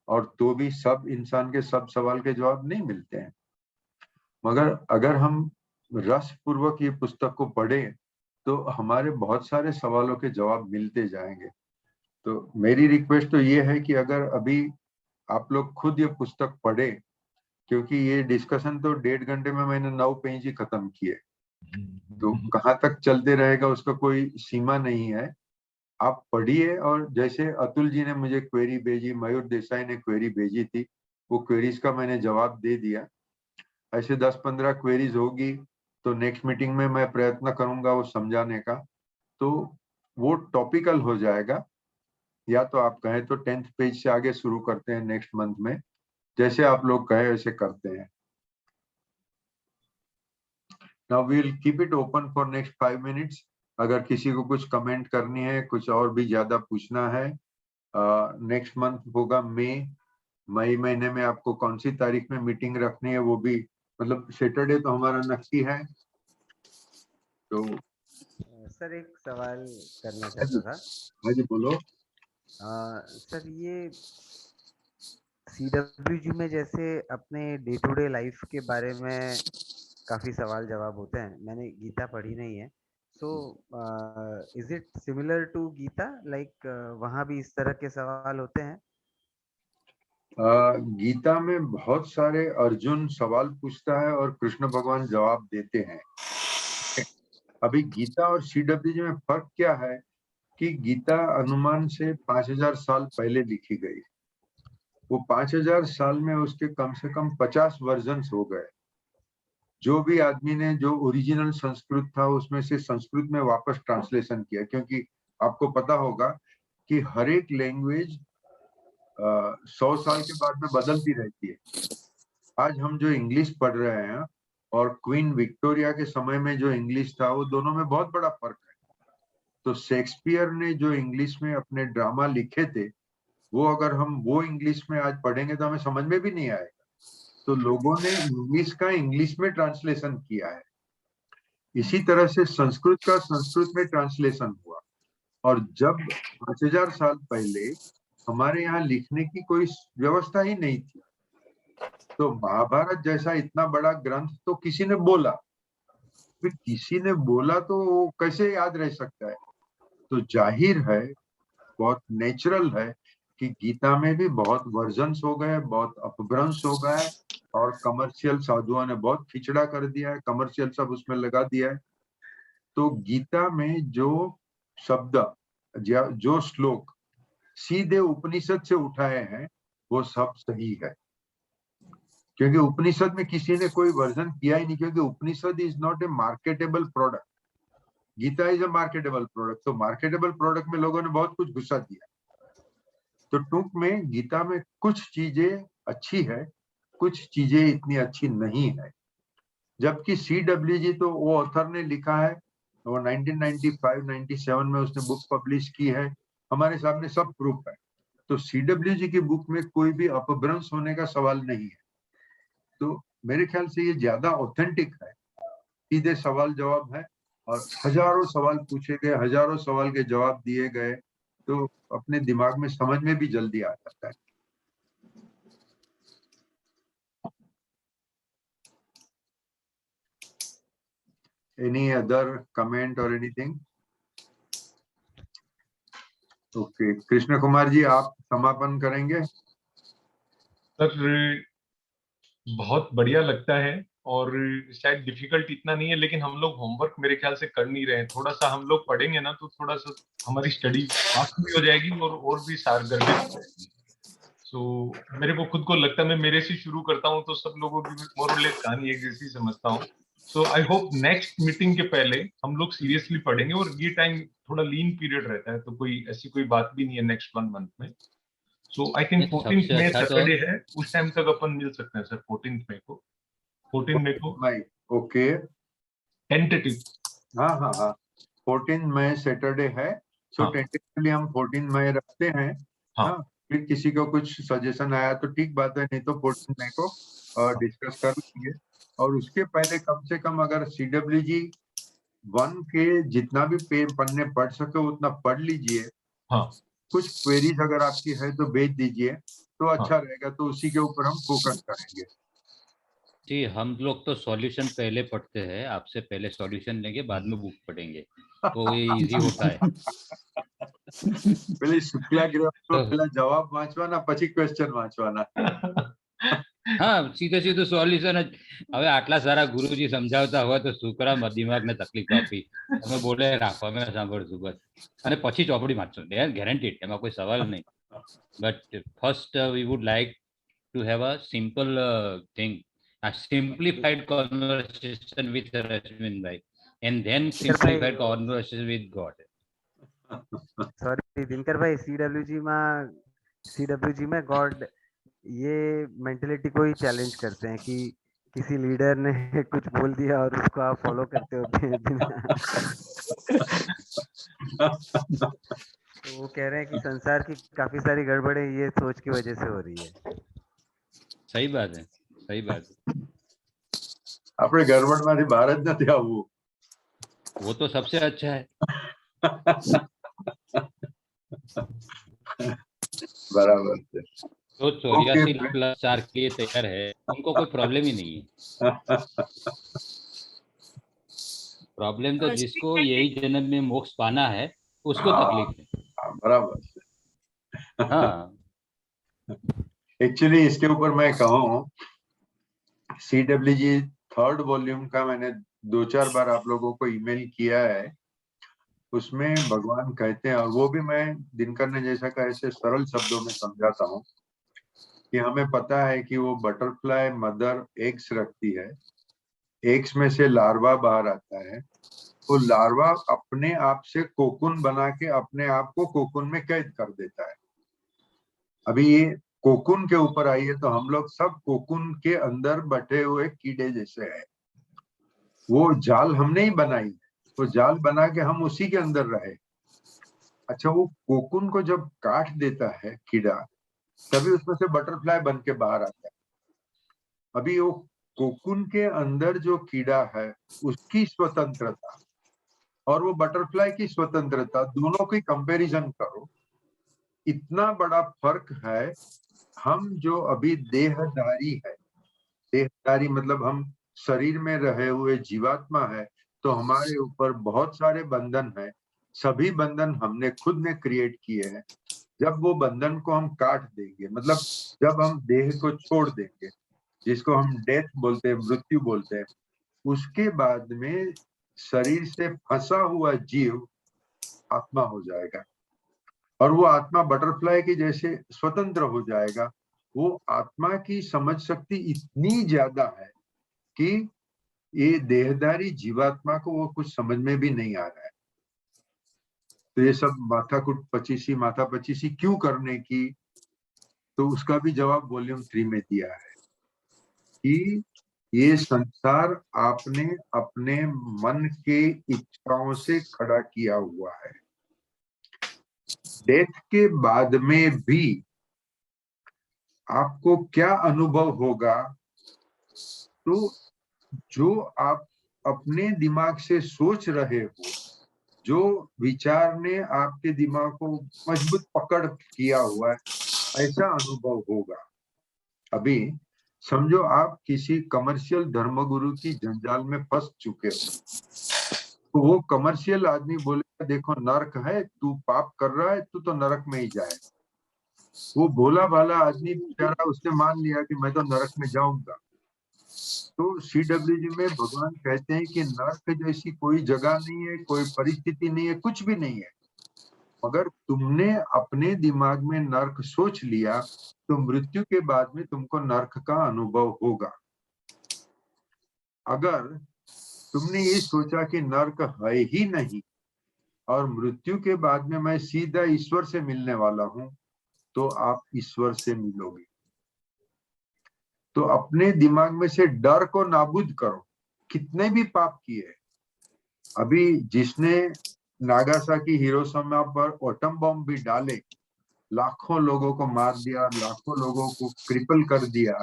और तो भी सब इंसान के सब सवाल के जवाब नहीं मिलते हैं। मगर अगर हम रस पूर्वक ये पुस्तक को पढ़ें तो हमारे बहुत सारे सवालों के जवाब मिलते जाएंगे। तो मेरी रिक्वेस्ट तो ये है कि अगर अभी आप लोग खुद ये पुस्तक पढ़े, क्योंकि ये डिस्कशन तो 1.5 घंटे में मैंने 9 पेज ही खत्म किए, तो कहाँ तक चलते रहेगा उसका कोई सीमा नहीं है। आप पढ़िए, और जैसे अतुल जी ने मुझे क्वेरी भेजी, मयूर देसाई ने क्वेरी भेजी थी, वो क्वेरीज का मैंने जवाब दे दिया। ऐसे 10-15 क्वेरीज होगी तो नेक्स्ट मीटिंग में मैं प्रयत्न करूंगा वो समझाने का, तो वो टॉपिकल हो जाएगा। या तो आप कहें तो 10th पेज से आगे शुरू करते हैं नेक्स्ट मंथ में, जैसे आप लोग कहे वैसे करते हैं। Now we will keep it open for next 5 minutes. अगर किसी को कुछ कमेंट करनी है, कुछ और भी ज्यादा पूछना है, नेक्स्ट मंथ होगा मई महीने में। आपको कौन सी तारीख में मीटिंग रखनी है वो भी, मतलब सैटरडे तो हमारा नक्की है। तो सर एक सवाल करना चाहता था। हाँ जी बोलो। सर ये CWG में जैसे अपने डे टू डे लाइफ के बारे में काफी सवाल जवाब होते हैं, मैंने गीता पढ़ी नहीं है, so is it similar to Gita, like वहां भी इस तरह के सवाल होते हैं? गीता में बहुत सारे अर्जुन सवाल पूछता है और कृष्ण भगवान जवाब देते हैं। अभी गीता और CWG में फर्क क्या है कि गीता अनुमान से 5000 साल पहले लिखी गई। वो 5000 साल में उसके कम से कम 50 वर्जन्स हो गए। जो भी आदमी ने जो ओरिजिनल संस्कृत था उसमें से संस्कृत में वापस ट्रांसलेशन किया, क्योंकि आपको पता होगा कि हर एक लैंग्वेज 100 साल के बाद में बदलती रहती है। आज हम जो इंग्लिश पढ़ रहे हैं और क्वीन विक्टोरिया के समय में जो इंग्लिश था, वो दोनों में बहुत बड़ा फर्क है। तो शेक्सपियर ने जो इंग्लिश में अपने ड्रामा लिखे थे, वो अगर हम वो इंग्लिश में आज पढ़ेंगे तो हमें समझ में भी नहीं आएगा। तो लोगों ने इंग्लिश का इंग्लिश में ट्रांसलेशन किया है। इसी तरह से संस्कृत का संस्कृत में ट्रांसलेशन हुआ। और जब 5000 साल पहले हमारे यहाँ लिखने की कोई व्यवस्था ही नहीं थी, तो महाभारत जैसा इतना बड़ा ग्रंथ तो किसी ने बोला, फिर किसी ने बोला तो वो कैसे याद रह सकता है? तो जाहिर है, बहुत नेचुरल है कि गीता में भी बहुत वर्जन्स हो गए, बहुत अपभ्रंश हो गए, और कमर्शियल साधुओं ने बहुत खिचड़ा कर दिया है, कमर्शियल सब उसमें लगा दिया है। तो गीता में जो शब्द, जो श्लोक सीधे उपनिषद से उठाए हैं, वो सब सही है, क्योंकि उपनिषद में किसी ने कोई वर्जन किया ही नहीं, क्योंकि Upanishad is not a marketable product, Gita is a marketable product. तो मार्केटेबल प्रोडक्ट में लोगों ने बहुत कुछ घुसा दिया। तो टूंक में गीता में कुछ चीजें अच्छी है, कुछ चीजें इतनी अच्छी नहीं है। जबकि CWG तो वो ऑथर ने लिखा है, वो 1995-97 में उसने बुक पब्लिश की है, हमारे सामने सब प्रूफ है। तो CWG की बुक में कोई भी अपभ्रंश होने का सवाल नहीं है। तो मेरे ख्याल से ये ज्यादा ऑथेंटिक है, सीधे सवाल जवाब है, और हजारों सवाल पूछे गए, हजारों सवाल के जवाब दिए गए, तो अपने दिमाग में समझ में भी जल्दी आ जाता है। Any other comment or anything? Okay, Krishna Kumar ji आप समापन करेंगे? सर बहुत बढ़िया लगता है, और शायद डिफिकल्ट इतना नहीं है, लेकिन हम लोग होमवर्क मेरे ख्याल से कर नहीं रहे हैं। थोड़ा सा हम लोग पढ़ेंगे ना तो थोड़ा सा हमारी स्टडी फास्ट भी हो जाएगी और भी सारगर भी हो जाएगी। सो मेरे को खुद को लगता है, मैं मेरे से शुरू करता हूँ तो सब लोगों की मोर और लेस कहानी एक जैसी समझता हूँ। सो आई होप नेक्स्ट मीटिंग के पहले हम लोग सीरियसली पढ़ेंगे, और ये टाइम थोड़ा लीन पीरियड रहता है, तो कोई ऐसी कोई बात भी नहीं है नेक्स्ट 1 मंथ में। सो आई थिंक 14th में सैटरडे है, उस टाइम तक अपन मिल सकते हैं सर। 14th मई को, 14 मई को। Okay, tentative. हाँ हाँ हाँ, 14 मई सैटरडे है। सो टेंटेटिवली हम 14 मई रखते हैं। हाँ, फिर किसी को कुछ सजेशन आया तो ठीक बात है, नहीं तो 14 मई को डिस्कस कर लेंगे। और उसके पहले कम से कम अगर CWG 1 के जितना भी पन्ने पढ़ सके उतना पढ़ लीजिए। हाँ, कुछ क्वेरीज अगर आपकी है तो भेज दीजिए, तो अच्छा रहेगा, तो उसी के ऊपर हम फोकस करेंगे। जी, हम लोग तो सॉल्यूशन पहले पढ़ते हैं, आपसे पहले सॉल्यूशन लेंगे, बाद में बुक पढ़ेंगे, तो ये इजी होता है। પેલી શુક્લા ગ્રહ તો પેલા જવાબ વાંચવાના પછી ક્વેશ્ચન વાંચવાના. હા, સીધે સીધું સોલ્યુશન જ. હવે આટલા સારા ગુરુજી સમજાવતા હોય તો શુક્રા દિમાગને તકલીફ આપી, તમે બોલે રાખો, અમે સાંભળશું બસ, અને પછી ચોપડી વાંચશું, ગેરંટીડ, એમાં કોઈ સવાલ નહીં. But first V would like to have a simple thing, a simplified conversation with Rashminbhai, and then simplified conversation with God. Sorry Dinkar भाई, सीडब्ल्यूजी में गॉड ये मेंटेलिटी को ही चैलेंज करते हैं कि किसी लीडर ने कुछ बोल दिया और उसको आप फॉलो करते हो तो वो कह रहे हैं कि संसार की काफी सारी गड़बड़े ये सोच की वजह से हो रही है. सही बात है, सही बात है. આપણે ગરબડમાંથી બહાર જ નથી આવવું. वो तो सबसे अच्छा है. બરાબર છે. तो 84 प्लस 4 के लिए तैयार है, उनको कोई प्रॉब्लम ही नहीं है. प्रॉब्लम तो जिसको यही जन्म में मोक्ष पाना है उसको तकलीफ है. बराबर છે. हाँ, एक्चुअली इसके ऊपर मैं कहूँ, CWG 3rd वॉल्यूम का मैंने 2-4 बार आप लोगों को ईमेल किया है. उसमें भगवान कहते हैं, और वो भी मैं दिनकर ने जैसा कहा ऐसे सरल शब्दों में समझाता हूँ, कि हमें पता है कि वो बटरफ्लाई मदर एग्स रखती है, एग्स में से लार्वा बाहर आता है, वो लार्वा अपने आप से कोकुन बना के अपने आप को कोकुन में कैद कर देता है. अभी ये कोकुन के ऊपर आइए तो हम लोग सब कोकुन के अंदर बैठे हुए कीड़े जैसे हैं. वो जाल हमने ही बनाई, वो जाल बना के हम उसी के अंदर रहे. अच्छा, वो कोकुन को जब काट देता है कीड़ा, तभी उसमें से बटरफ्लाई बन के बाहर आता है. अभी वो कोकुन के अंदर जो कीड़ा है उसकी स्वतंत्रता और वो बटरफ्लाई की स्वतंत्रता, दोनों की कंपैरिजन करो, इतना बड़ा फर्क है. हम जो अभी देहधारी है, देहधारी मतलब हम शरीर में रहे हुए जीवात्मा है, तो हमारे ऊपर बहुत सारे बंधन है. सभी बंधन हमने खुद ने क्रिएट किए हैं. जब वो बंधन को हम काट देंगे, मतलब जब हम देह को छोड़ देंगे, जिसको हम डेथ बोलते हैं, मृत्यु बोलते हैं, उसके बाद में शरीर से फंसा हुआ जीव आत्मा हो जाएगा, और वो आत्मा बटरफ्लाई की जैसे स्वतंत्र हो जाएगा. वो आत्मा की समझ शक्ति इतनी ज्यादा है कि ये देहधारी जीवात्मा को वो कुछ समझ में भी नहीं आ रहा है. तो ये सब माथा पचीसी क्यों करने की, तो उसका भी जवाब वॉल्यूम 3 में दिया है कि ये संसार आपने अपने मन के इच्छाओं से खड़ा किया हुआ है. डेथ के बाद में भी आपको क्या अनुभव होगा, तो जो आप अपने दिमाग से सोच रहे हो, जो विचार ने आपके दिमाग को मजबूत पकड़ किया हुआ है, ऐसा अनुभव होगा. अभी समझो आप किसी कमर्शियल धर्मगुरु की जंजाल में फंस चुके हो, तो वो कमर्शियल आदमी बोलेगा देखो नरक है, तू पाप कर रहा है, तू तो नरक में ही जाए. वो भोला भाला आदमी बेचारा, उसने मान लिया कि मैं तो नरक में जाऊंगा. तो CWG में भगवान कहते हैं कि नरक जैसी कोई जगह नहीं है, कोई परिस्थिति नहीं है, कुछ भी नहीं है. अगर तुमने अपने दिमाग में नरक सोच लिया तो मृत्यु के बाद में तुमको नरक का अनुभव होगा. अगर तुमने ये सोचा कि नरक है ही नहीं और मृत्यु के बाद में मैं सीधा ईश्वर से मिलने वाला हूं, तो आप ईश्वर से मिलोगे. तो अपने दिमाग में से डर को नाबूद करो, कितने भी पाप किए. अभी जिसने नागासाकी हिरोशिमा पर एटम बम भी डाले, लाखों लोगों को मार दिया, लाखों लोगों को क्रिपल कर दिया,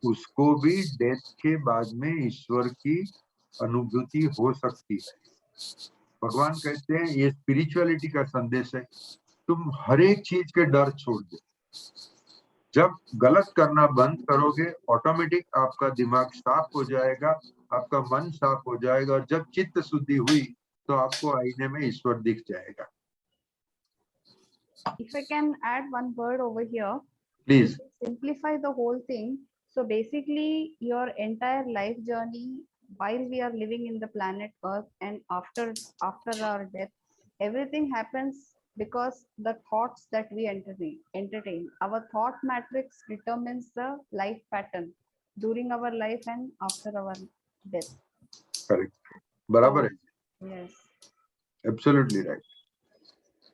उसको भी डेथ के बाद में ईश्वर की अनुभूति हो सकती है. भगवान कहते हैं ये स्पिरिचुअलिटी का संदेश है, तुम हर एक चीज के डर छोड़ दो. जब गलत करना बंद करोगे ऑटोमेटिक आपका दिमाग साफ हो जाएगा, आपका मन साफ हो जाएगा, और जब चित्त शुद्धि हुई तो आपको आईने में ईश्वर दिख जाएगा। If I can add one word over here, please. to simplify the whole thing. So basically, your entire life journey while we are living in the planet Earth and after our death, everything happens because the thoughts that we entertain. Our thought matrix determines the life pattern during our life and after our death. Correct, बराबर है, Yes. Absolutely right.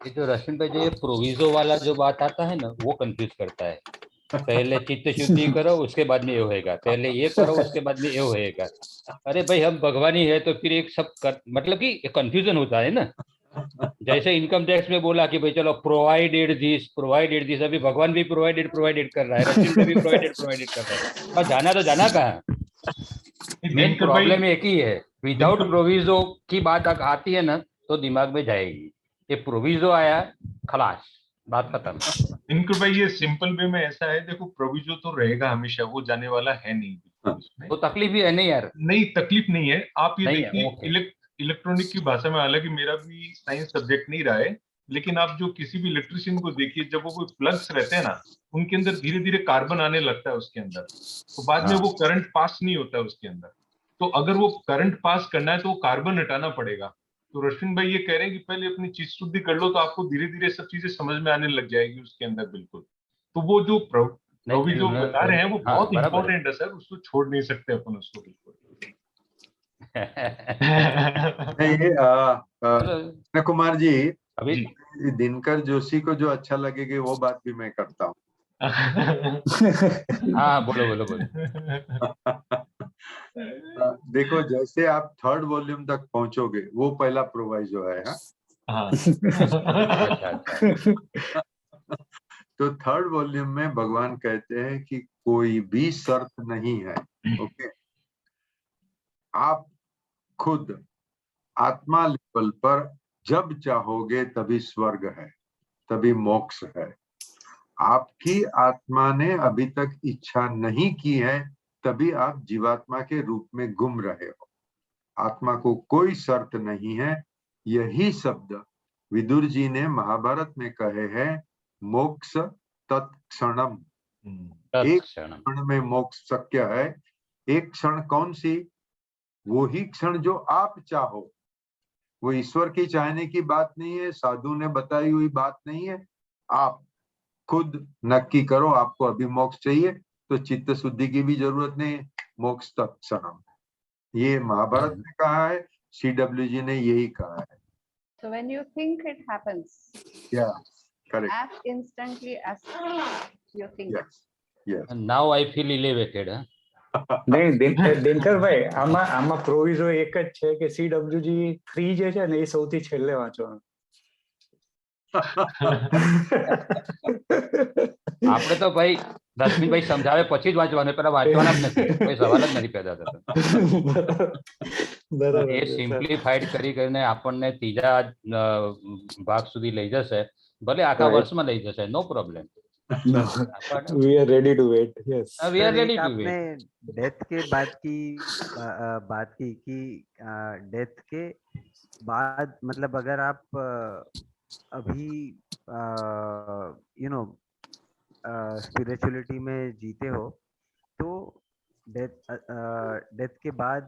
ये जो रश्मि भाई, जो ये proviso वाला जो बात आता है ना, वो कंफ्यूज करता है। पहले चित्त शुद्धि करो उसके बाद में ये होएगा, पहले ये करो उसके बाद में ये होएगा। अरे भाई हम भगवान ही है तो फिर एक सब मतलब कि कंफ्यूजन होता है ना। जैसे इनकम टैक्स में बोला कि भाई चलो प्रोवाइडेड दिस, अभी भगवान भी प्रोवाइडेड कर रहा है, रश्मि भी प्रोवाइडेड कर रहा है, बस जाना तो जाना कहाँ। मेन प्रॉब्लम एक ही है, विदाउट प्रोविजो की बात आती है ना तो दिमाग में जाएगी, ये प्रोविजो आया खलास, बात खत्म। इनको भाई ये सिंपल वे में ऐसा है, देखो प्रोविजो तो रहेगा हमेशा, वो जाने वाला है नहीं इसमें। तो तकलीफ भी है नहीं यार, नहीं तकलीफ नहीं है। आप ये नहीं देखिए इलेक्ट्रॉनिक की भाषा में, हालांकि मेरा भी साइंस सब्जेक्ट नहीं रहा है, लेकिन आप जो किसी भी इलेक्ट्रिशियन को देखिए, जब वो कोई प्लग्स रहते हैं ना, उनके अंदर धीरे धीरे कार्बन आने लगता है उसके अंदर, तो बाद में वो करंट पास नहीं होता है उसके अंदर। तो अगर वो करंट पास करना है तो वो कार्बन हटाना पड़ेगा। तो रश्मि भाई ये कह रहे हैं कि पहले अपनी चीज शुद्धि कर लो, तो आपको धीरे धीरे सब चीजें समझ में आने लग जाएगी उसके अंदर। बिल्कुल, तो वो जो प्रोविजो बता रहे हैं वो बहुत इंपॉर्टेंट है सर, उसको छोड़ नहीं सकते अपन उसको बिल्कुल। नहीं, कुमार जी, अभी दिनकर जोशी को जो अच्छा लगेगी वो बात भी मैं करता हूँ। हाँ बोलो। देखो, जैसे आप 3rd वॉल्यूम तक पहुंचोगे वो पहला प्रोवाइजो है। हाँ, तो 3rd वॉल्यूम में भगवान कहते हैं कि कोई भी शर्त नहीं है। ओके, आप खुद आत्मा लेवल पर जब चाहोगे तभी स्वर्ग है, तभी मोक्ष है। आपकी आत्मा ने अभी तक इच्छा नहीं की है, तभी आप जीवात्मा के रूप में घूम रहे हो। आत्मा को कोई शर्त नहीं है। यही शब्द विदुर जी ने महाभारत में कहे हैं, मोक्ष तत्क्षणम। एक क्षण में मोक्ष शक्य है। एक क्षण कौन सी? वो ही क्षण जो आप चाहो। वो ईश्वर की चाहने की बात नहीं है, साधु ने बताई हुई बात नहीं है। आप खुद नक्की करो आपको अभी मोक्ष चाहिए, तो चित्त शुद्धि की भी जरूरत नहीं है, मोक्ष तत्क्षणम। ये महाभारत ने कहा है, CWG ने यही कहा है। So when you think it happens, yeah, correct, as instantly as you think. Yes. Now I feel elevated. નહીં દિનકર ભાઈ, આમાં પ્રોવિઝો એક જ છે કે CWG 3 જે છે ને એ સૌથી છેલ્લે વાંચવાનું. આપણે તો ભાઈ રશ્મિભાઈ સમજાવે પછી જ વાંચવાનું, પેલા વાંચવાના જ નથી, કોઈ સવાલ જ નથી પેદા થતો. એ સિમ્પ્લિફાઈડ કરીને આપણને ત્રીજા ભાગ સુધી લઈ જશે, ભલે આખા વર્ષમાં લઈ જશે, નો problem. No, we are ready to wait. Yes. We are ready to wait. आपने डेथ के बाद की बात की कि डेथ के बाद मतलब अगर आप अभी स्पिरिचुअलिटी में जीते हो तो डेथ के बाद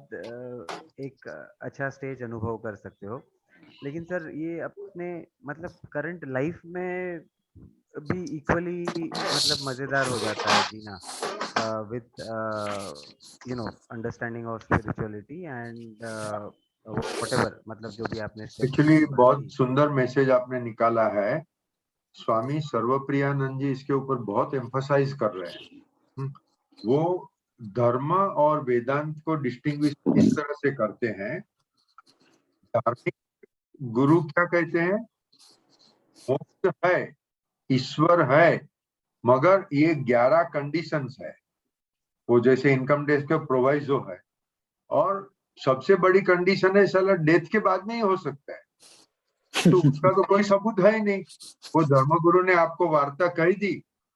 एक अच्छा स्टेज अनुभव कर सकते हो। लेकिन सर ये अपने मतलब करंट लाइफ में भी इक्वली मतलब मजेदार हो जाता है जीना with understanding of spirituality and whatever, मतलब जो भी आपने एक्चुअली बहुत सुंदर मैसेज आपने निकाला है। स्वामी सर्वप्रियानंद जी इसके ऊपर बहुत एम्फसाइज कर रहे हैं। वो धर्म और वेदांत को डिस्टिंग्विश इस तरह से करते हैं। धार्मिक गुरु क्या कहते हैं? मोक्ष है, ईश्वर है, मगर ये 11 कंडीशंस है। वो जैसे इनकम टैक्स का प्रोवाइजो है, और सबसे बड़ी कंडीशन है साला डेथ के बाद नहीं हो सकता है, तो उसका तो कोई सबूत है ही नहीं। वो धर्मगुरु ने आपको वार्ता कही दी,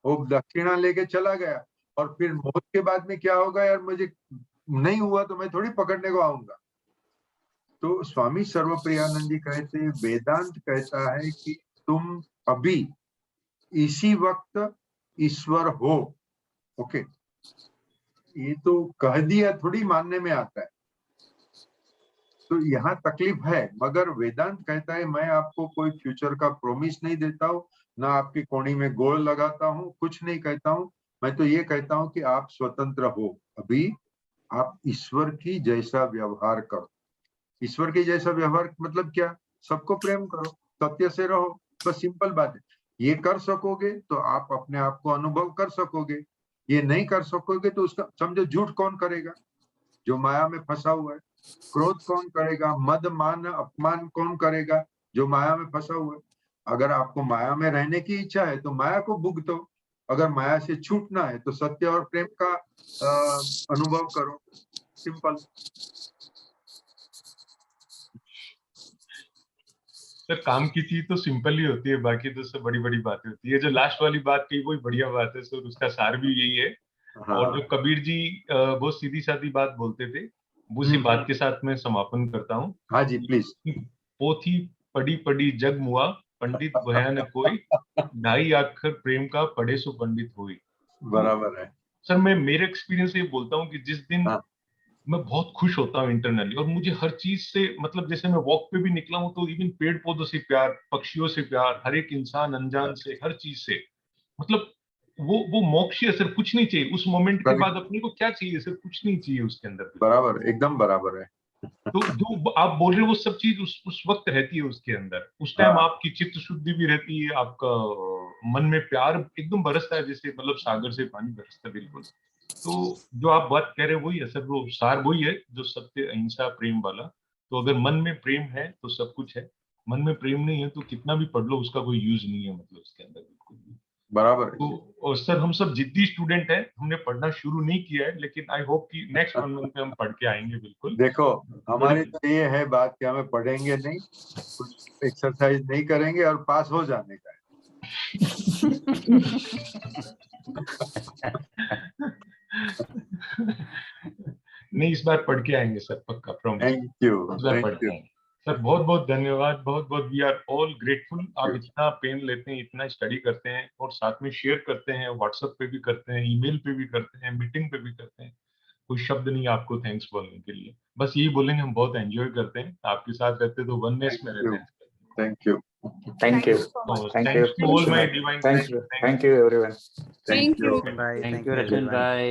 वो दक्षिणा लेके चला गया, और फिर मौत के बाद में क्या होगा यार, मुझे नहीं हुआ तो मैं थोड़ी पकड़ने को आऊंगा। तो स्वामी सर्वप्रियानंद जी कहते हैं, वेदांत कहता है कि तुम अभी इसी वक्त ईश्वर हो। ओके, ये तो कह दिया, थोड़ी मानने में आता है। तो यहाँ तकलीफ है, मगर वेदांत कहता है मैं आपको कोई फ्यूचर का प्रॉमिस नहीं देता हूँ, ना आपकी कोणी में गोल लगाता हूँ, कुछ नहीं कहता हूँ। मैं तो ये कहता हूँ कि आप स्वतंत्र हो, अभी आप ईश्वर की जैसा व्यवहार करो। ईश्वर के जैसा व्यवहार मतलब क्या? सबको प्रेम करो, सत्य से रहो, बस सिंपल बात है। ये कर सकोगे तो आप अपने आप को अनुभव कर सकोगे, ये नहीं कर सकोगे तो उसका समझो झूठ कौन करेगा? जो माया में फंसा हुआ है। क्रोध कौन करेगा? मद मान अपमान कौन करेगा? जो माया में फंसा हुआ है। अगर आपको माया में रहने की इच्छा है तो माया को भुगतो, अगर माया से छूटना है तो सत्य और प्रेम का अनुभव करो, सिंपल। सर काम की चीज तो सिंपल ही होती है, बाकी तो सब बड़ी बड़ी बातें होती है। जो लास्ट वाली बात कही वही बढ़िया बात है सर, उसका सार भी यही है। हाँ। और जो कबीर जी बहुत सीधी सादी बात बोलते थे, उसी बात के साथ मैं समापन करता हूँ। हाँ जी, प्लीज। पोथी पढ़ी पढ़ी जग मुआ, पंडित भया न कोई, ढाई अक्षर प्रेम का पढ़े सो पंडित होई। बराबर है सर मैं मेरे एक्सपीरियंस से बोलता हूँ कि जिस दिन हाँ। मैं बहुत खुश होता हूँ इंटरनली, और मुझे हर चीज से मतलब, जैसे मैं वॉक पे भी निकला हूँ तो इवन पेड़ पौधों से प्यार, पक्षियों से प्यार, हर एक इंसान अनजान से, हर चीज से, मतलब वो मोक्ष है सर। कुछ नहीं चाहिए उस मोमेंट के बाद, अपने को क्या चाहिए सर? कुछ नहीं चाहिए उसके अंदर। बराबर, एकदम बराबर है। तो जो आप बोल रहे हो वो सब चीज उस वक्त रहती है उसके अंदर। उस टाइम हाँ। आपकी चित्त शुद्धि भी रहती है, आपका मन में प्यार एकदम बरसता है, जैसे मतलब सागर से पानी बरसता है, बिल्कुल। तो जो आप बात कह रहे हो वही है सर, वो सार वही है जो सत्य अहिंसा प्रेम वाला। तो अगर मन में प्रेम है तो सब कुछ है, मन में प्रेम नहीं है तो कितना भी पढ़ लो उसका कोई यूज नहीं है, मतलब उसके अंदर बिल्कुल भी। बराबर है। तो और सर हम सब जिद्दी स्टूडेंट हैं, हमने पढ़ना शुरू नहीं किया है, लेकिन आई होप कि नेक्स्ट 1 मंथ में हम पढ़ के आएंगे बिल्कुल। देखो, हमारी तो ये है बात कि हमें पढ़ेंगे नहीं, कुछ एक्सरसाइज नहीं करेंगे और पास हो जाने का है। नहीं, इस बार पढ़ के आएंगे सर, पक्का प्रॉमिस। थैंक यू, इस बार पढ़ थैंक के यू। आएंगे सर। बहुत बहुत धन्यवाद, बहुत बहुत वी आर ऑल ग्रेटफुल। आप इतना पेन लेते हैं, इतना स्टडी करते हैं, और साथ में शेयर करते हैं, व्हाट्सएप पे भी करते हैं, ईमेल पे भी करते हैं, मीटिंग पे भी करते हैं। कोई शब्द नहीं आपको थैंक्स बोलने के लिए, बस यही बोलेंगे हम बहुत एंजॉय करते हैं आपके साथ रहते, तो वननेस में रहते हैं। Thank you, Thank you. so much. Thank you. Thanks to all my divine Thank you. Thank you, everyone. Thank you. Bye. Thank you, Rachan bhai.